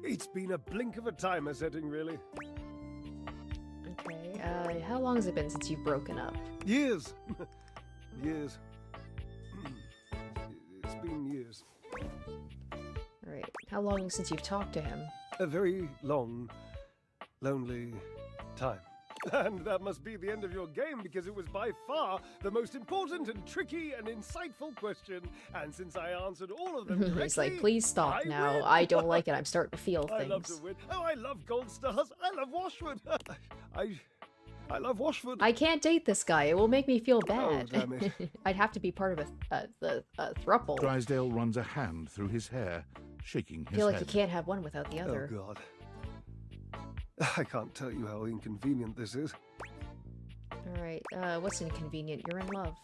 It's been a blink of a timer setting, really. Okay. How long has it been since you've broken up? Years. Years. It's been years. Right. How long since you've talked to him? A very long, lonely time. And that must be the end of your game, because it was by far the most important and tricky and insightful question. And since I answered all of them correctly, He's like, please stop now. win. I don't like it. I'm starting to feel I love things. to win. Oh, I love gold stars. I love Washwood. I love Washwood. I can't date this guy. It will make me feel bad. Oh, damn it. I'd have to be part of a throuple. Drysdale runs a hand through his hair, shaking I his feel like head. you can't have one without the other. Oh, God. I can't tell you how inconvenient this is. Alright, what's inconvenient? You're in love.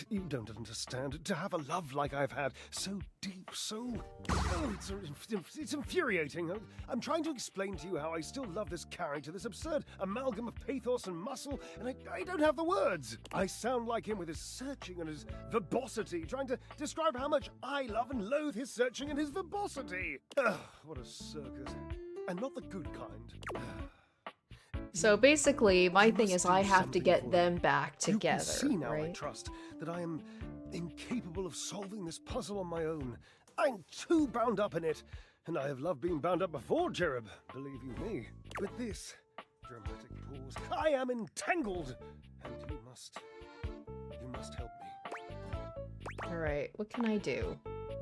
You don't understand. To have a love like I've had, so deep, so... Oh, it's infuriating. I'm trying to explain to you how I still love this character, this absurd amalgam of pathos and muscle, and I don't have the words. I sound like him with his searching and his verbosity, trying to describe how much I love and loathe his searching and his verbosity. Ugh, what a circus. And not the good kind. So basically, my thing is I have to get them back together, You can see now, I right? trust, that I am incapable of solving this puzzle on my own. I'm too bound up in it, and I have loved being bound up before, Cherub, believe you me. With this dramatic pause, I am entangled, and you must help me. Alright, what can I do?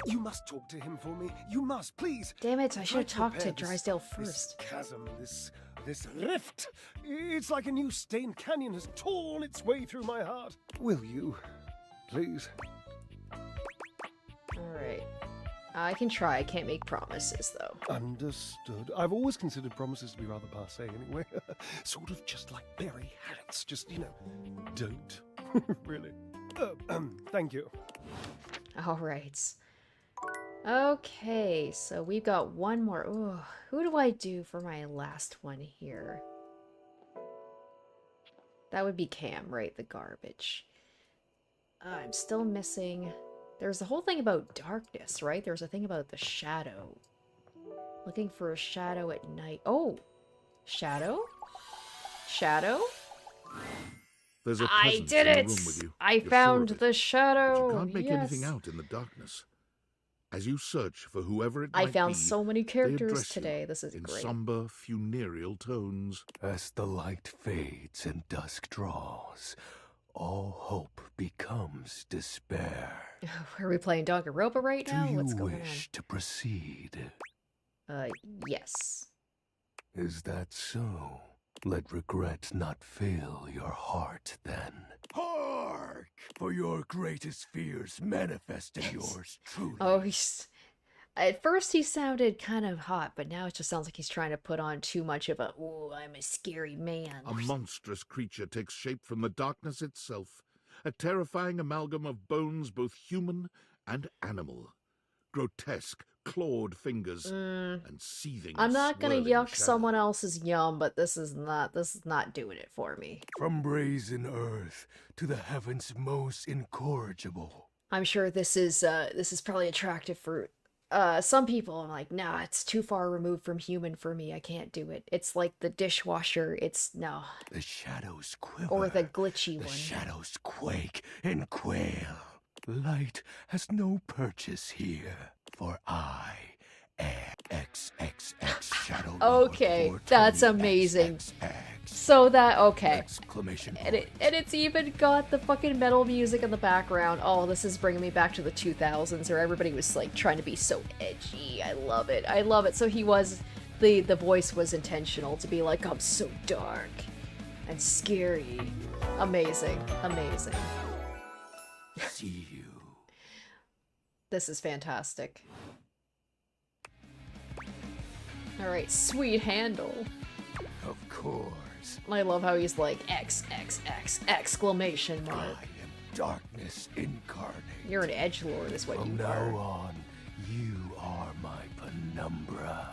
You must talk to him for me. You must, please. Damn it, I should have Try talked to repair Drysdale this first. chasm, this rift. It's like a new stained canyon has torn its way through my heart. Will you, please? Alright. I can try, I can't make promises, though. Understood. I've always considered promises to be rather passé anyway. Sort of just like berry hats. Just, don't. Really. Thank you. Alright. Okay, so we've got one more. Ooh, who do I do for my last one here? That would be Cam, right? The garbage. I'm still missing... There's the whole thing about darkness, right? There's a thing about the shadow. Looking for a shadow at night. Oh! Shadow? Shadow? There's a I presence did in the it! room with you. I You're sure found of it, the shadow! but you can't make Yes. anything out in the darkness. As you search for whoever it I might found be, so many they characters address you today. This is in great. somber, funereal tones. As the light fades and dusk draws, all hope becomes despair. Are we playing Danganronpa right now? Do you What's going wish to proceed? Yes. Is that so? Let regret not fill your heart then. Hark! For your greatest fears manifest in yours truly. Oh, at first he sounded kind of hot, but now it just sounds like he's trying to put on too much of a, ooh, I'm a scary man. A monstrous creature takes shape from the darkness itself, a terrifying amalgam of bones both human and animal. Grotesque, clawed fingers and seething, I'm not gonna swirling yuck shadow. someone else's yum, but this is not doing it for me. From brazen earth to the heavens most incorrigible. I'm sure this is probably attractive for some people. I'm like, nah, it's too far removed from human for me. I can't do it. It's like the dishwasher. It's no. The shadows quiver. Or the glitchy one. The shadows quake and quail. Light has no purchase here, for I am XXX Shadow Lord Okay, 420 that's amazing. So that okay. And it's even got the fucking metal music in the background. Oh, this is bringing me back to the 2000s where everybody was like trying to be so edgy. I love it. I love it. So he was the voice was intentional to be like, I'm so dark and scary. Amazing. Amazing. See you. This is fantastic. Alright, sweet handle. Of course. I love how he's like XXX exclamation mark. I am darkness incarnate. You're an edgelord is what From you now are. on, you are my penumbra.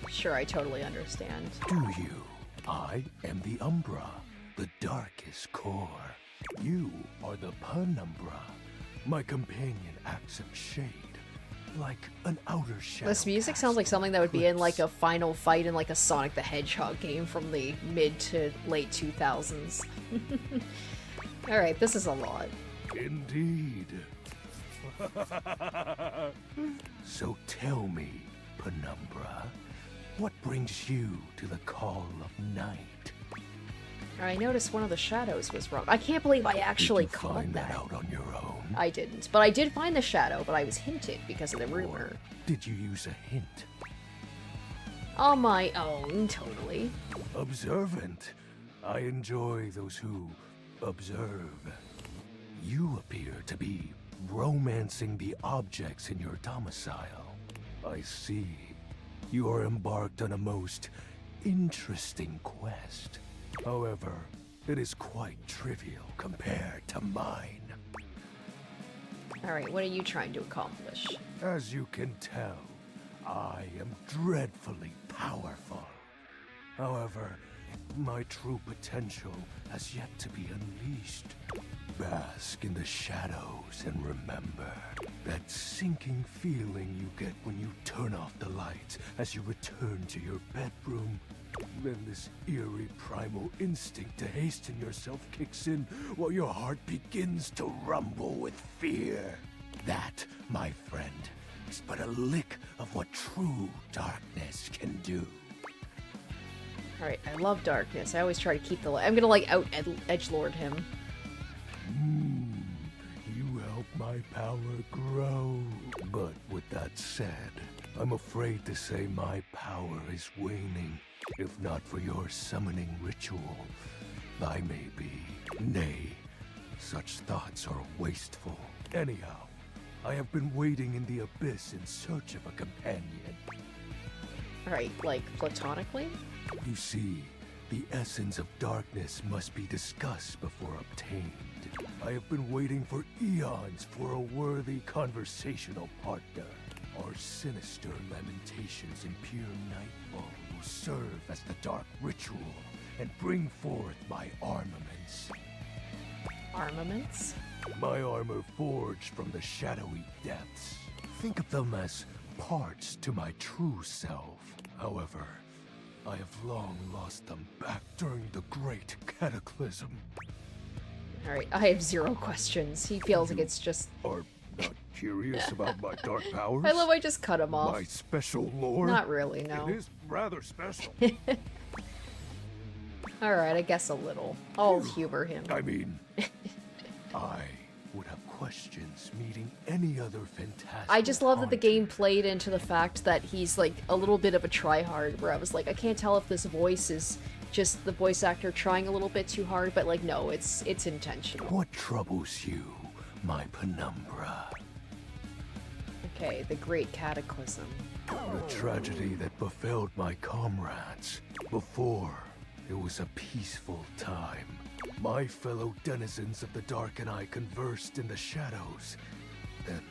Sure, I totally understand. Do you? I am the umbra, the darkest core. You are the penumbra. My companion acts of shade, like an outer shadow. This music sounds like something that would be in like a final fight in like a Sonic the Hedgehog game from the mid to late 2000s. Alright, this is a lot. Indeed. So tell me, Penumbra, what brings you to the call of night? I noticed one of the shadows was wrong. I can't believe I actually caught Find that. that out on your own? I didn't, but I did find the shadow, but I was hinted because of the rumor. Did you use a hint? On my own, totally. Observant. I enjoy those who observe. You appear to be romancing the objects in your domicile. I see. You are embarked on a most interesting quest. However, it is quite trivial compared to mine. Alright, what are you trying to accomplish? As you can tell, I am dreadfully powerful. However, my true potential has yet to be unleashed. Bask in the shadows and remember that sinking feeling you get when you turn off the lights as you return to your bedroom. Then this eerie primal instinct to hasten yourself kicks in while your heart begins to rumble with fear. That, my friend, is but a lick of what true darkness can do. Alright, I love darkness. I always try to keep the light. I'm gonna like out edgelord him. You help my power grow. But with that said, I'm afraid to say my power is waning. If not for your summoning ritual, I may be. Nay, such thoughts are wasteful. Anyhow, I have been waiting in the abyss in search of a companion. Alright, like platonically? You see, the essence of darkness must be discussed before obtained. I have been waiting for eons for a worthy conversational partner. Our sinister lamentations in pure nightfall will serve as the dark ritual and bring forth my armaments. Armaments? My armor forged from the shadowy depths. Think of them as parts to my true self. However, I have long lost them back during the Great Cataclysm. Alright, I have zero questions. He feels like it's just... Are not curious about my dark powers? I love I just cut him off. My special lore? Not really, no. It is rather special. Alright, I guess a little. I'll humor him. I mean, I would have questions meeting any other fantastic. I just love that the game played into the fact that he's like a little bit of a tryhard, where I was like, I can't tell if this voice is just the voice actor trying a little bit too hard, but like, no, it's intentional. What troubles you, my Penumbra? Okay, the Great Cataclysm. The tragedy that befell my comrades. Before, it was a peaceful time. My fellow denizens of the dark and I conversed in the shadows. Then,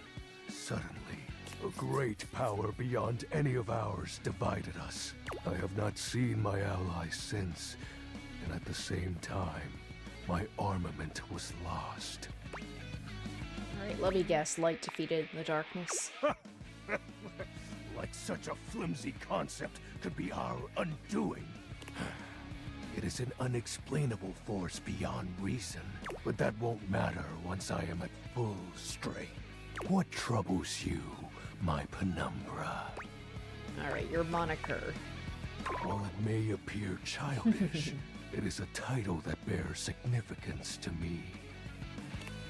suddenly, a great power beyond any of ours divided us. I have not seen my allies since, and at the same time, my armament was lost. Alright, let me guess, light defeated the darkness. Like such a flimsy concept could be our undoing. It is an unexplainable force beyond reason, but that won't matter once I am at full strength. What troubles you, my Penumbra? Alright, your moniker. While it may appear childish, it is a title that bears significance to me.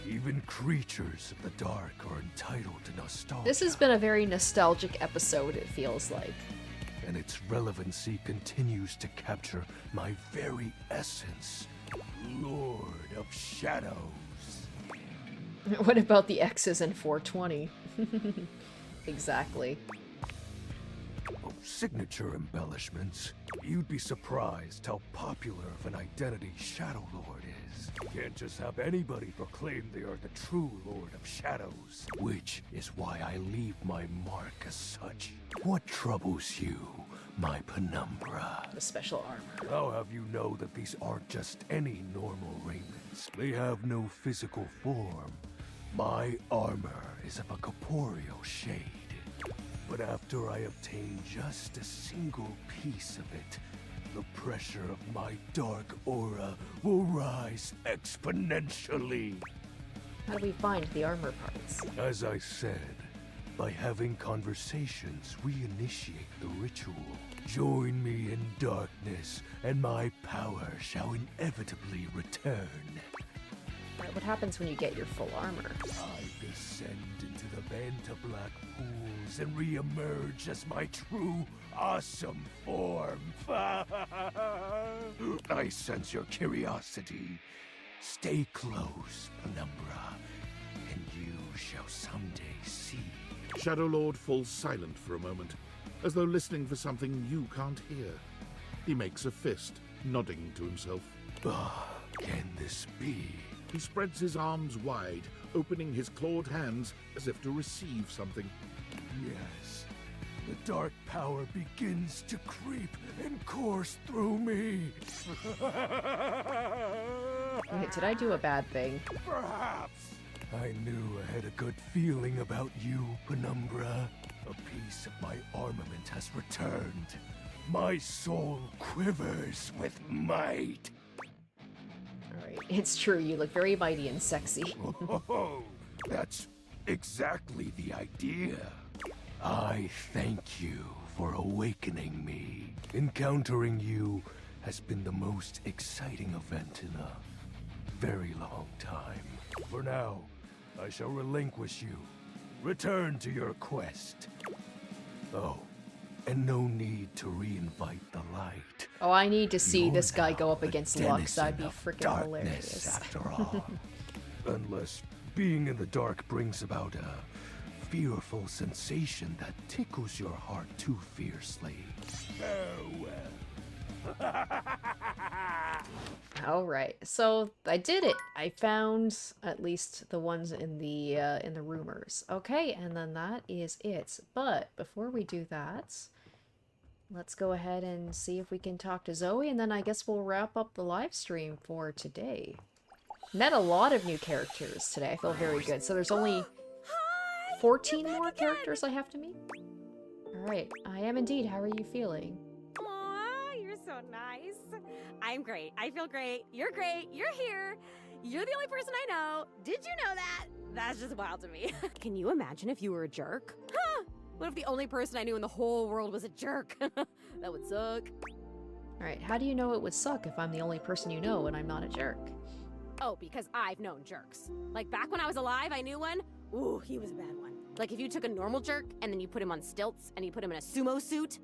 Even creatures of the dark are entitled to nostalgia. This has been a very nostalgic episode, it feels like. And its relevancy continues to capture my very essence. Lord of Shadows. What about the X's in 420? Exactly. Oh, signature embellishments. You'd be surprised how popular of an identity Shadow Lord is. Can't just have anybody proclaim they are the true Lord of Shadows. Which is why I leave my mark as such. What troubles you, my Penumbra? The special armor. I'll have you know that these aren't just any normal raiments. They have no physical form. My armor is of a corporeal shade. But after I obtain just a single piece of it, the pressure of my dark aura will rise exponentially. How do we find the armor parts? As I said, by having conversations, we initiate the ritual. Join me in darkness, and my power shall inevitably return. Right, what happens when you get your full armor? I descend into the Banta black pools and re-emerge as my true, awesome form. I sense your curiosity. Stay close, Penumbra, and you shall someday see. Shadow Lord falls silent for a moment, as though listening for something you can't hear. He makes a fist, nodding to himself. Can this be? He spreads his arms wide, opening his clawed hands as if to receive something. Yes. The dark power begins to creep and course through me. Wait, did I do a bad thing? Perhaps. I knew I had a good feeling about you, Penumbra. A piece of my armament has returned. My soul quivers with might. Alright, it's true, you look very mighty and sexy. Oh, that's exactly the idea. I thank you for awakening me. Encountering you has been the most exciting event in a very long time. For now, I shall relinquish you. Return to your quest. Oh, and no need to reinvite the light. Oh, I need to see You're this guy go up now a against Lux. That'd be denizen of freaking darkness, hilarious. After all. Unless being in the dark brings about a fearful sensation that tickles your heart too fiercely. Farewell. Alright, so I did it. I found at least the ones in the rumors. Okay, and then that is it. But before we do that, let's go ahead and see if we can talk to Zoe, and then I guess we'll wrap up the live stream for today. Met a lot of new characters today. I feel very good. So there's only 14 more characters I have to meet. Alright, I am indeed. How are you feeling? Aw, you're so nice. I'm great. I feel great. You're great. You're here. You're the only person I know. Did you know that? That's just wild to me. Can you imagine if you were a jerk? Huh? What if the only person I knew in the whole world was a jerk? That would suck. Alright, how do you know it would suck if I'm the only person you know and I'm not a jerk? Oh, because I've known jerks. Like back when I was alive, I knew one. Ooh, he was a bad one. Like if you took a normal jerk and then you put him on stilts and you put him in a sumo suit,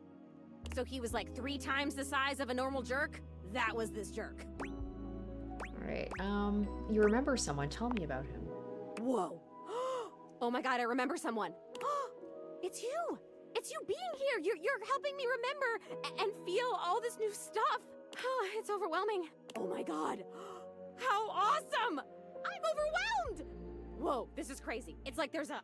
so he was like 3 times the size of a normal jerk, that was this jerk. Alright, you remember someone. Tell me about him. Whoa. Oh my god, I remember someone. It's you! It's you being here! You're helping me remember and feel all this new stuff! It's overwhelming. Oh my god. How awesome! I'm overwhelmed! Whoa, this is crazy. It's like there's a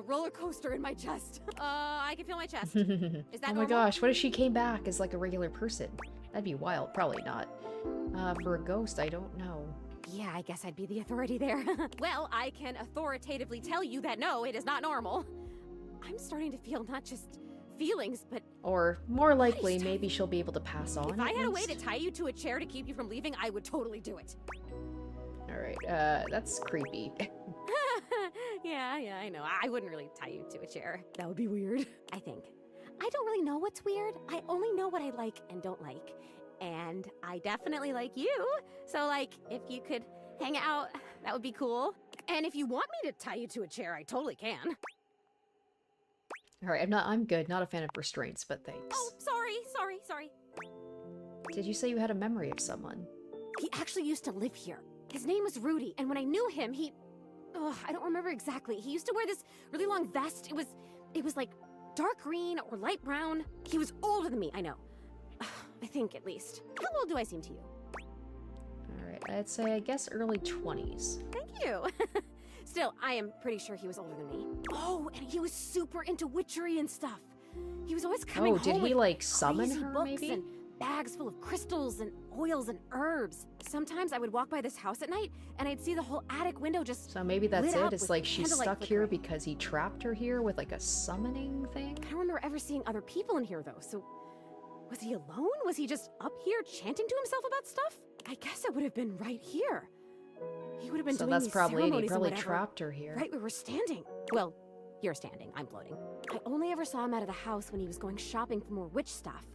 roller coaster in my chest. I can feel my chest. Is that oh my normal? gosh, what if she came back as like a regular person? That'd be wild. Probably not. For a ghost, I don't know. Yeah, I guess I'd be the authority there. Well, I can authoritatively tell you that no, it is not normal. I'm starting to feel not just feelings, but... Or, more likely, maybe she'll be able to pass on. If I had a way least. to tie you to a chair to keep you from leaving, I would totally do it. Alright, that's creepy. Yeah, I know. I wouldn't really tie you to a chair. That would be weird. I think. I don't really know what's weird. I only know what I like and don't like. And I definitely like you. So, like, if you could hang out, that would be cool. And if you want me to tie you to a chair, I totally can. Alright, I'm good. Not a fan of restraints, but thanks. Oh, sorry. Did you say you had a memory of someone? He actually used to live here. His name was Rudy, and when I knew him, I don't remember exactly. He used to wear this really long vest. It was like dark green or light brown. He was older than me, I know. I think, at least. How old do I seem to you? Alright, I'd say, I guess, early 20s. Thank you. Still, I am pretty sure he was older than me. Oh, and he was super into witchery and stuff. He was always coming home did he, with like, summon crazy her, books maybe? and bags full of crystals and oils and herbs. Sometimes I would walk by this house at night, and I'd see the whole attic window just So maybe that's lit it. up It's with like she's candlelight stuck here flickering. because he trapped her here with like a summoning thing. I don't remember ever seeing other people in here, though, so... Was he alone? Was he just up here chanting to himself about stuff? I guess it would have been right here. He would have been So doing that's these probably it. He ceremonies and probably whatever, trapped her here. right where we're standing. Well, you're standing. I'm floating. I only ever saw him out of the house when he was going shopping for more witch stuff.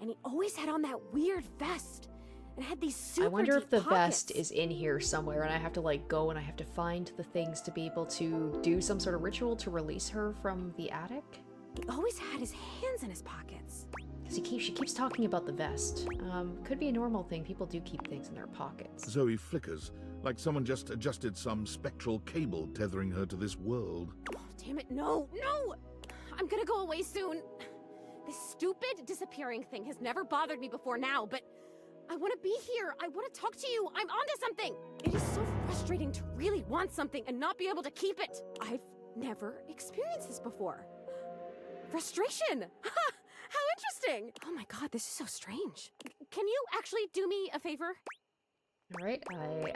And he always had on that weird vest. And had these super I wonder if deep the pockets. vest is in here somewhere and I have to like go and I have to find the things to be able to do some sort of ritual to release her from the attic. He always had his hands in his pockets. Because she keeps talking about the vest. Could be a normal thing. People do keep things in their pockets. Zoe flickers, like someone just adjusted some spectral cable tethering her to this world. Oh, damn it, no, no! I'm gonna go away soon. This stupid disappearing thing has never bothered me before now, but I want to be here. I want to talk to you. I'm onto something. It is so frustrating to really want something and not be able to keep it. I've never experienced this before. Frustration! How interesting! Oh my god, this is so strange. Can you actually do me a favor? Alright,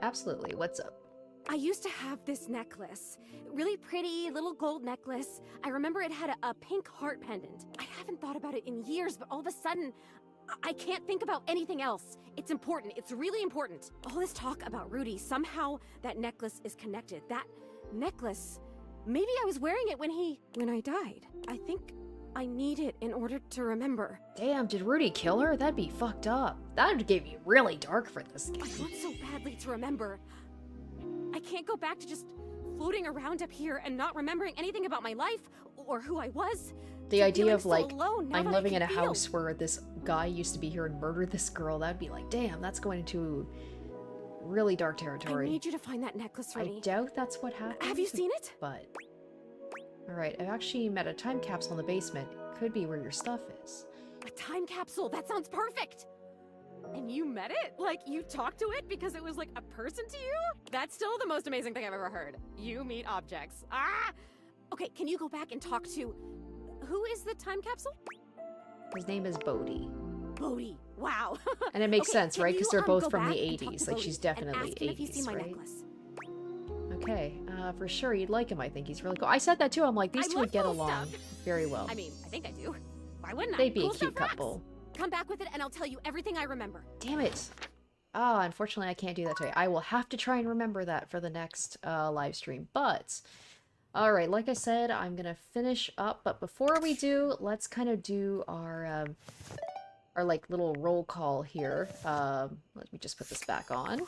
absolutely. What's up? I used to have this necklace. Really pretty, little gold necklace. I remember it had a pink heart pendant. I haven't thought about it in years, but all of a sudden, I can't think about anything else. It's important. It's really important. All this talk about Rudy, somehow that necklace is connected. That necklace, maybe I was wearing it when I died. I think I need it in order to remember. Damn, did Rudy kill her? That'd be fucked up. That would get me really dark for this game. I want so badly to remember. I can't go back to just floating around up here and not remembering anything about my life or who I was. The idea of like, alone now I'm that I living in can a feel. house where this guy used to be here and murdered this girl, that'd be like, damn, that's going into really dark I territory. need you to find that necklace for I me. doubt that's what happened. Have you seen it? But, alright, I've actually met a time capsule in the basement. Could be where your stuff is. A time capsule. That sounds perfect. And you met it? Like, you talked to it because it was like a person to you? That's still the most amazing thing I've ever heard. You meet objects. Ah! Okay, can you go back and talk to... Who is the time capsule? His name is Bodhi. Bodhi. Wow. And it makes Okay, sense, can right? you, Because they're go both from back the and talk to 80s. Like, Bodhi she's and definitely ask him if he's seen 80s, my right? necklace. Okay, for sure, you'd like him, I think. He's really cool. I said that too. I'm like, these I two would love get cool along stuff. very well. I mean, I think I do. Why wouldn't I? They'd be Cool a cute stuff rocks. couple. Come back with it and I'll tell you everything I remember. Damn it. Ah, unfortunately, I can't do that today. I will have to try and remember that for the next live stream. But, alright, like I said, I'm going to finish up. But before we do, let's kind of do our like little roll call here. Let me just put this back on.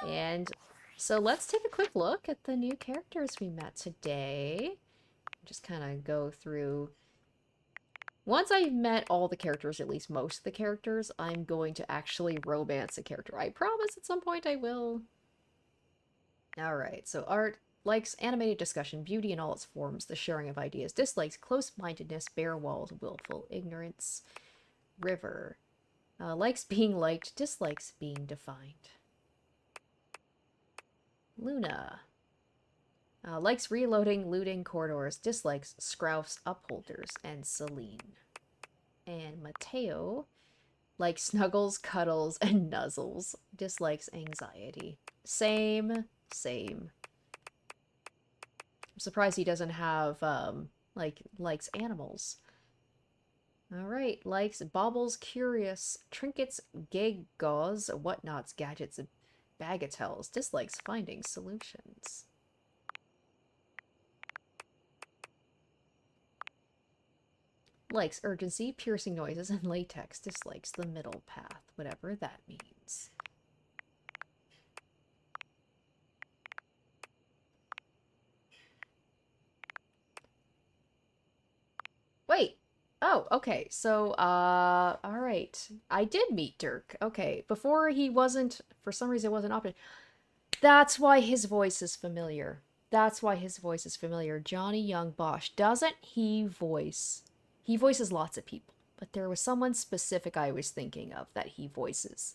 And so let's take a quick look at the new characters we met today. Just kind of go through... Once I've met all the characters, at least most of the characters, I'm going to actually romance a character. I promise at some point I will. Alright, so art likes animated discussion, beauty in all its forms, the sharing of ideas, dislikes close-mindedness, bare walls, willful ignorance. River likes being liked, dislikes being defined. Luna likes reloading, looting corridors, dislikes Scrouf's upholders, and Celine. And Mateo likes snuggles, cuddles, and nuzzles, dislikes anxiety. Same. I'm surprised he doesn't have, likes animals. Alright, likes baubles, curious, trinkets, gewgaws, whatnots, gadgets, bagatelles, dislikes finding solutions. Likes urgency, piercing noises, and latex. Dislikes the middle path, whatever that means. Wait! Oh, okay. So, alright. I did meet Dirk. Okay. Before he wasn't, for some reason it wasn't opted. That's why his voice is familiar. That's why his voice is familiar. Johnny Young Bosch. Doesn't he voice... He voices lots of people, but there was someone specific I was thinking of that he voices.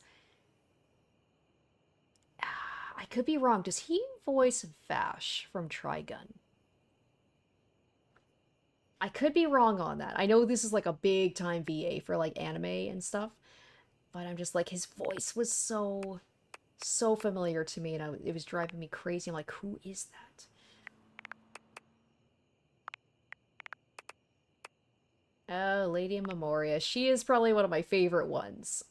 I could be wrong. Does he voice Vash from Trigun? I could be wrong on that. I know this is like a big time VA for like anime and stuff, but I'm just like, his voice was so familiar to me, and it was driving me crazy. I'm like, who is that? Oh, Lady Memoria. She is probably one of my favorite ones.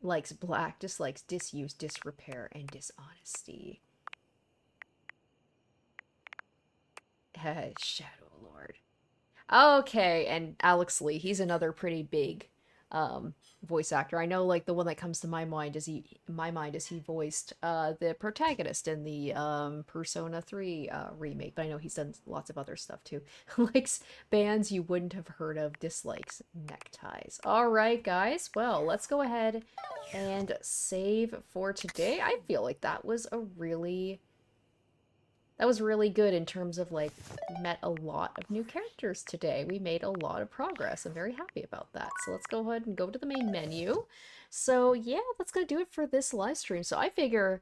Likes black, dislikes disuse, disrepair, and dishonesty. Shadow Lord. Okay, and Alex Lee. He's another pretty big voice actor. I know, like, the one that comes to my mind is he voiced the protagonist in the Persona 3 remake, but I know he's done lots of other stuff too. Likes bands you wouldn't have heard of, dislikes neckties. Alright guys, well, let's go ahead and save for today. I feel like that was really good in terms of, like, met a lot of new characters today. We made a lot of progress. I'm very happy about that. So let's go ahead and go to the main menu. So yeah, that's gonna do it for this live stream. So I figure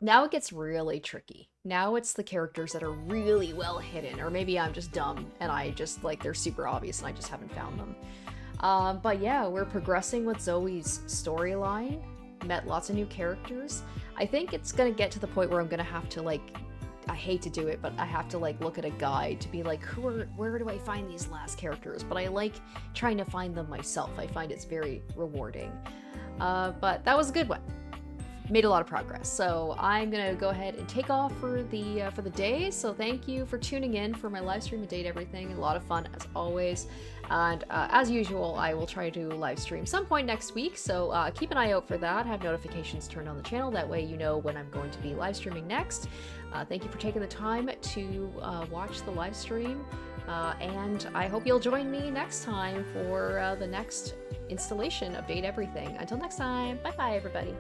now it gets really tricky. Now it's the characters that are really well hidden, or maybe I'm just dumb and I just, like, they're super obvious and I just haven't found them. But yeah, we're progressing with Zoe's storyline. Met lots of new characters. I think it's gonna get to the point where I'm gonna have to, like, I hate to do it, but I have to, like, look at a guide to be like, where do I find these last characters? But I like trying to find them myself. I find it's very rewarding. But that was a good one. Made a lot of progress. So I'm gonna go ahead and take off for the day. So thank you for tuning in for my live stream and Date Everything. A lot of fun as always. And as usual, I will try to live stream some point next week. So keep an eye out for that. Have notifications turned on the channel. That way you know when I'm going to be live streaming next. Thank you for taking the time to watch the live stream. And I hope you'll join me next time for the next installation of Date Everything. Until next time, bye-bye everybody.